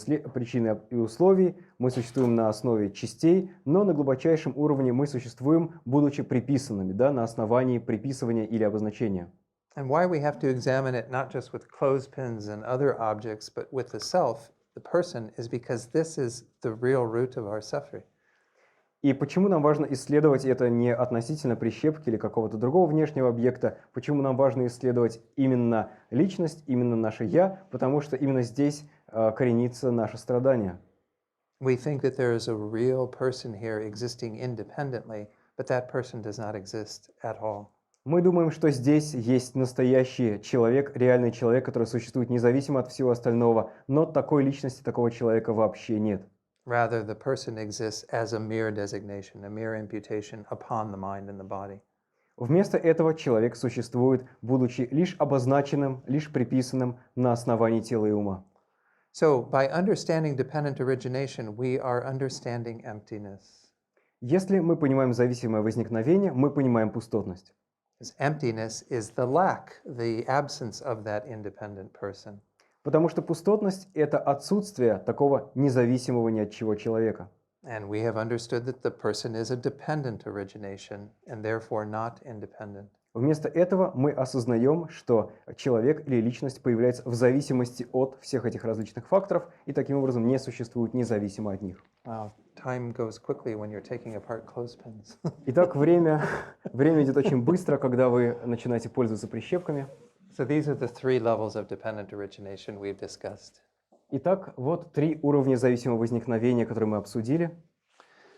и условий, мы существуем на основе частей, но на глубочайшем уровне мы существуем, будучи приписанными, да, на основании приписывания или обозначения. And why we have to examine it not just with clothespins and other objects, but with the self, the person, is because this is the real root of our suffering. И почему нам важно исследовать это не относительно прищепки или какого-то другого внешнего объекта, почему нам важно исследовать именно личность, именно наше «я», потому что именно здесь коренится наше страдание. We think that there is a real person here existing independently, but that person does not exist at all. Мы думаем, что здесь есть настоящий человек, реальный человек, который существует независимо от всего остального, но такой личности, такого человека вообще нет. Rather, the person exists as a mere designation, a mere imputation upon the mind and the body. Вместо этого человек существует, будучи лишь обозначенным, лишь приписанным на основании тела и ума. So, by understanding dependent origination, we are understanding emptiness. Если мы понимаем зависимое возникновение, мы понимаем пустотность. Because emptiness is the lack, the absence of that independent person. Потому что пустотность – это отсутствие такого независимого ни от чего человека. And we have understood that the person is a dependent origination and therefore not independent. Вместо этого мы осознаем, что человек или личность появляется в зависимости от всех этих различных факторов и таким образом не существует независимо от них. Wow, time goes quickly when you're taking apart clothespins. Итак, время идет очень быстро, когда вы начинаете пользоваться прищепками. So these are the three levels of dependent origination we've discussed. Итак, вот 3 уровня зависимого возникновения, которые мы обсудили.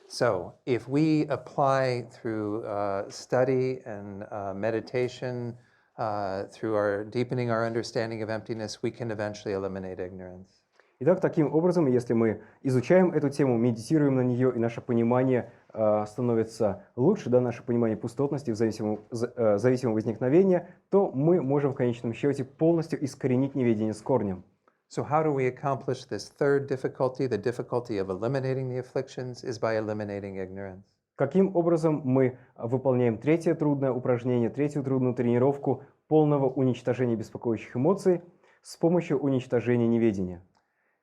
So if we apply through study and meditation, through our deepening our understanding of emptiness, we can eventually eliminate ignorance. Итак, таким образом, если мы изучаем эту тему, медитируем на нее, и наше понимание становится лучше, да, наше понимание пустотности, зависимого возникновения, то мы можем в конечном счете полностью искоренить неведение с корнем. So how do we accomplish this third difficulty? The difficulty of eliminating the afflictions is by eliminating ignorance. Каким образом мы выполняем третье трудное упражнение, третью трудную тренировку полного уничтожения беспокоящих эмоций с помощью уничтожения неведения?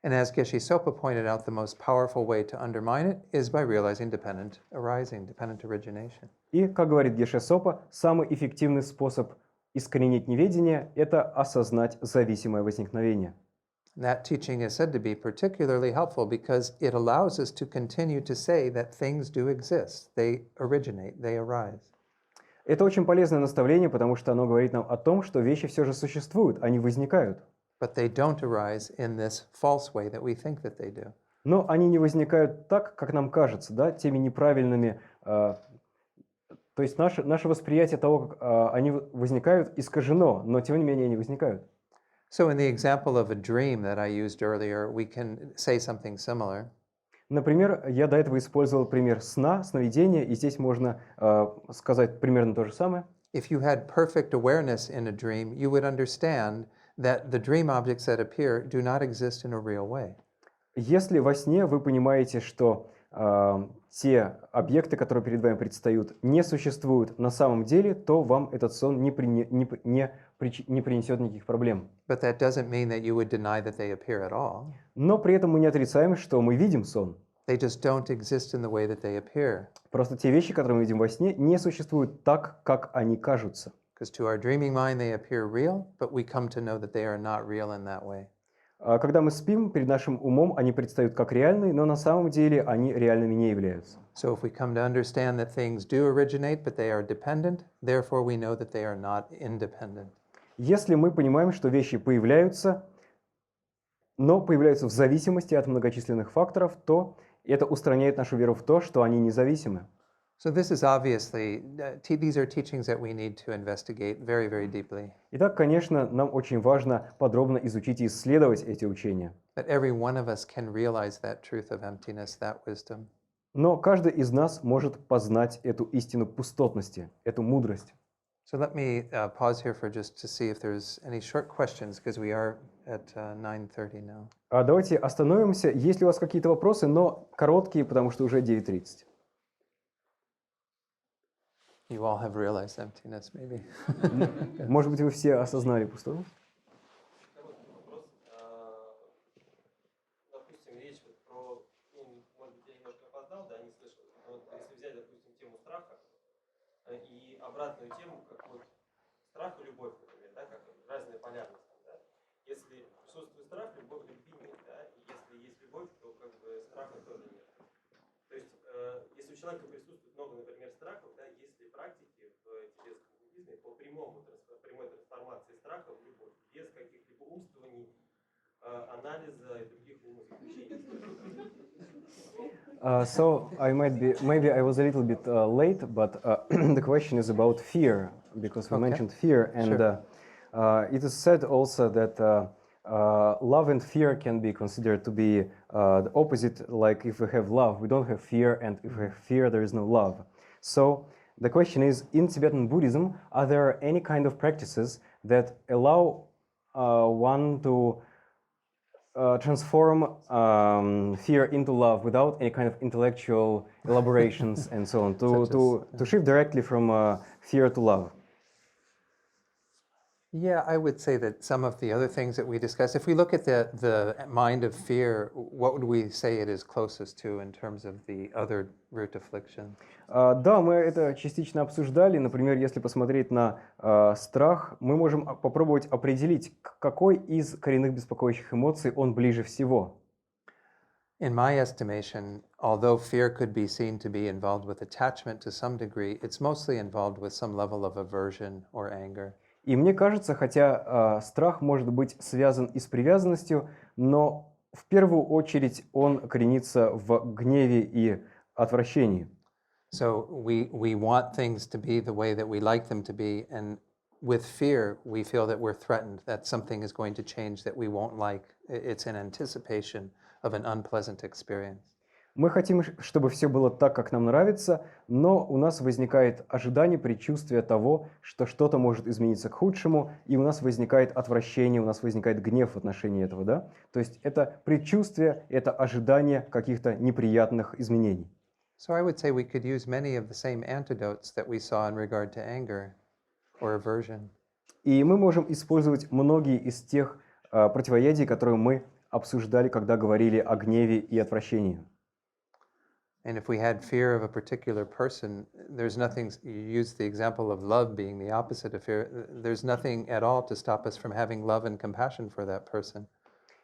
And as Geshe Sopa pointed out, the most powerful way to undermine it is by realizing dependent arising, dependent origination. И, как говорит Геше Сопа, самый эффективный способ искоренить неведение – это осознать зависимое возникновение. That teaching is said to be particularly helpful because it allows us to continue to say that things do exist, they originate, they arise. Это очень полезное наставление, потому что оно говорит нам о том, что вещи все же существуют, они возникают. But they don't arise in this false way that we think that they do. Но они не возникают так, как нам кажется, да, теми неправильными. То есть наше восприятие того, как они возникают, искажено, но тем не менее они возникают. So in the example of a dream that I used earlier, we can say something similar. Например, я до этого использовал пример сна, сновидения, и здесь можно сказать примерно то же самое. If you had perfect awareness in a dream, you would understand that the dream objects that appear do not exist in a real way. Если во сне вы понимаете, что те объекты, которые перед вами предстают, не существуют на самом деле, то вам этот сон не принесет никаких проблем. But that doesn't mean that you would deny that they appear at all. Но при этом мы не отрицаем, что мы видим сон. They just don't exist in the way that they appear. Просто те вещи, которые мы видим во сне, не существуют так, как они кажутся. Because to our dreaming mind they appear real, but we come to know that they are not real in that way. Когда мы спим, перед нашим умом они предстают как реальные, но на самом деле они реальными не являются. So if we come to understand that things do originate, but they are dependent, therefore we know that they are not independent. Если мы понимаем, что вещи появляются, но появляются в зависимости от многочисленных факторов, то это устраняет нашу веру в то, что они независимы. So this is obviously, these are teachings that we need to investigate very, very deeply. Итак, конечно, нам очень важно подробно изучить и исследовать эти учения. That every one of us can realize that truth of emptiness, that wisdom. Но каждый из нас может познать эту истину пустотности, эту мудрость. So let me pause here for just to see if there's any short questions, because we are at 9:30 now. Давайте остановимся. Есть ли у вас какие-то вопросы, но короткие, потому что уже 9:30. You all have realized emptiness, maybe. Может быть, вы все осознали пустоту? Короткий вопрос. Допустим, речь вот про, ну, может быть, я немножко опоздал, да, не слышал. Но вот если взять, допустим, тему страха и обратную тему, как вот страх и любовь, например, да, как разные полярности, да. Если присутствует страх, любви нет, да, и если есть любовь, то как бы страха тоже нет. То есть, если у человека присутствует много, например, страхов, да, есть ли практики в тибетском буддизме по прямой трансформации страха в любовь, без каких-либо умствований, анализа и других умственных учений? So maybe I was a little bit late, but the question is about fear, because we Okay. mentioned fear, and it is said also that love and fear can be considered to be the opposite. Like if we have love, we don't have fear, and if we have fear, there is no love. So the question is, in Tibetan Buddhism, are there any kind of practices that allow one to transform fear into love without any kind of intellectual elaborations and so on, to shift directly from fear to love? Yeah, I would say that some of the other things that we discussed, if we look at the mind of fear, what would we say it is closest to in terms of the other root affliction? Да, мы это частично обсуждали. Например, если посмотреть на страх, мы можем попробовать определить, к какой из коренных беспокоящих эмоций он ближе всего. In my estimation, although fear could be seen to be involved with attachment to some degree, it's mostly involved with some level of aversion or anger. И мне кажется, хотя страх может быть связан и с привязанностью, но в первую очередь он коренится в гневе и отвращении. So we want things to be the way that we like them to be, and with fear, we feel that we're threatened, that something is going to change that we won't like. It's an anticipation of an unpleasant experience. Мы хотим, чтобы все было так, как нам нравится, но у нас возникает ожидание, предчувствие того, что что-то может измениться к худшему, и у нас возникает отвращение, у нас возникает гнев в отношении этого, да? То есть это предчувствие, это ожидание каких-то неприятных изменений. So I would say we could use many of the same antidotes that we saw in regard to anger or aversion. И мы можем использовать многие из тех противоядий, которые мы обсуждали, когда говорили о гневе и отвращении. And if we had fear of a particular person, there's nothing, you use the example of love being the opposite of fear, there's nothing at all to stop us from having love and compassion for that person.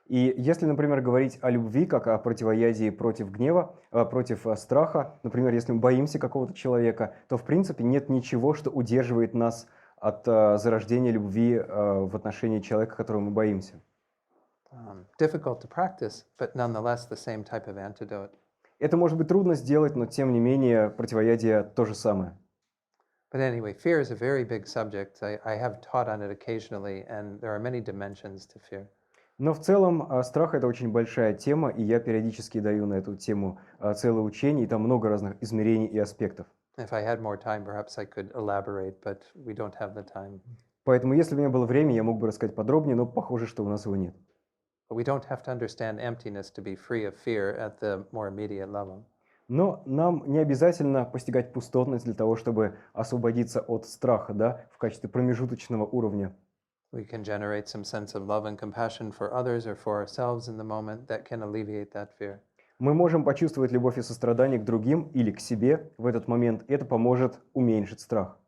И если, например, говорить о любви как о противоядии против гнева, против страха, например, если мы боимся какого-то человека, то в принципе нет ничего, что удерживает нас от зарождения любви в отношении человека, которого мы боимся. Difficult to practice, but nonetheless the same type of antidote. Это может быть трудно сделать, но тем не менее противоядие то же самое. But anyway, fear is a very big subject. I have taught on it occasionally, and there are many dimensions to fear. Но в целом страх — это очень большая тема, и я периодически даю на эту тему целое учение, и там много разных измерений и аспектов. If I had more time, perhaps I could elaborate, but we don't have the time. Поэтому, если бы у меня было время, я мог бы рассказать подробнее, но похоже, что у нас его нет. But we don't have to understand emptiness to be free of fear at the more immediate level. Но нам не обязательно постигать пустотность для того, чтобы освободиться от страха, да, в качестве промежуточного уровня. We can generate some sense of love and compassion for others or for ourselves in the moment that can alleviate that fear. Мы можем почувствовать любовь и сострадание к другим или к себе в этот момент. Это поможет уменьшить страх.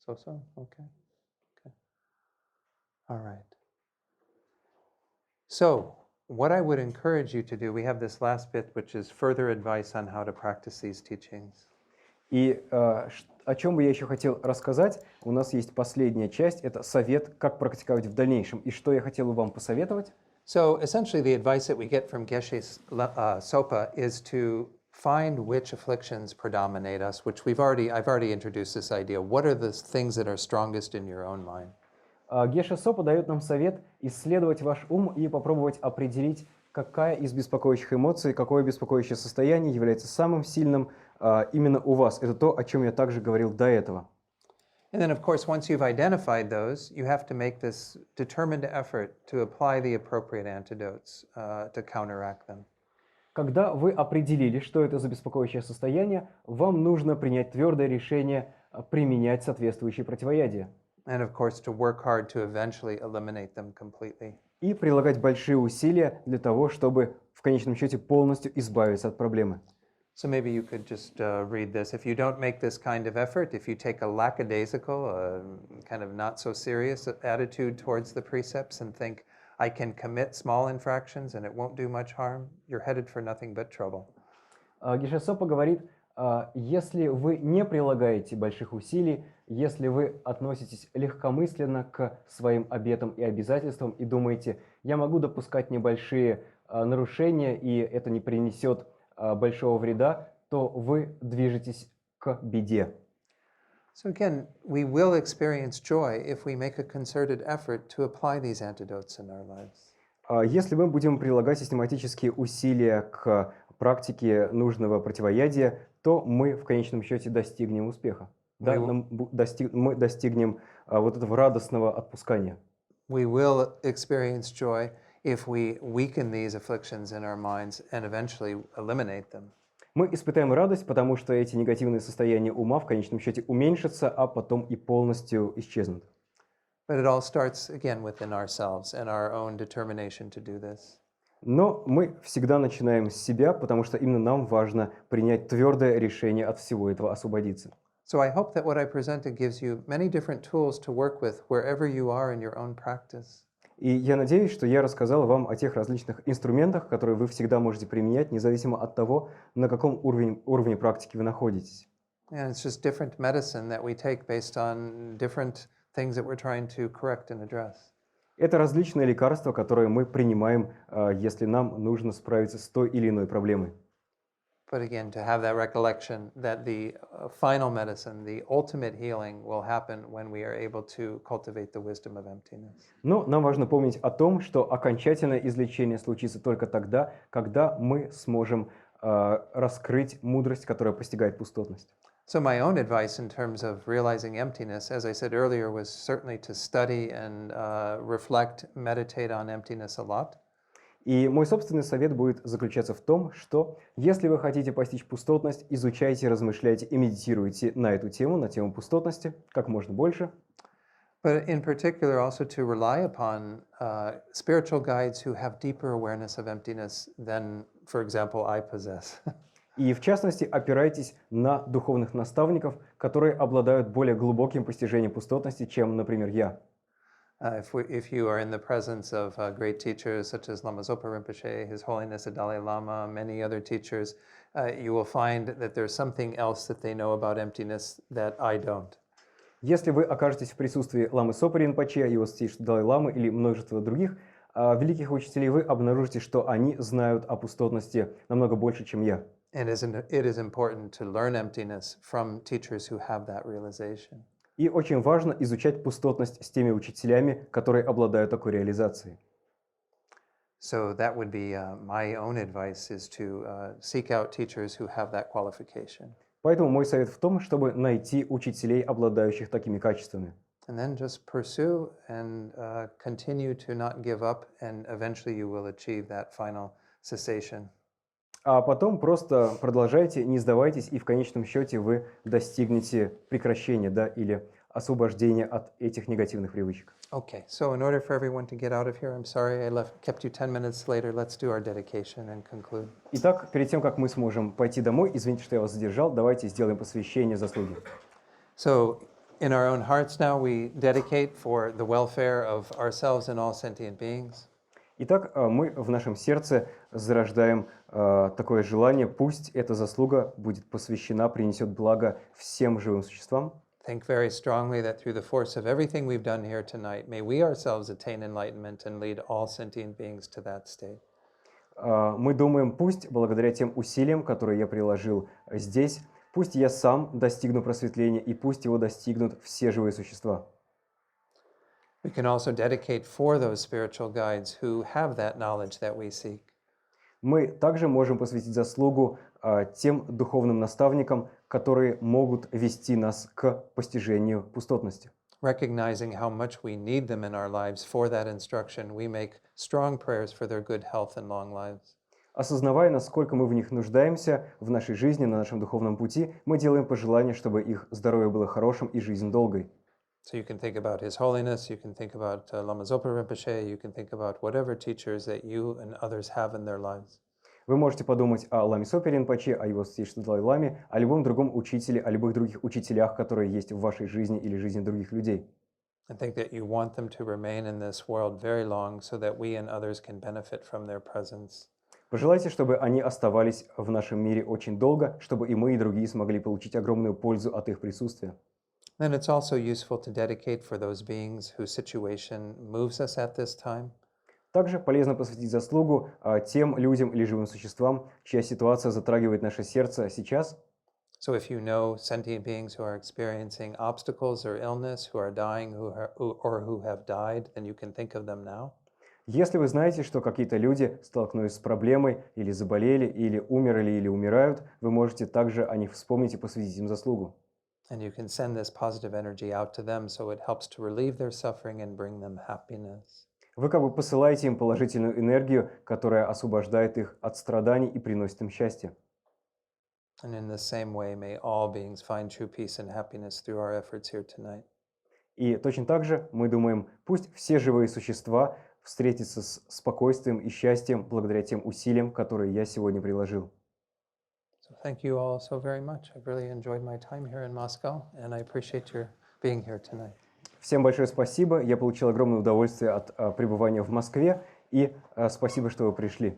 So, okay. All right. So, what I would encourage you to do, we have this last bit, which is further advice on how to practice these teachings. И о чем бы я еще хотел рассказать, у нас есть последняя часть, это совет, как практиковать в дальнейшем. И что я хотел бы вам посоветовать? So, essentially, the advice that we get from Geshe Sopa is to find which afflictions predominate us, which I've already introduced this idea. What are the things that are strongest in your own mind? Геша Сопа дает нам совет исследовать ваш ум и попробовать определить, какая из беспокоящих эмоций, какое беспокоящее состояние является самым сильным именно у вас. Это то, о чем я также говорил до этого. And then, of course, once you've identified those, you have to make this determined effort to apply the appropriate antidotes to counteract them. Когда вы определили, что это за беспокоящее состояние, вам нужно принять твердое решение применять соответствующие противоядия. And, of course, to work hard to eventually eliminate them completely. И прилагать большие усилия для того, чтобы в конечном счете полностью избавиться от проблемы. So maybe you could just read this. If you don't make this kind of effort, if you take a lackadaisical, kind of not so serious attitude towards the precepts and think, I can commit small infractions and it won't do much harm, you're headed for nothing but trouble. Геша Сопа говорит, если вы не прилагаете больших усилий, если вы относитесь легкомысленно к своим обетам и обязательствам и думаете, я могу допускать небольшие нарушения и это не принесет большого вреда, то вы движетесь к беде. So again, we will experience joy if we make a concerted effort to apply these antidotes in our lives. Если мы будем прилагать систематические усилия к практике нужного противоядия, то мы в конечном счете достигнем успеха. Да, мы достигнем вот этого радостного отпускания. We will experience joy if we weaken these afflictions in our minds and eventually eliminate them. Мы испытаем радость, потому что эти негативные состояния ума в конечном счете уменьшатся, а потом и полностью исчезнут. But it all starts again within ourselves and our own determination to do this. Но мы всегда начинаем с себя, потому что именно нам важно принять твердое решение от всего этого освободиться. So I hope that what I presented gives you many different tools to work with wherever you are in your own practice. И я надеюсь, что я рассказал вам о тех различных инструментах, которые вы всегда можете применять, независимо от того, на каком уровне практики вы находитесь. And it's just different medicine that we take based on different things that we're trying to correct and address. Это различные лекарства, которые мы принимаем, если нам нужно справиться с той или иной проблемой. But again, to have that recollection that the final medicine, the ultimate healing will happen when we are able to cultivate the wisdom of emptiness. Но нам важно помнить о том, что окончательное излечение случится только тогда, когда мы сможем раскрыть мудрость, которая постигает пустотность. So my own advice in terms of realizing emptiness, as I said earlier, was certainly to study and reflect, meditate on emptiness a lot. И мой собственный совет будет заключаться в том, что если вы хотите постичь пустотность, изучайте, размышляйте и медитируйте на эту тему, на тему пустотности, как можно больше. But in particular also to rely upon spiritual guides who have deeper awareness of emptiness than, for example, I possess. И в частности, опирайтесь на духовных наставников, которые обладают более глубоким постижением пустотности, чем, например, я. If you are in the presence of great teachers such as Ламы Сопы Ринпоче, His Holiness the Dalai Lama, many other teachers, you will find that there's something else that they know about emptiness that I don't. Если вы окажетесь в присутствии Ламы Сопы Ринпоче, его святейшего Далай-ламы или множества других великих учителей, вы обнаружите, что они знают о пустотности намного больше, чем я. And it is important to learn emptiness from teachers who have that realization. И очень важно изучать пустотность с теми учителями, которые обладают такой реализацией. So that would be my own advice is to seek out teachers who have that qualification. Поэтому мой совет в том, чтобы найти учителей, обладающих такими качествами. And then just pursue and continue to not give up, and eventually you will achieve that final cessation. А потом просто продолжайте, не сдавайтесь, и в конечном счете вы достигнете прекращения, да, или освобождения от этих негативных привычек. Okay, so in order for everyone to get out of here, I'm sorry I kept you 10 minutes later. Let's do our dedication and conclude. Итак, перед тем, как мы сможем пойти домой, извините, что я вас задержал, давайте сделаем посвящение заслуги. So in our own hearts now, we dedicate for the welfare of ourselves and all sentient beings. Итак, мы в нашем сердце зарождаем такое желание, пусть эта заслуга будет посвящена, принесет благо всем живым существам. Think very strongly that through the force of everything we've done here tonight, may we ourselves attain enlightenment and lead all sentient beings to that state. Мы думаем, пусть благодаря тем усилиям, которые я приложил здесь, пусть я сам достигну просветления, и пусть его достигнут все живые существа. We can also dedicate for those spiritual guides who have that knowledge that we seek. Мы также можем посвятить заслугу тем духовным наставникам, которые могут вести нас к постижению пустотности. Recognizing how much we need them in our lives for that instruction, we make strong prayers for their good health and long lives. Осознавая, насколько мы в них нуждаемся в нашей жизни, на нашем духовном пути, мы делаем пожелания, чтобы их здоровье было хорошим и жизнь долгой. So you can think about His Holiness, you can think about Ламы Сопы Ринпоче, you can think about whatever teachers that you and others have in their lives. Вы можете подумать о Ламе Сопе Ринпоче, о его святейшестве Далай-ламе, о любом другом учителе, о любых других учителях, которые есть в вашей жизни или жизни других людей. I think that you want them to remain in this world very long so that we and others can benefit from their presence. Пожелайте, чтобы они оставались в нашем мире очень долго, чтобы и мы, и другие смогли получить огромную пользу от их присутствия. Then it's also useful to dedicate for those beings whose situation moves us at this time. Также полезно посвятить заслугу тем людям или живым существам, чья ситуация затрагивает наше сердце сейчас. So if you know sentient beings who are experiencing obstacles or illness, who are dying, who have died, then you can think of them now. Если вы знаете, что какие-то люди столкнулись с проблемой, или заболели, или умерли, или умирают, вы можете также о них вспомнить и посвятить им заслугу. And you can send this positive energy out to them so it helps to relieve their suffering and bring them happiness. Вы как бы посылаете им положительную энергию, которая освобождает их от страданий и приносит им счастье. And in the same way, may all beings find true peace and happiness through our efforts here tonight. И точно так же мы думаем, пусть все живые существа встретятся с спокойствием и счастьем благодаря тем усилиям, которые я сегодня приложил. So thank you all so very much. I've really enjoyed my time here in Moscow, and I appreciate your being here tonight. Всем большое спасибо. Я получил огромное удовольствие от пребывания в Москве. И спасибо, что вы пришли.